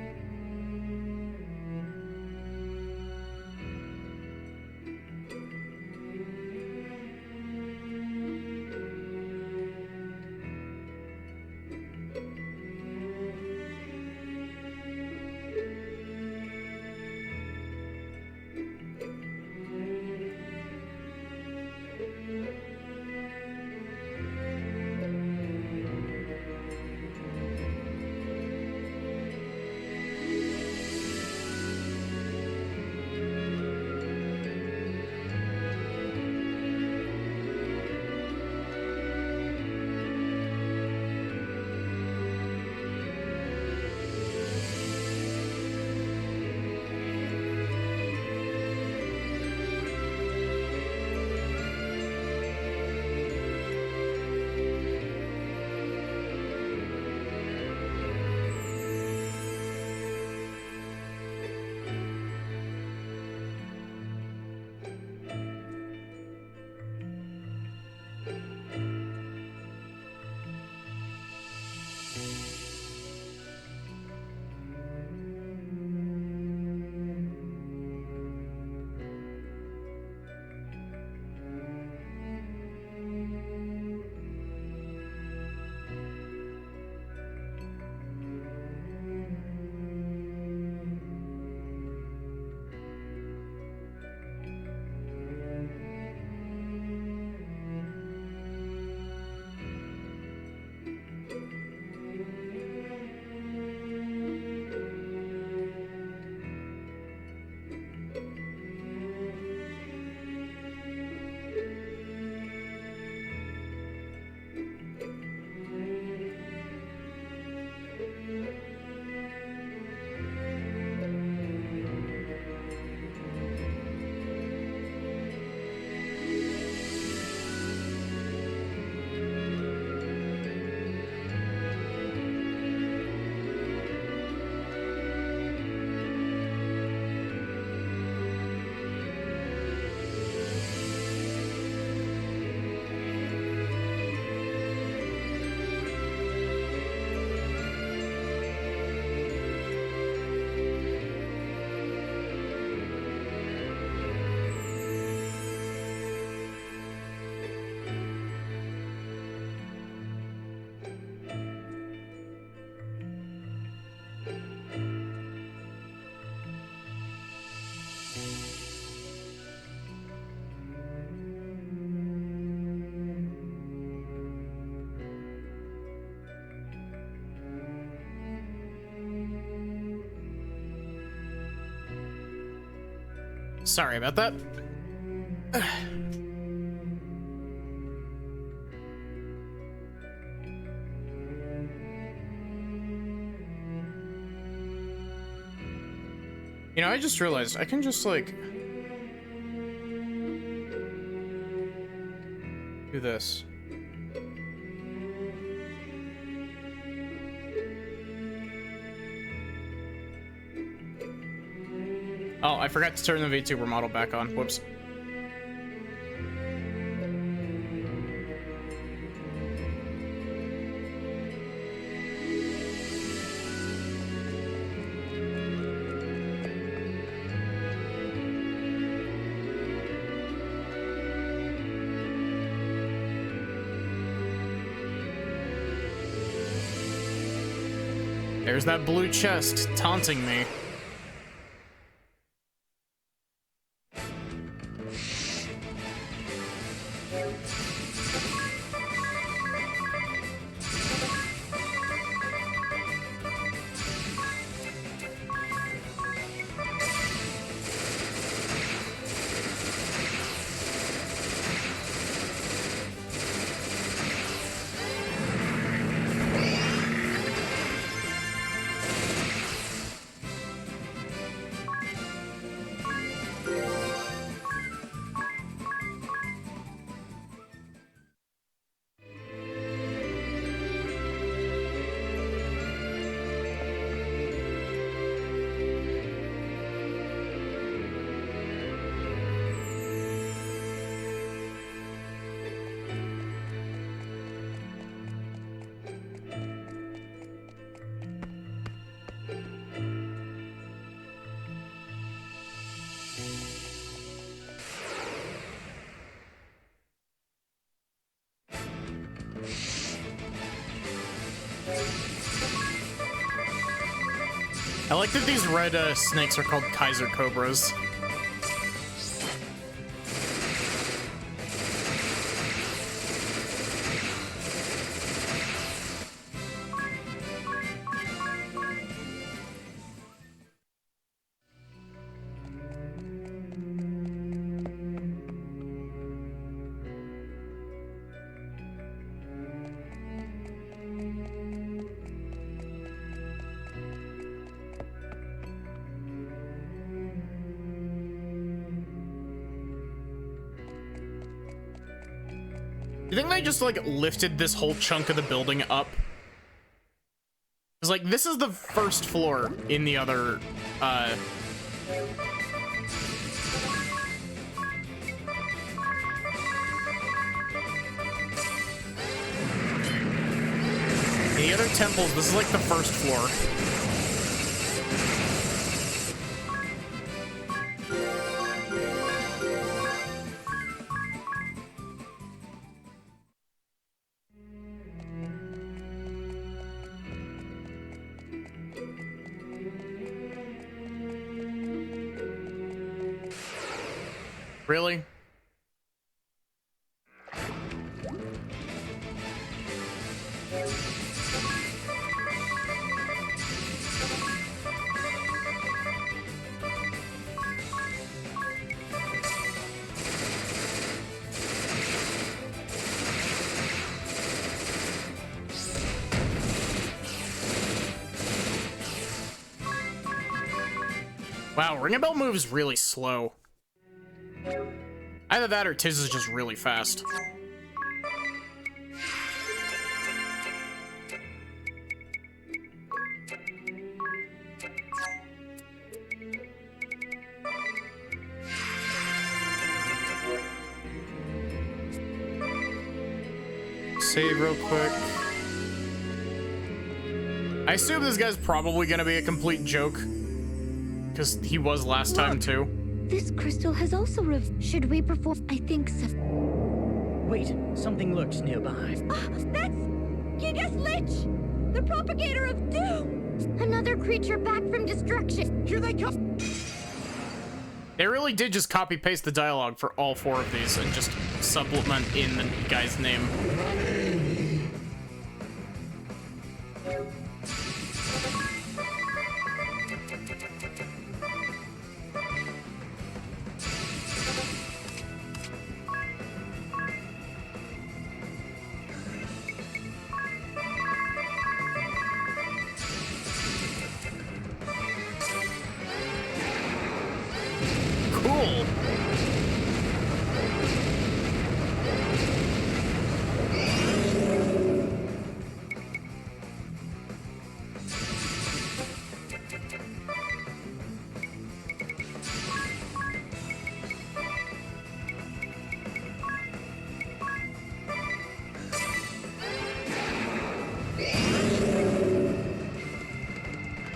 Sorry about that. You know, I just realized I can just, like, do this. Oh, I forgot to turn the VTuber model back on. Whoops. There's that blue chest taunting me. I like that these red snakes are called Kaiser Cobras. You think they just, like, lifted this whole chunk of the building up? Because, like, this is the first floor in the other, in the other temples, this is, like, the first floor. Really? Wow, Ring a Bell moves really slow. Either that or Tiz is just really fast. Save real quick. I assume this guy's probably gonna be a complete joke, because he was last time too. This crystal has also should we perform? I think so. Wait, something lurks nearby. That's Gigas Lich, the propagator of doom. Another creature back from destruction. Here they come. They really did just copy-paste the dialogue for all 4 of these and just supplement in the guy's name. Cool.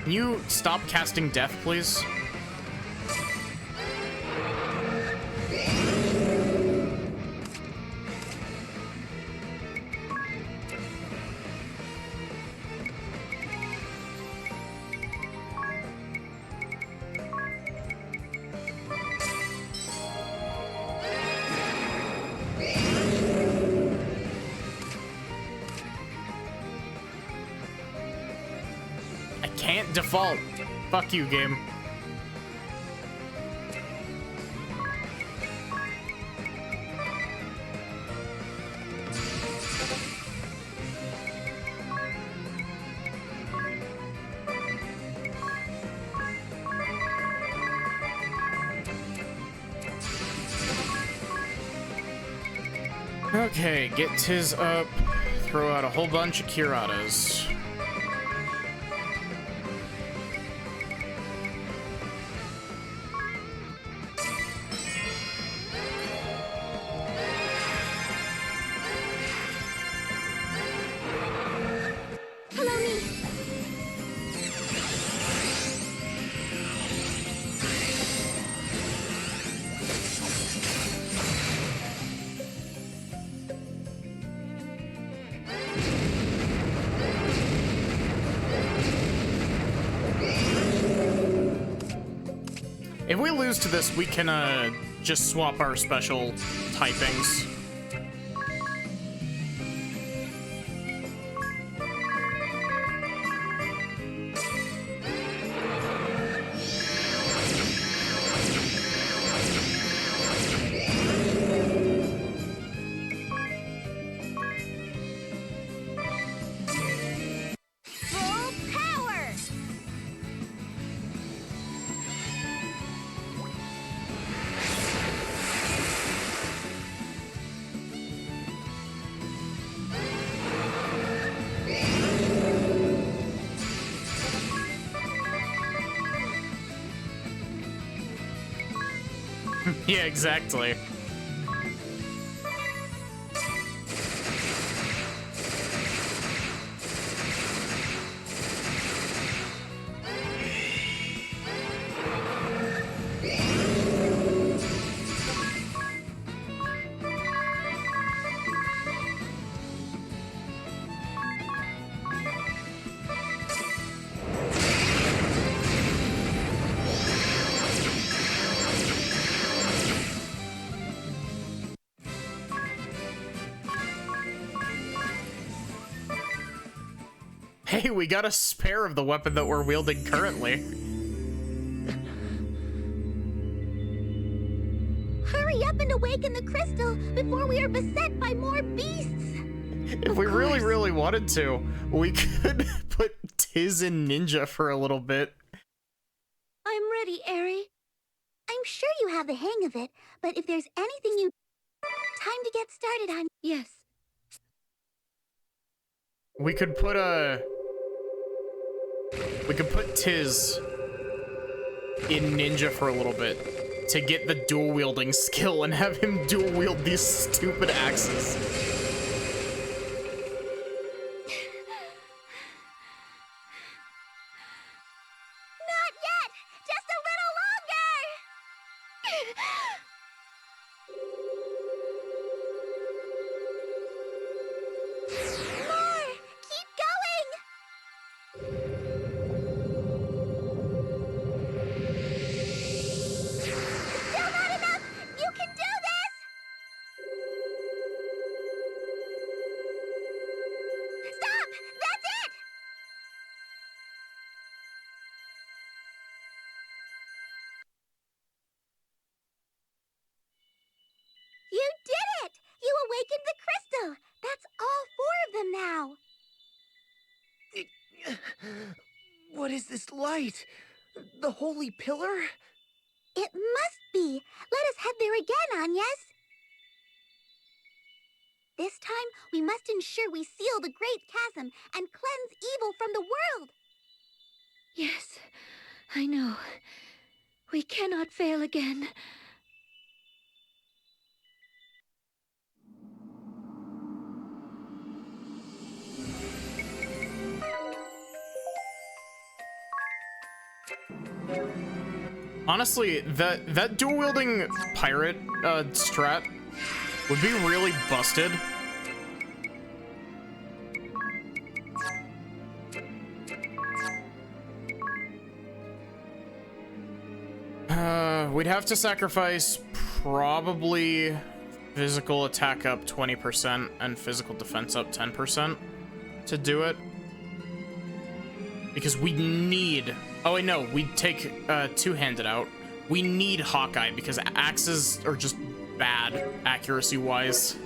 Can you stop casting death, please? Can't default. Fuck you, game. Okay, get Tiz up. Throw out a whole bunch of Curatas. If we lose to this, we can just swap our special typings. Full power! Yeah, exactly. Hey, we got a spare of the weapon that we're wielding currently. Hurry up and awaken the crystal before we are beset by more beasts! If we really, really wanted to, we could put Tiz in Ninja for a little bit. I'm ready, Eri. I'm sure you have the hang of it, but if there's anything you... Time to get started on... Yes. We could put Tiz in Ninja for a little bit to get the dual wielding skill and have him dual wield these stupid axes. Not yet! Just a little longer! More! Keep going! is this light? The Holy Pillar? It must be. Let us head there again, Agnes. This time, we must ensure we seal the Great Chasm and cleanse evil from the world. Yes, I know. We cannot fail again. Honestly, that dual-wielding pirate strat would be really busted. We'd have to sacrifice probably physical attack up 20% and physical defense up 10% to do it. Because we need... Oh, wait, no. We take two-handed out. We need Hawkeye because axes are just bad accuracy-wise.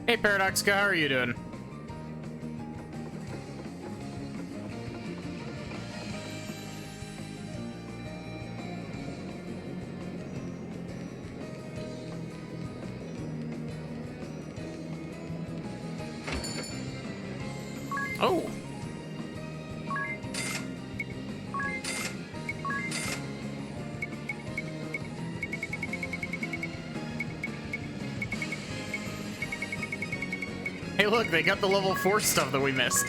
Hey, Paradoxica, how are you doing? Oh. Hey, look, they got the level 4 stuff that we missed.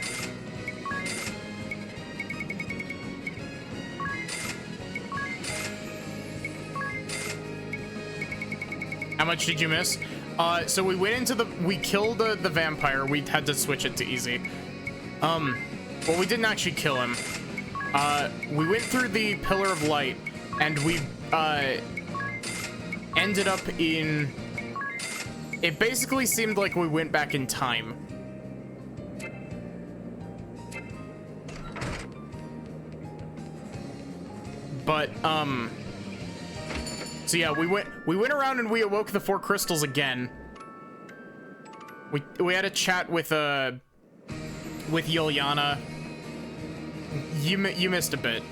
How much did you miss? So we went into we killed the vampire. We had to switch it to easy. Well, we didn't actually kill him. We went through the Pillar of Light, and we, ended up in... It basically seemed like we went back in time. But, so yeah, we went around and we awoke the 4 crystals again. We had a chat with Yuliana. You missed a bit.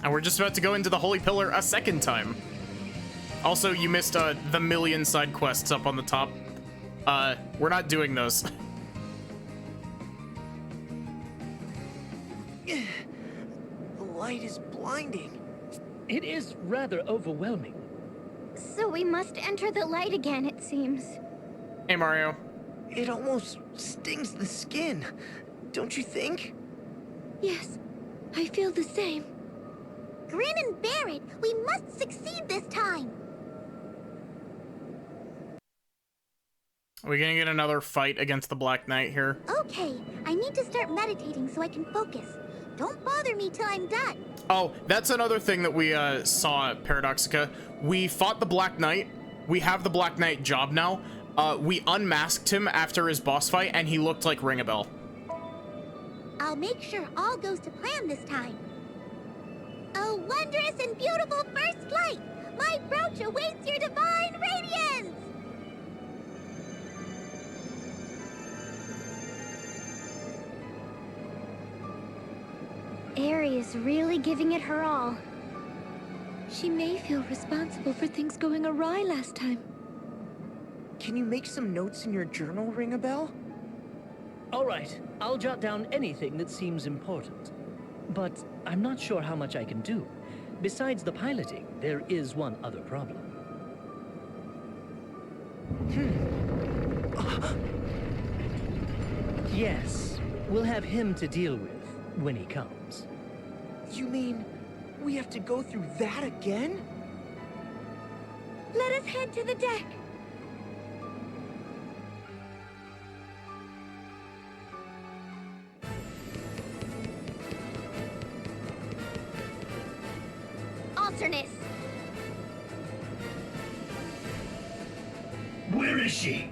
And we're just about to go into the Holy Pillar a second time. Also, you missed the million side quests up on the top. We're not doing those. The light is blinding. It is rather overwhelming. So we must enter the light again, it seems. Hey, Mario. It almost stings the skin, don't you think? Yes, I feel the same. Grin and bear it! We must succeed this time! Are we gonna get another fight against the Black Knight here? Okay, I need to start meditating so I can focus. Don't bother me till I'm done. Oh, that's another thing that we saw at Paradoxica. We fought the Black Knight. We have the Black Knight job now. We unmasked him after his boss fight, and he looked like Ringabel. I'll make sure all goes to plan this time. A wondrous and beautiful first light! My brooch awaits your divine radiance! Aerie is really giving it her all. She may feel responsible for things going awry last time. Can you make some notes in your journal, ring a bell? All right, I'll jot down anything that seems important. But I'm not sure how much I can do. Besides the piloting, there is one other problem. Yes, we'll have him to deal with when he comes. You mean we have to go through that again? Let us head to the deck. Alternus! Where is she?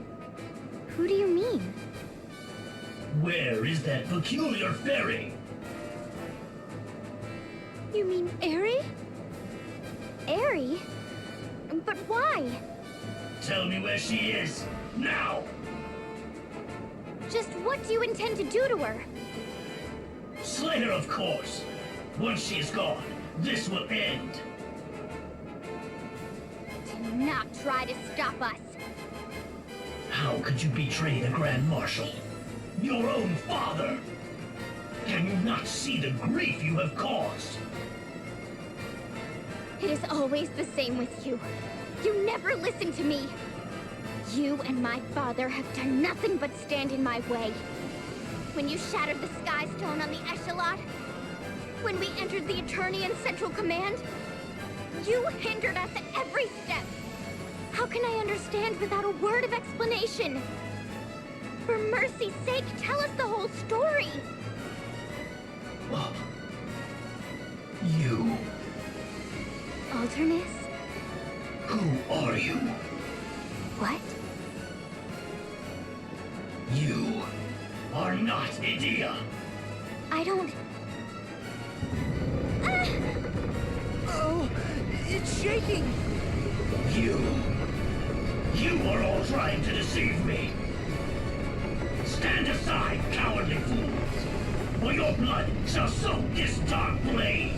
Who do you mean? Where is that peculiar fairy? You mean Aerie? Aerie? But why? Tell me where she is, now! Just what do you intend to do to her? Slay her, of course. Once she is gone, this will end. Do not try to stop us. How could you betray the Grand Marshal? Your own father! Can you not see the grief you have caused? It is always the same with you. You never listen to me. You and my father have done nothing but stand in my way. When you shattered the Sky Stone on the Echelon, when we entered the Eternian Central Command, you hindered us at every step. How can I understand without a word of explanation? For mercy's sake, tell us the whole story! You... Alternus? Who are you? What? You are not Edea. I don't... Oh, it's shaking! You are all trying to deceive me. Stand aside, cowardly fools, or your blood shall soak this dark blade.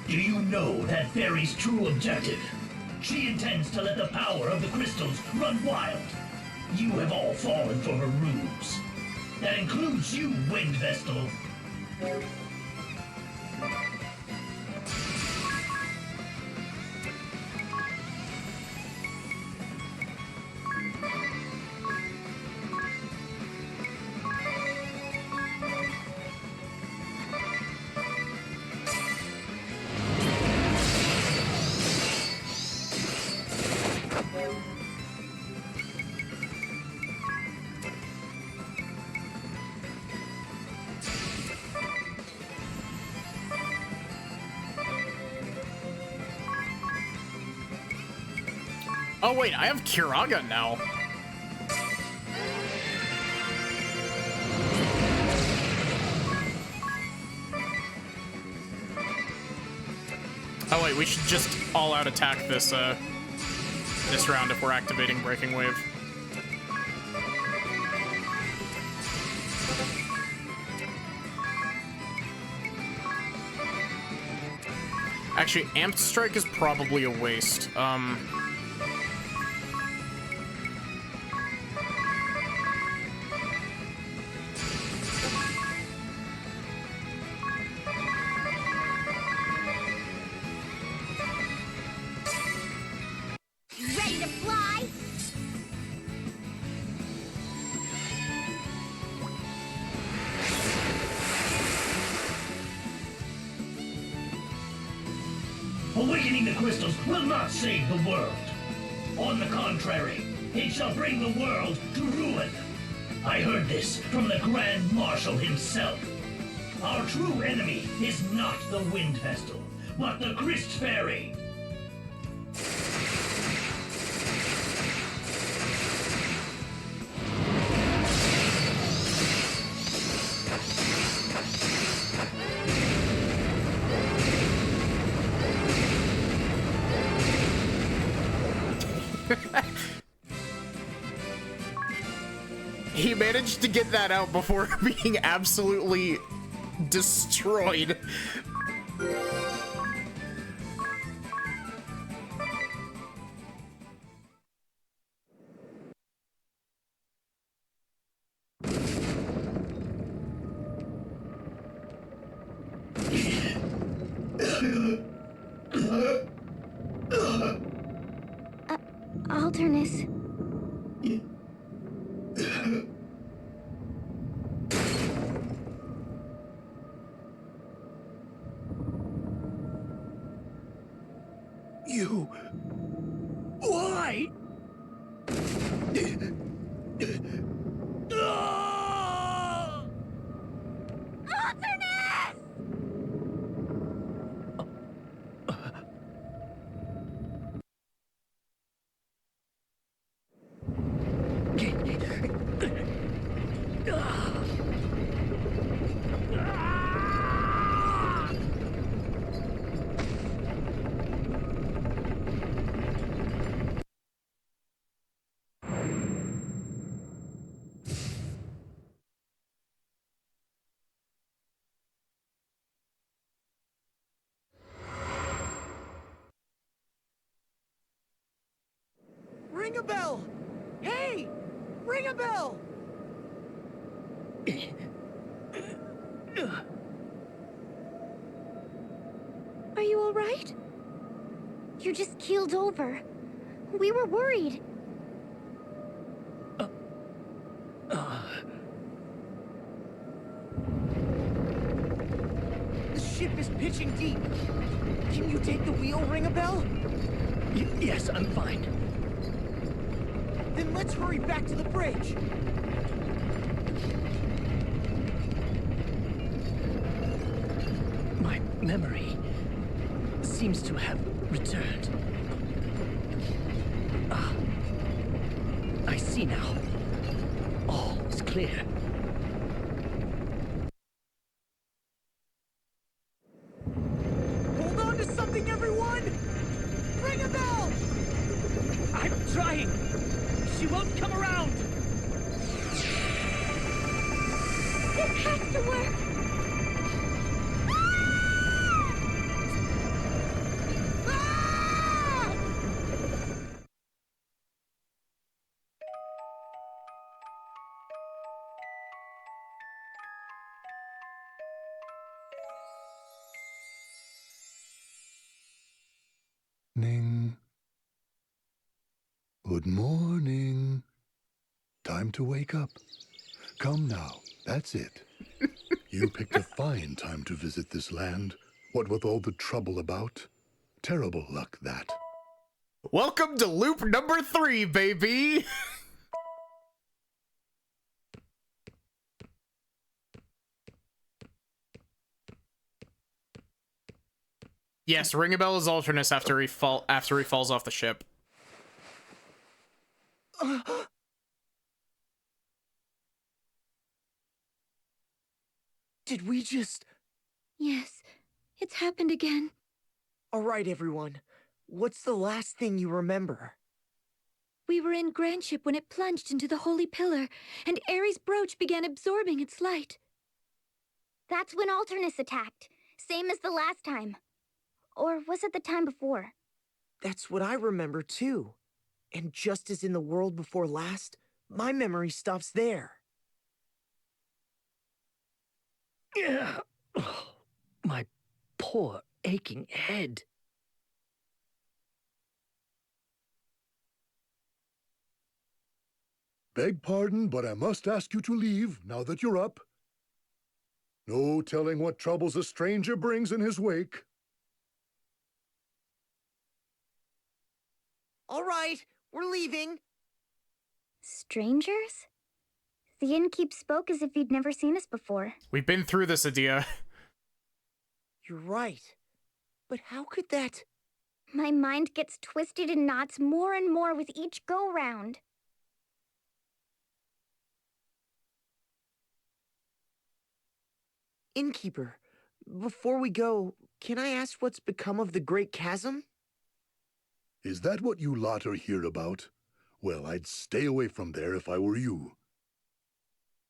Do you know that Fairy's true objective? She intends to let the power of the crystals run wild. You have all fallen for her ruse. That includes you, Wind Vestal. Oh wait, I have Kiraga now. Oh wait, we should just all-out attack this this round if we're activating Breaking Wave. Actually, Amped Strike is probably a waste. Ready to fly? Awakening the crystals will not save the world. On the contrary, it shall bring the world to ruin. I heard this from the Grand Marshal himself. Our true enemy is not the Wind Vestal, but the Christ Fairy. He managed to get that out before being absolutely destroyed. Alternus. You... Why? Ring a bell! Hey! Ring a bell! Are you all right? You just keeled over. We were worried. The ship is pitching deep. Can you take the wheel, Ring a bell? Yes, I'm fine. Then let's hurry back to the bridge. My memory seems to have returned. Ah, I see now. All is clear. Hold on to something, everyone! Ring a bell! I'm trying! She won't come around! This has to work! Ning. Good morning. Time to wake up. Come now, that's it. You picked a fine time to visit this land. What with all the trouble about? Terrible luck, that. Welcome to loop number 3, baby! Yes, ring a bell is Alternus after he falls off the ship. Did we just... Yes, it's happened again. All right, everyone. What's the last thing you remember? We were in Grandship when it plunged into the Holy Pillar, and Ares' brooch began absorbing its light. That's when Alternus attacked. Same as the last time. Or was it the time before? That's what I remember, too. And just as in the world before last, my memory stops there. Oh, my poor aching head. Beg pardon, but I must ask you to leave now that you're up. No telling what troubles a stranger brings in his wake. All right, we're leaving. Strangers? The innkeep spoke as if he'd never seen us before. We've been through this, Adia. You're right. But how could that... My mind gets twisted in knots more and more with each go-round. Innkeeper, before we go, can I ask what's become of the Great Chasm? Is that what you lot are here about? Well, I'd stay away from there if I were you.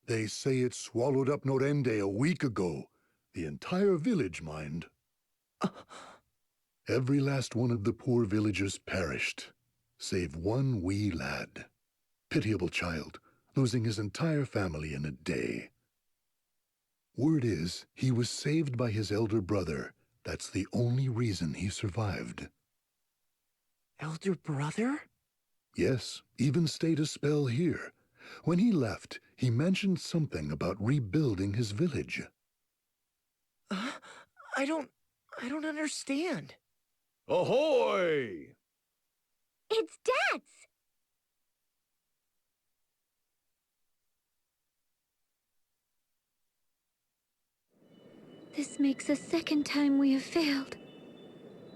They say it swallowed up Norende a week ago. The entire village, mind. Every last one of the poor villagers perished, save one wee lad. Pitiable child, losing his entire family in a day. Word is, he was saved by his elder brother. That's the only reason he survived. Elder brother? Yes, even stayed a spell here. When he left, he mentioned something about rebuilding his village. I don't understand. Ahoy! It's Dad's! This makes the second time we have failed.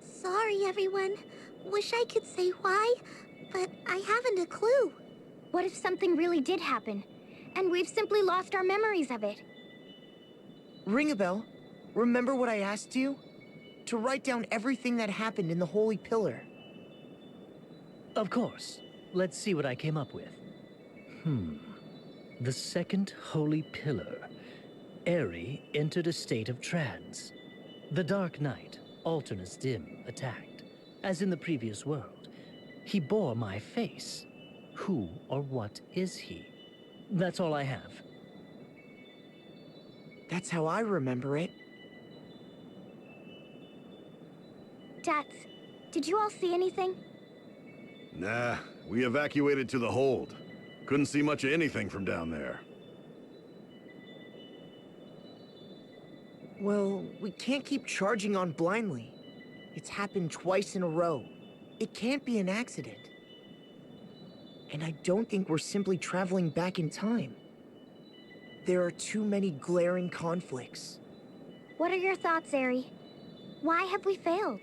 Sorry, everyone. Wish I could say why, but I haven't a clue. What if something really did happen, and we've simply lost our memories of it? Ring a bell. Remember what I asked you? To write down everything that happened in the Holy Pillar. Of course. Let's see what I came up with. The second Holy Pillar. Eri entered a state of trance. The Dark Knight, Alternus Dim, attacked. As in the previous world, he bore my face. Who or what is he? That's all I have. That's how I remember it. Dats, did you all see anything? Nah, we evacuated to the hold. Couldn't see much of anything from down there. Well, we can't keep charging on blindly. It's happened twice in a row. It can't be an accident. And I don't think we're simply traveling back in time. There are too many glaring conflicts. What are your thoughts, Eri? Why have we failed?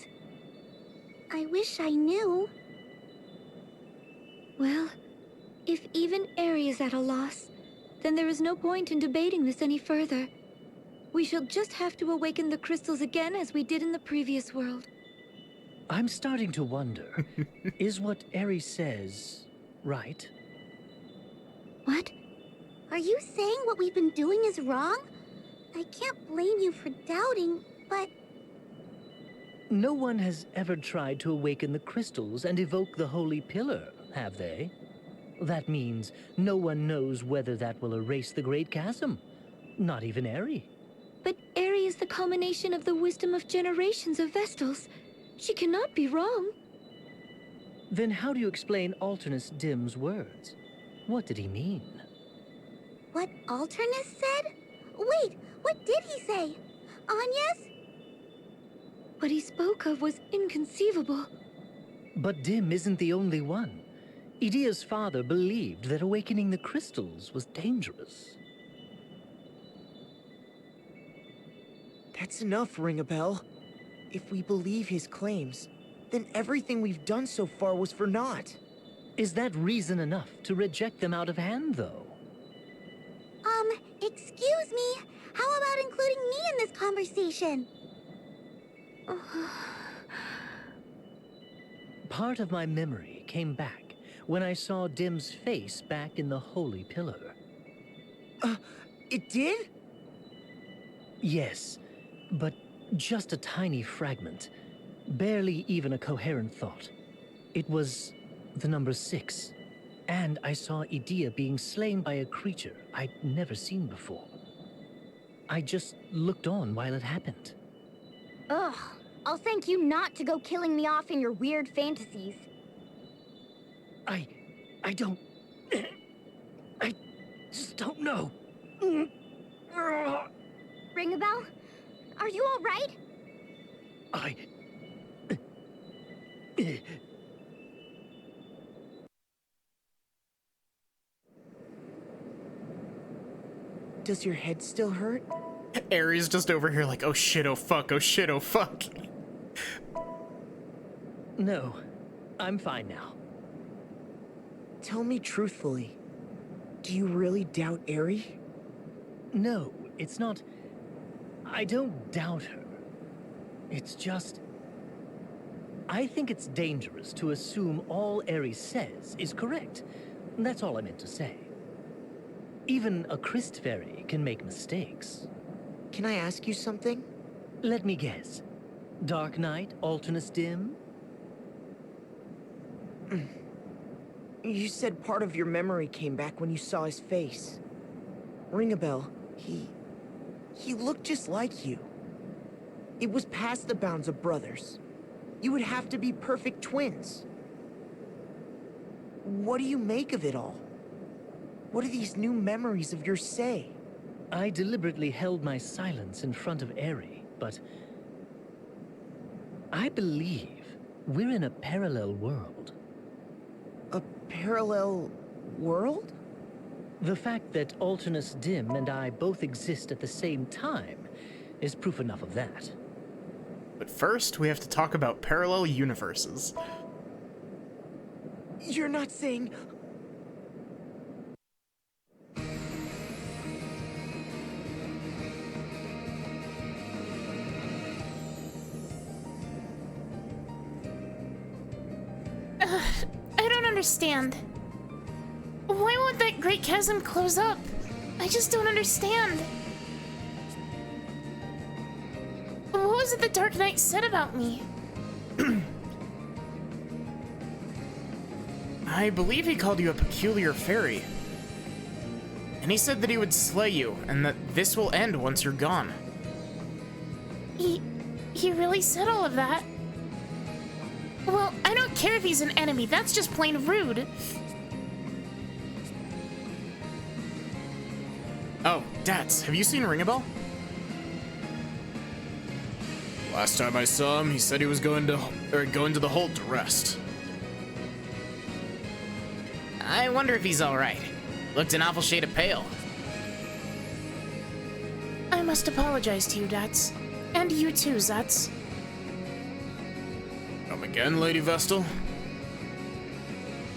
I wish I knew. Well, if even Eri is at a loss, then there is no point in debating this any further. We shall just have to awaken the crystals again as we did in the previous world. I'm starting to wonder, is what Eri says right? What? Are you saying what we've been doing is wrong? I can't blame you for doubting, but... No one has ever tried to awaken the crystals and evoke the Holy Pillar, have they? That means no one knows whether that will erase the Great Chasm. Not even Eri. But Eri is the culmination of the wisdom of generations of Vestals. She cannot be wrong. Then how do you explain Alternus Dim's words? What did he mean? What Alternus said? Wait, what did he say? Anya's? What he spoke of was inconceivable. But Dim isn't the only one. Idea's father believed that awakening the crystals was dangerous. That's enough, Ring a Bell. If we believe his claims, then everything we've done so far was for naught. Is that reason enough to reject them out of hand, though? Excuse me? How about including me in this conversation? Part of my memory came back when I saw Dim's face back in the Holy Pillar. It did? Yes, but just a tiny fragment. Barely even a coherent thought. It was the number 6. And I saw Idea being slain by a creature I'd never seen before. I just looked on while it happened. Ugh, I'll thank you not to go killing me off in your weird fantasies. I don't... I just don't know. Ring a bell? Are you all right? Does your head still hurt? Eri's just over here like, oh shit, oh fuck, oh shit, oh fuck. No, I'm fine now. Tell me truthfully, do you really doubt Eri? No, it's not... I don't doubt her. It's just... I think it's dangerous to assume all Ares says is correct. That's all I meant to say. Even a Christ fairy can make mistakes. Can I ask you something? Let me guess. Dark Knight, Alternus Dim? You said part of your memory came back when you saw his face. Ring a bell. He looked just like you. It was past the bounds of brothers. You would have to be perfect twins. What do you make of it all? What do these new memories of yours say? I deliberately held my silence in front of Eri, but I believe we're in a parallel world. A parallel world? The fact that Alternus Dim and I both exist at the same time is proof enough of that. But first, we have to talk about parallel universes. You're not saying... I don't understand. Why won't that great chasm close up? I just don't understand. What was it the Dark Knight said about me? I believe he called you a peculiar fairy. And he said that he would slay you, and that this will end once you're gone. He really said all of that? Well, I don't care if he's an enemy, that's just plain rude. Oh, Dats, have you seen Ringabel? Last time I saw him, he said he was going to the hold to rest. I wonder if he's alright. Looked an awful shade of pale. I must apologize to you, Dats. And you too, Zats. Come again, Lady Vestal?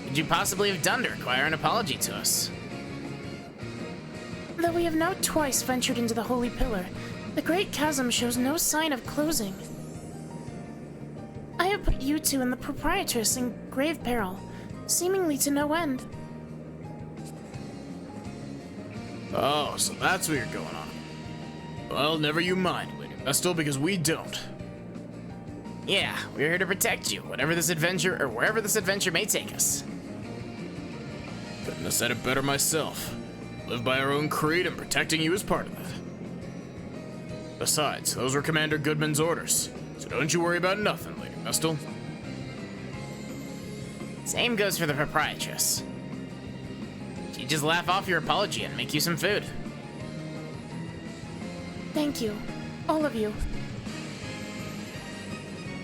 Could you possibly have done to require an apology to us? Though we have now twice ventured into the Holy Pillar, the Great Chasm shows no sign of closing. I have put you two and the Proprietress in grave peril, seemingly to no end. Oh, so that's what you're going on. Well, never you mind, Lady Vestal, because we don't. Yeah, we're here to protect you, whatever this adventure, or wherever this adventure may take us. Couldn't have said it better myself. Live by our own creed, and protecting you is part of that. Besides, those were Commander Goodman's orders, so don't you worry about nothing, Lady Vestal. Same goes for the Proprietress. She'd just laugh off your apology and make you some food. Thank you, all of you.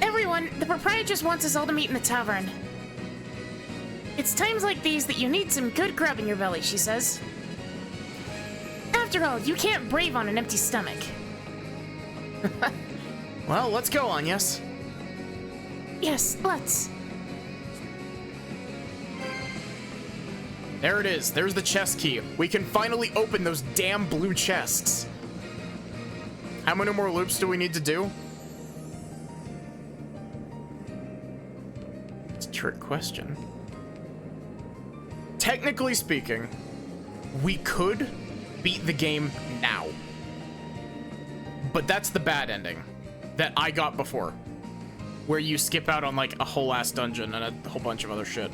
Everyone, the Proprietress wants us all to meet in the tavern. It's times like these that you need some good grub in your belly, she says. After all, you can't brave on an empty stomach. Well, let's go, Anyas. Yes, let's. There it is. There's the chest key. We can finally open those damn blue chests. How many more loops do we need to do? It's a trick question. Technically speaking, we could beat the game now. But that's the bad ending that I got before, where you skip out on like a whole ass dungeon and a whole bunch of other shit.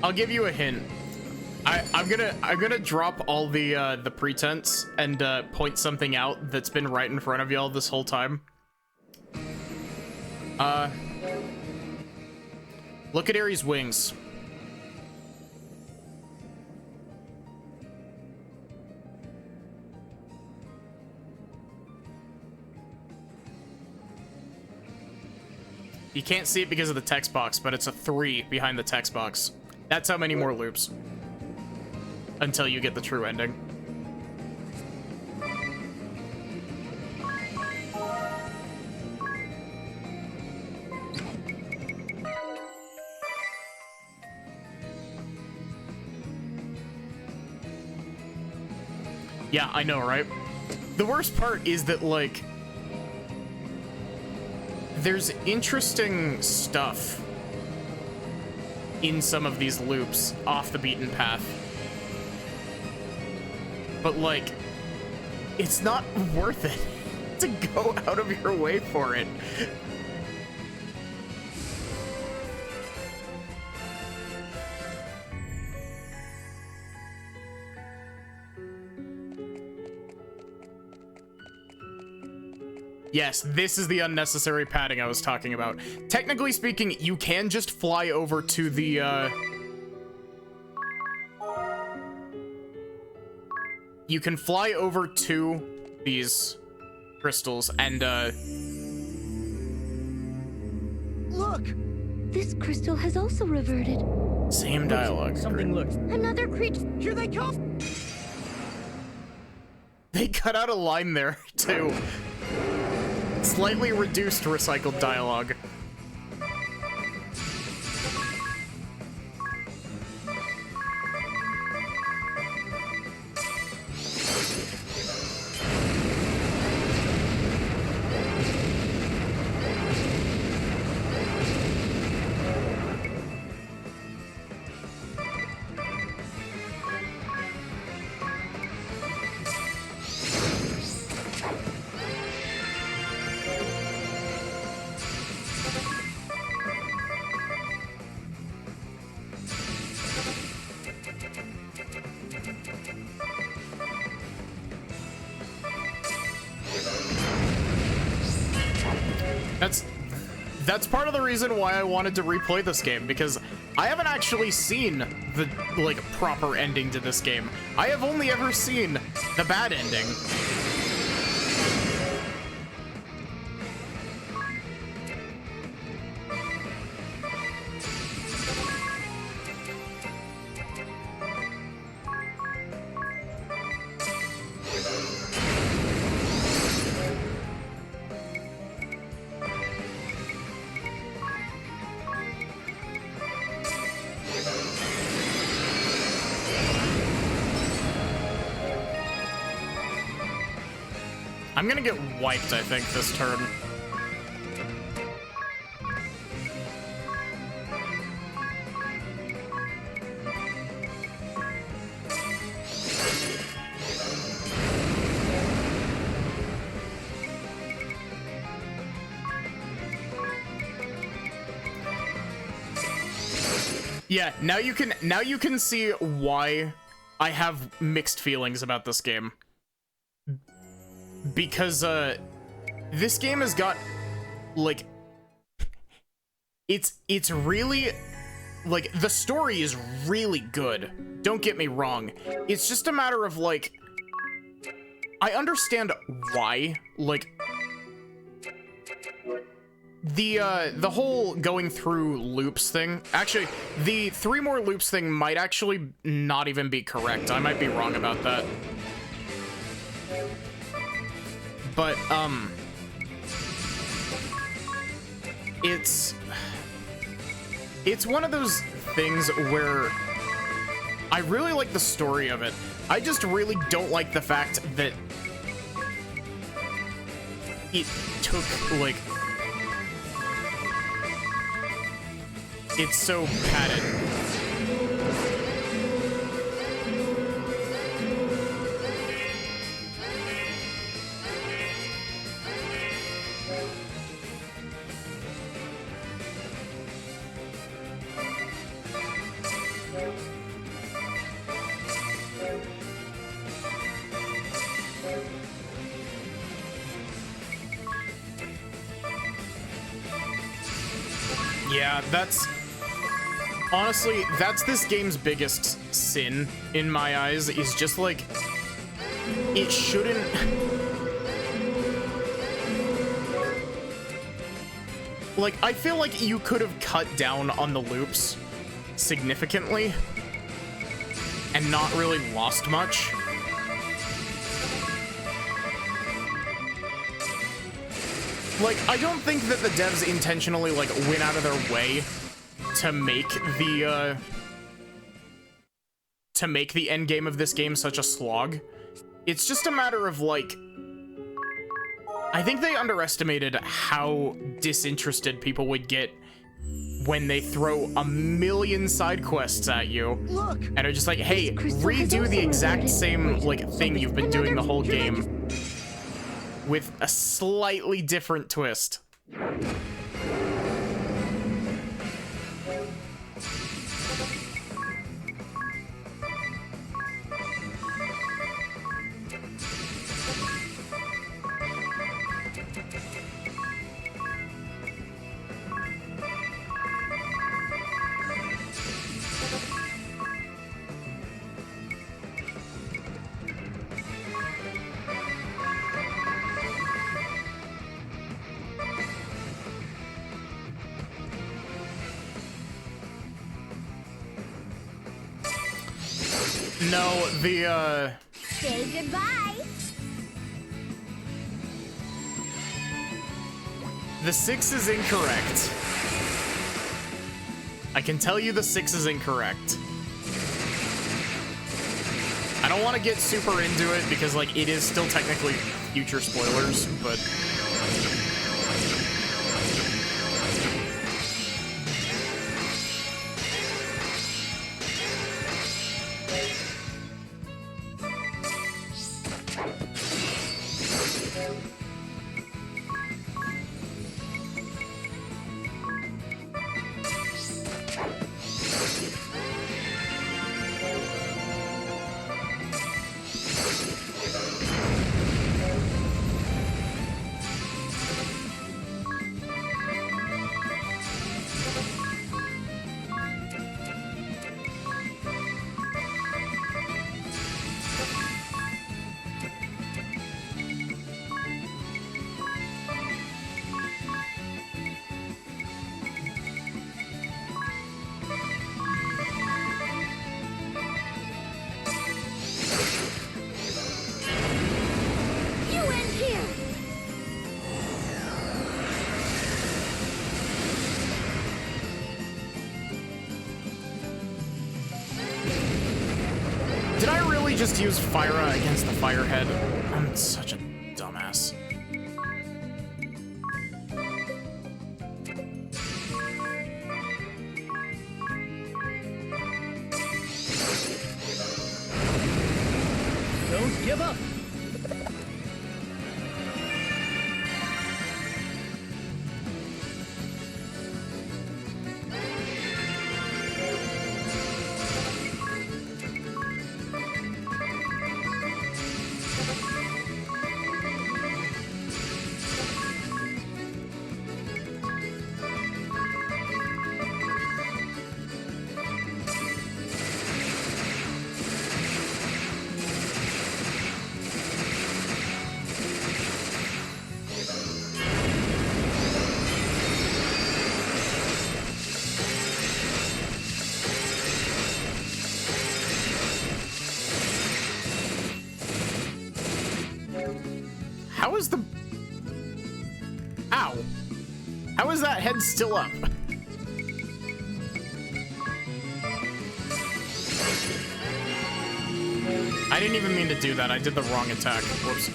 I'll give you a hint. I'm gonna drop all the pretense and point something out that's been right in front of y'all this whole time. Look at Ares' wings. You can't see it because of the text box, but it's a 3 behind the text box. That's how many more loops until you get the true ending. Yeah, I know, right? The worst part is that, like, there's interesting stuff in some of these loops off the beaten path. But, like, it's not worth it to go out of your way for it. Yes, this is the unnecessary padding I was talking about. Technically speaking, you can just fly over to the, you can fly over to these crystals and, Look! This crystal has also reverted. Same dialogue. Something looks... Another creature. Here they come! They cut out a line there, too. Slightly reduced recycled dialogue. That's part of the reason why I wanted to replay this game, because I haven't actually seen the, like, proper ending to this game. I have only ever seen the bad ending. I'm gonna get wiped, I think, this turn. Yeah, now you can see why I have mixed feelings about this game. Because, this game has got, like, it's really, like, the story is really good. Don't get me wrong. It's just a matter of, like, I understand why, like, the whole going through loops thing, actually, the 3 more loops thing might actually not even be correct. I might be wrong about that. But, it's one of those things where I really like the story of it. I just really don't like the fact that it took, like, it's so padded. Yeah, honestly, that's this game's biggest sin, in my eyes, is just, like, it shouldn't... Like, I feel like you could have cut down on the loops significantly and not really lost much. Like, I don't think that the devs intentionally, like, went out of their way to make the end game of this game such a slog. It's just a matter of, like, I think they underestimated how disinterested people would get when they throw a million side quests at you. Look, and are just like, hey, redo the exact same, like, thing you've been doing the whole game with a slightly different twist. No, the, Say goodbye. The 6 is incorrect. I can tell you the 6 is incorrect. I don't want to get super into it because, like, it is still technically future spoilers, but... Just use Fyra against the Firehead. I'm such a dumbass. Don't give up. How is the... Ow. How is that head still up? I didn't even mean to do that. I did the wrong attack. Whoops.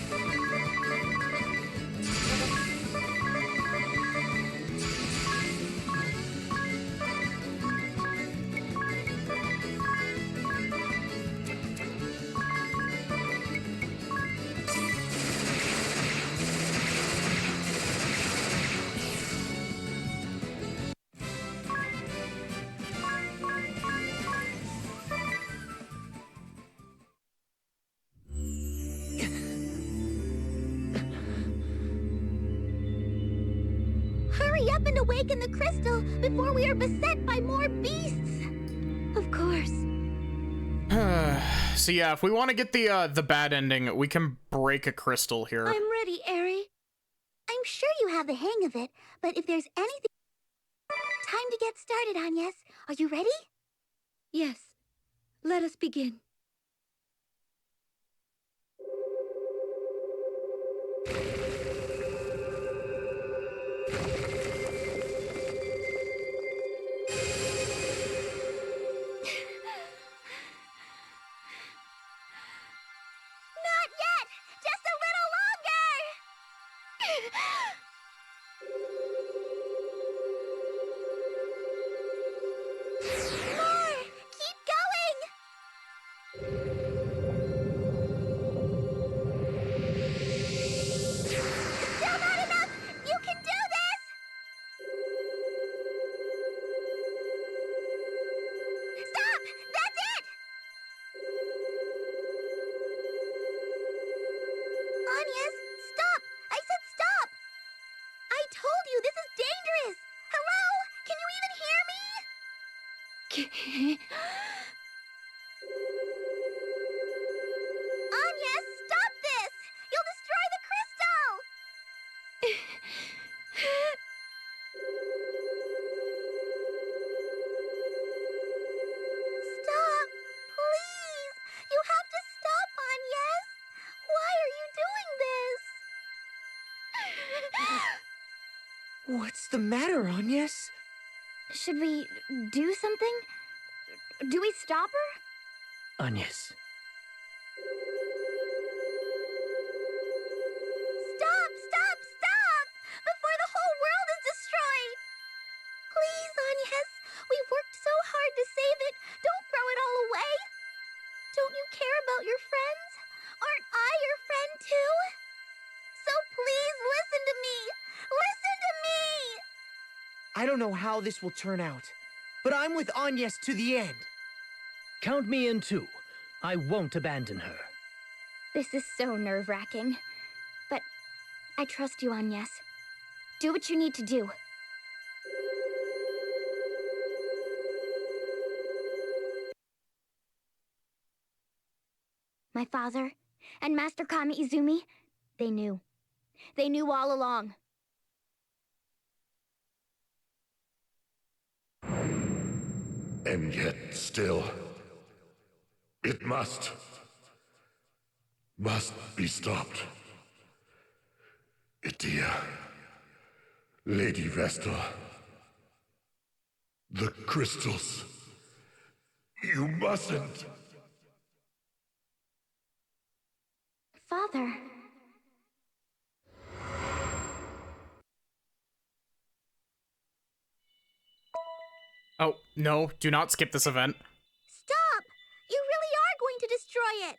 Hurry up and awaken the crystal before we are beset by more beasts. Of course. So yeah, if we want to get the bad ending, we can break a crystal here. I'm ready, Eri. I'm sure you have the hang of it, but if there's anything... Time to get started, Agnes. Are you ready? Yes. Let us begin. Not Anya, stop this! You'll destroy the crystal! Stop! Please! You have to stop, Agnes! Why are you doing this? What's the matter, Agnes? Should we do something? Do we stop her? Agnes. Stop! Stop! Stop! Before the whole world is destroyed! Please, Agnes. We've worked so hard to save it. Don't throw it all away. Don't you care about your friends? Aren't I your friend too? So please listen to me. Listen to me! I don't know how this will turn out, but I'm with Agnes to the end. Count me in too. I won't abandon her. This is so nerve-wracking. But I trust you, Agnes. Do what you need to do. My father and Master Kami Izumi, they knew. They knew all along. And yet still, it must be stopped. Edea, Lady Vestal, the crystals, you mustn't. Father. Oh, no, do not skip this event. Stop! You really are going to destroy it!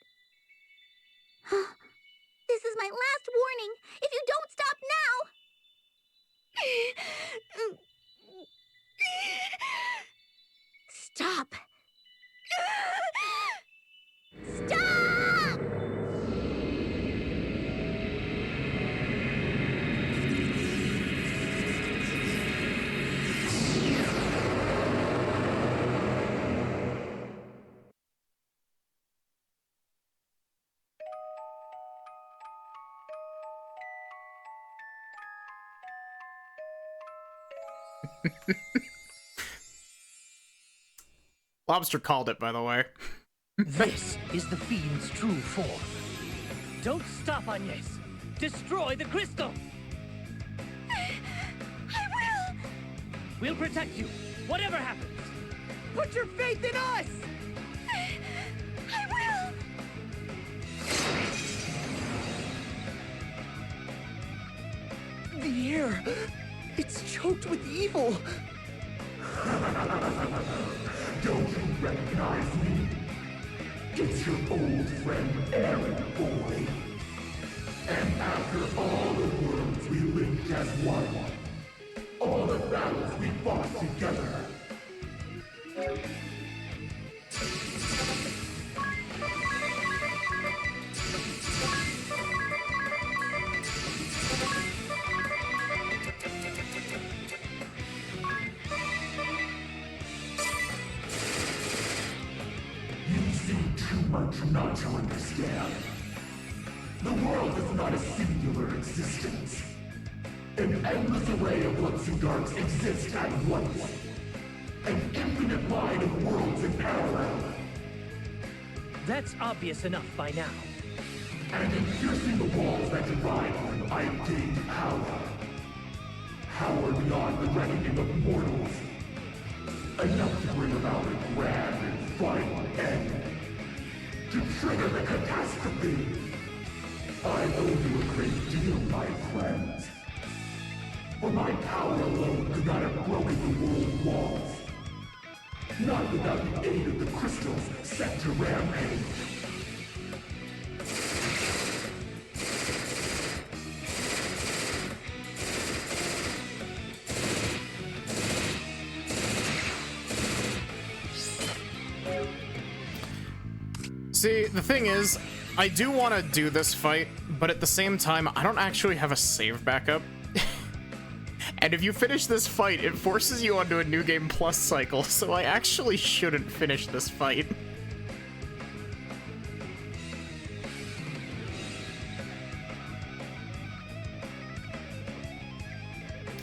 This is my last warning. If you don't stop now... Stop! Stop! Lobster called it, by the way. This is the fiend's true form. Don't stop, Agnes. Destroy the crystal. I will! We'll protect you, whatever happens. Put your faith in us! I will! The air, it's choked with evil. Don't you recognize me? It's your old friend Aaron, boy. And after all the worlds we linked as one, all the battles we fought together, not to understand. The world is not a singular existence. An endless array of lights and darks exist at once. An infinite line of worlds in parallel. That's obvious enough by now. And in piercing the walls that divide them, I have gained power. Power beyond the reckoning of mortals. Enough to bring about a grand and final end. To trigger the catastrophe. I owe you a great deal, my friends. For my power alone could not have broken the world walls. Not without the aid of the crystals set to rampage. See, the thing is, I do want to do this fight, but at the same time, I don't actually have a save backup. And if you finish this fight, it forces you onto a New Game Plus cycle, so I actually shouldn't finish this fight.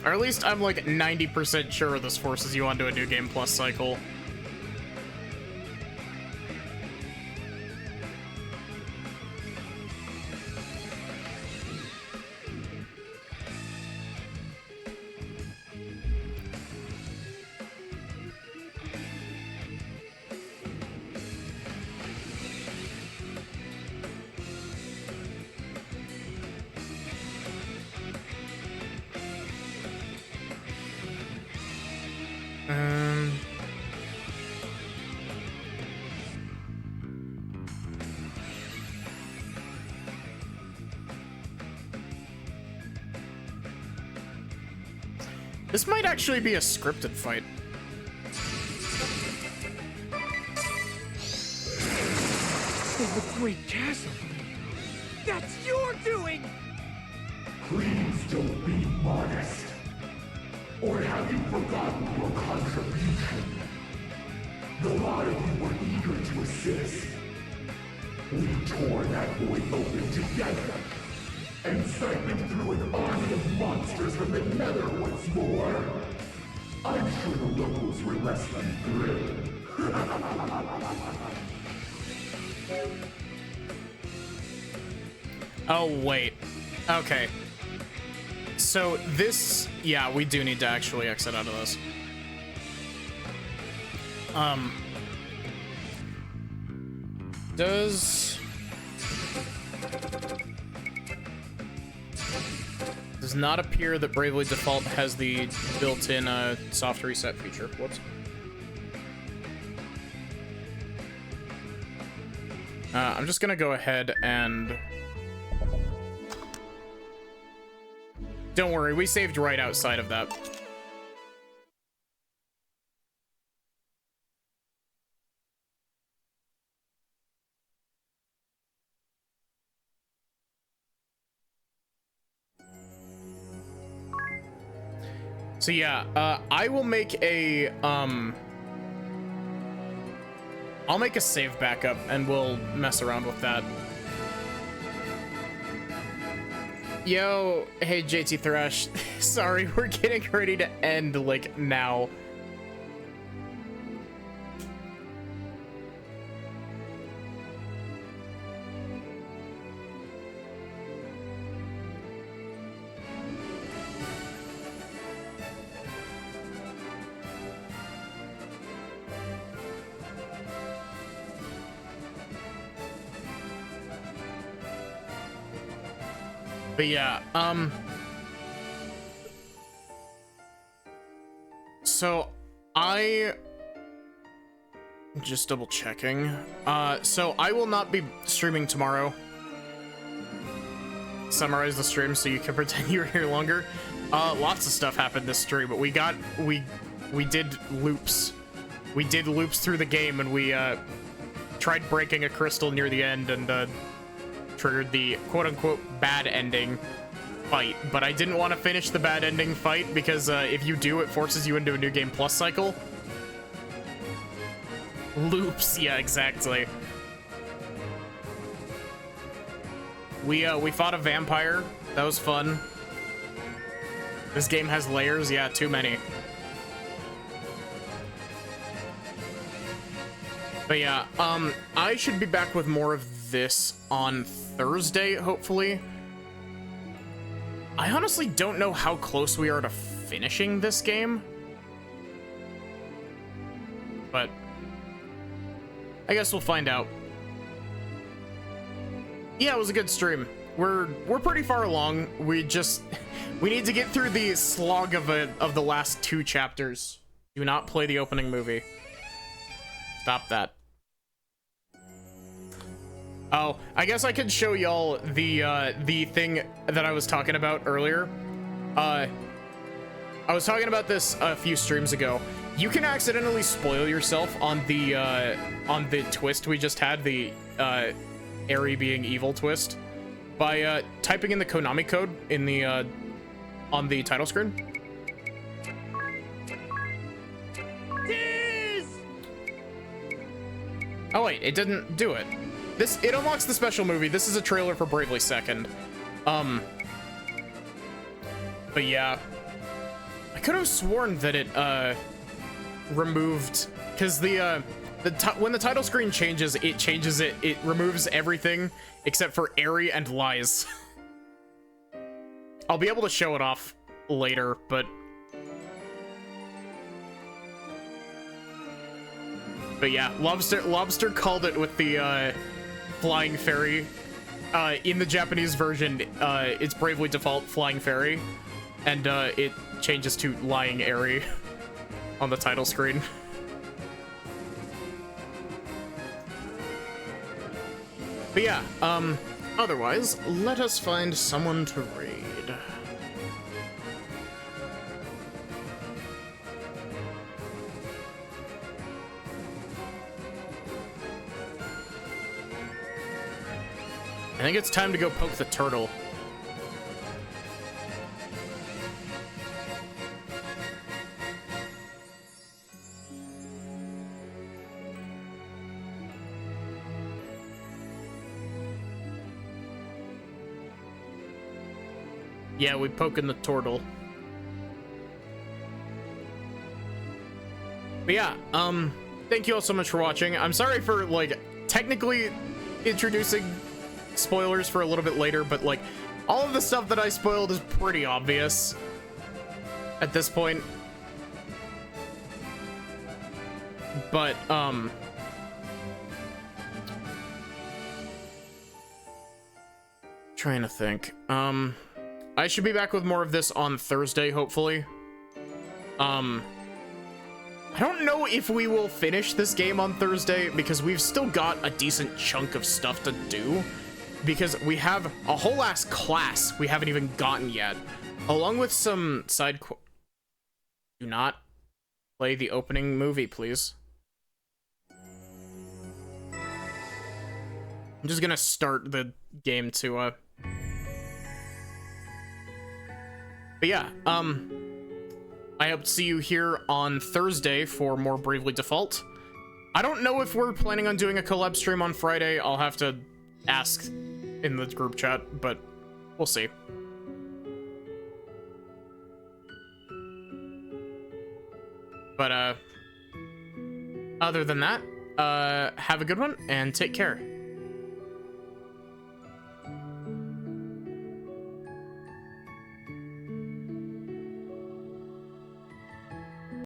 Or at least I'm like 90% sure this forces you onto a New Game Plus cycle. This might actually be a scripted fight. In the Great Chasm. That's your doing! Please don't be modest. Or have you forgotten your contribution? The lot of you were eager to assist. We tore that void open together and cycled through an army of monsters from the nether once more. I'm sure the locals were less than thrilled. Oh, wait. Okay. So this... Yeah, we do need to actually exit out of this. Does not appear that Bravely Default has the built-in soft reset feature. Whoops. I'm just gonna go ahead and... Don't worry, we saved right outside of that. So yeah, I will make a, I'll make a save backup and we'll mess around with that. Yo, hey JT Thrash, sorry, we're getting ready to end, like, now. But yeah, so I just double checking. So I will not be streaming tomorrow. Summarize the stream so you can pretend you were here longer. Lots of stuff happened this stream, but we did loops. We did loops through the game, and we tried breaking a crystal near the end and triggered the quote-unquote bad ending fight, but I didn't want to finish the bad ending fight because if you do, it forces you into a New Game Plus cycle. Loops, yeah, exactly. We fought a vampire. That was fun. This game has layers, yeah, too many. But yeah, I should be back with more of this on Thursday, hopefully. I honestly don't know how close we are to finishing this game, but I guess we'll find out. Yeah, it was a good stream. We're pretty far along. We need to get through the slog of the last 2 chapters. Do not play the opening movie. Stop that. Oh, I guess I could show y'all the thing that I was talking about earlier. I was talking about this a few streams ago. You can accidentally spoil yourself on the twist we just had, the Eri being evil twist, by typing in the Konami code in the on the title screen. Oh wait, it didn't do it. It unlocks the special movie. This is a trailer for Bravely Second. But yeah. I could have sworn that it, removed... Because when the title screen changes, it removes everything except for Eri and Lies. I'll be able to show it off later, but yeah, Lobster called it with the flying fairy. In the Japanese version, it's Bravely Default Flying Fairy, and it changes to Lying Eri on the title screen. But yeah, otherwise, let us find someone to raid. I think it's time to go poke the turtle. Yeah, we poking the turtle. But yeah, thank you all so much for watching. I'm sorry for, like, technically introducing spoilers for a little bit later, but, like, all of the stuff that I spoiled is pretty obvious at this point. But, trying to think. I should be back with more of this on Thursday, hopefully. I don't know if we will finish this game on Thursday, because we've still got a decent chunk of stuff to do, because we have a whole ass class we haven't even gotten yet, along with some side Do not play the opening movie, please. I'm just gonna start the game to, But yeah, I hope to see you here on Thursday for more Bravely Default. I don't know if we're planning on doing a collab stream on Friday. I'll have to ask in the group chat, but we'll see. But, other than that, have a good one and take care.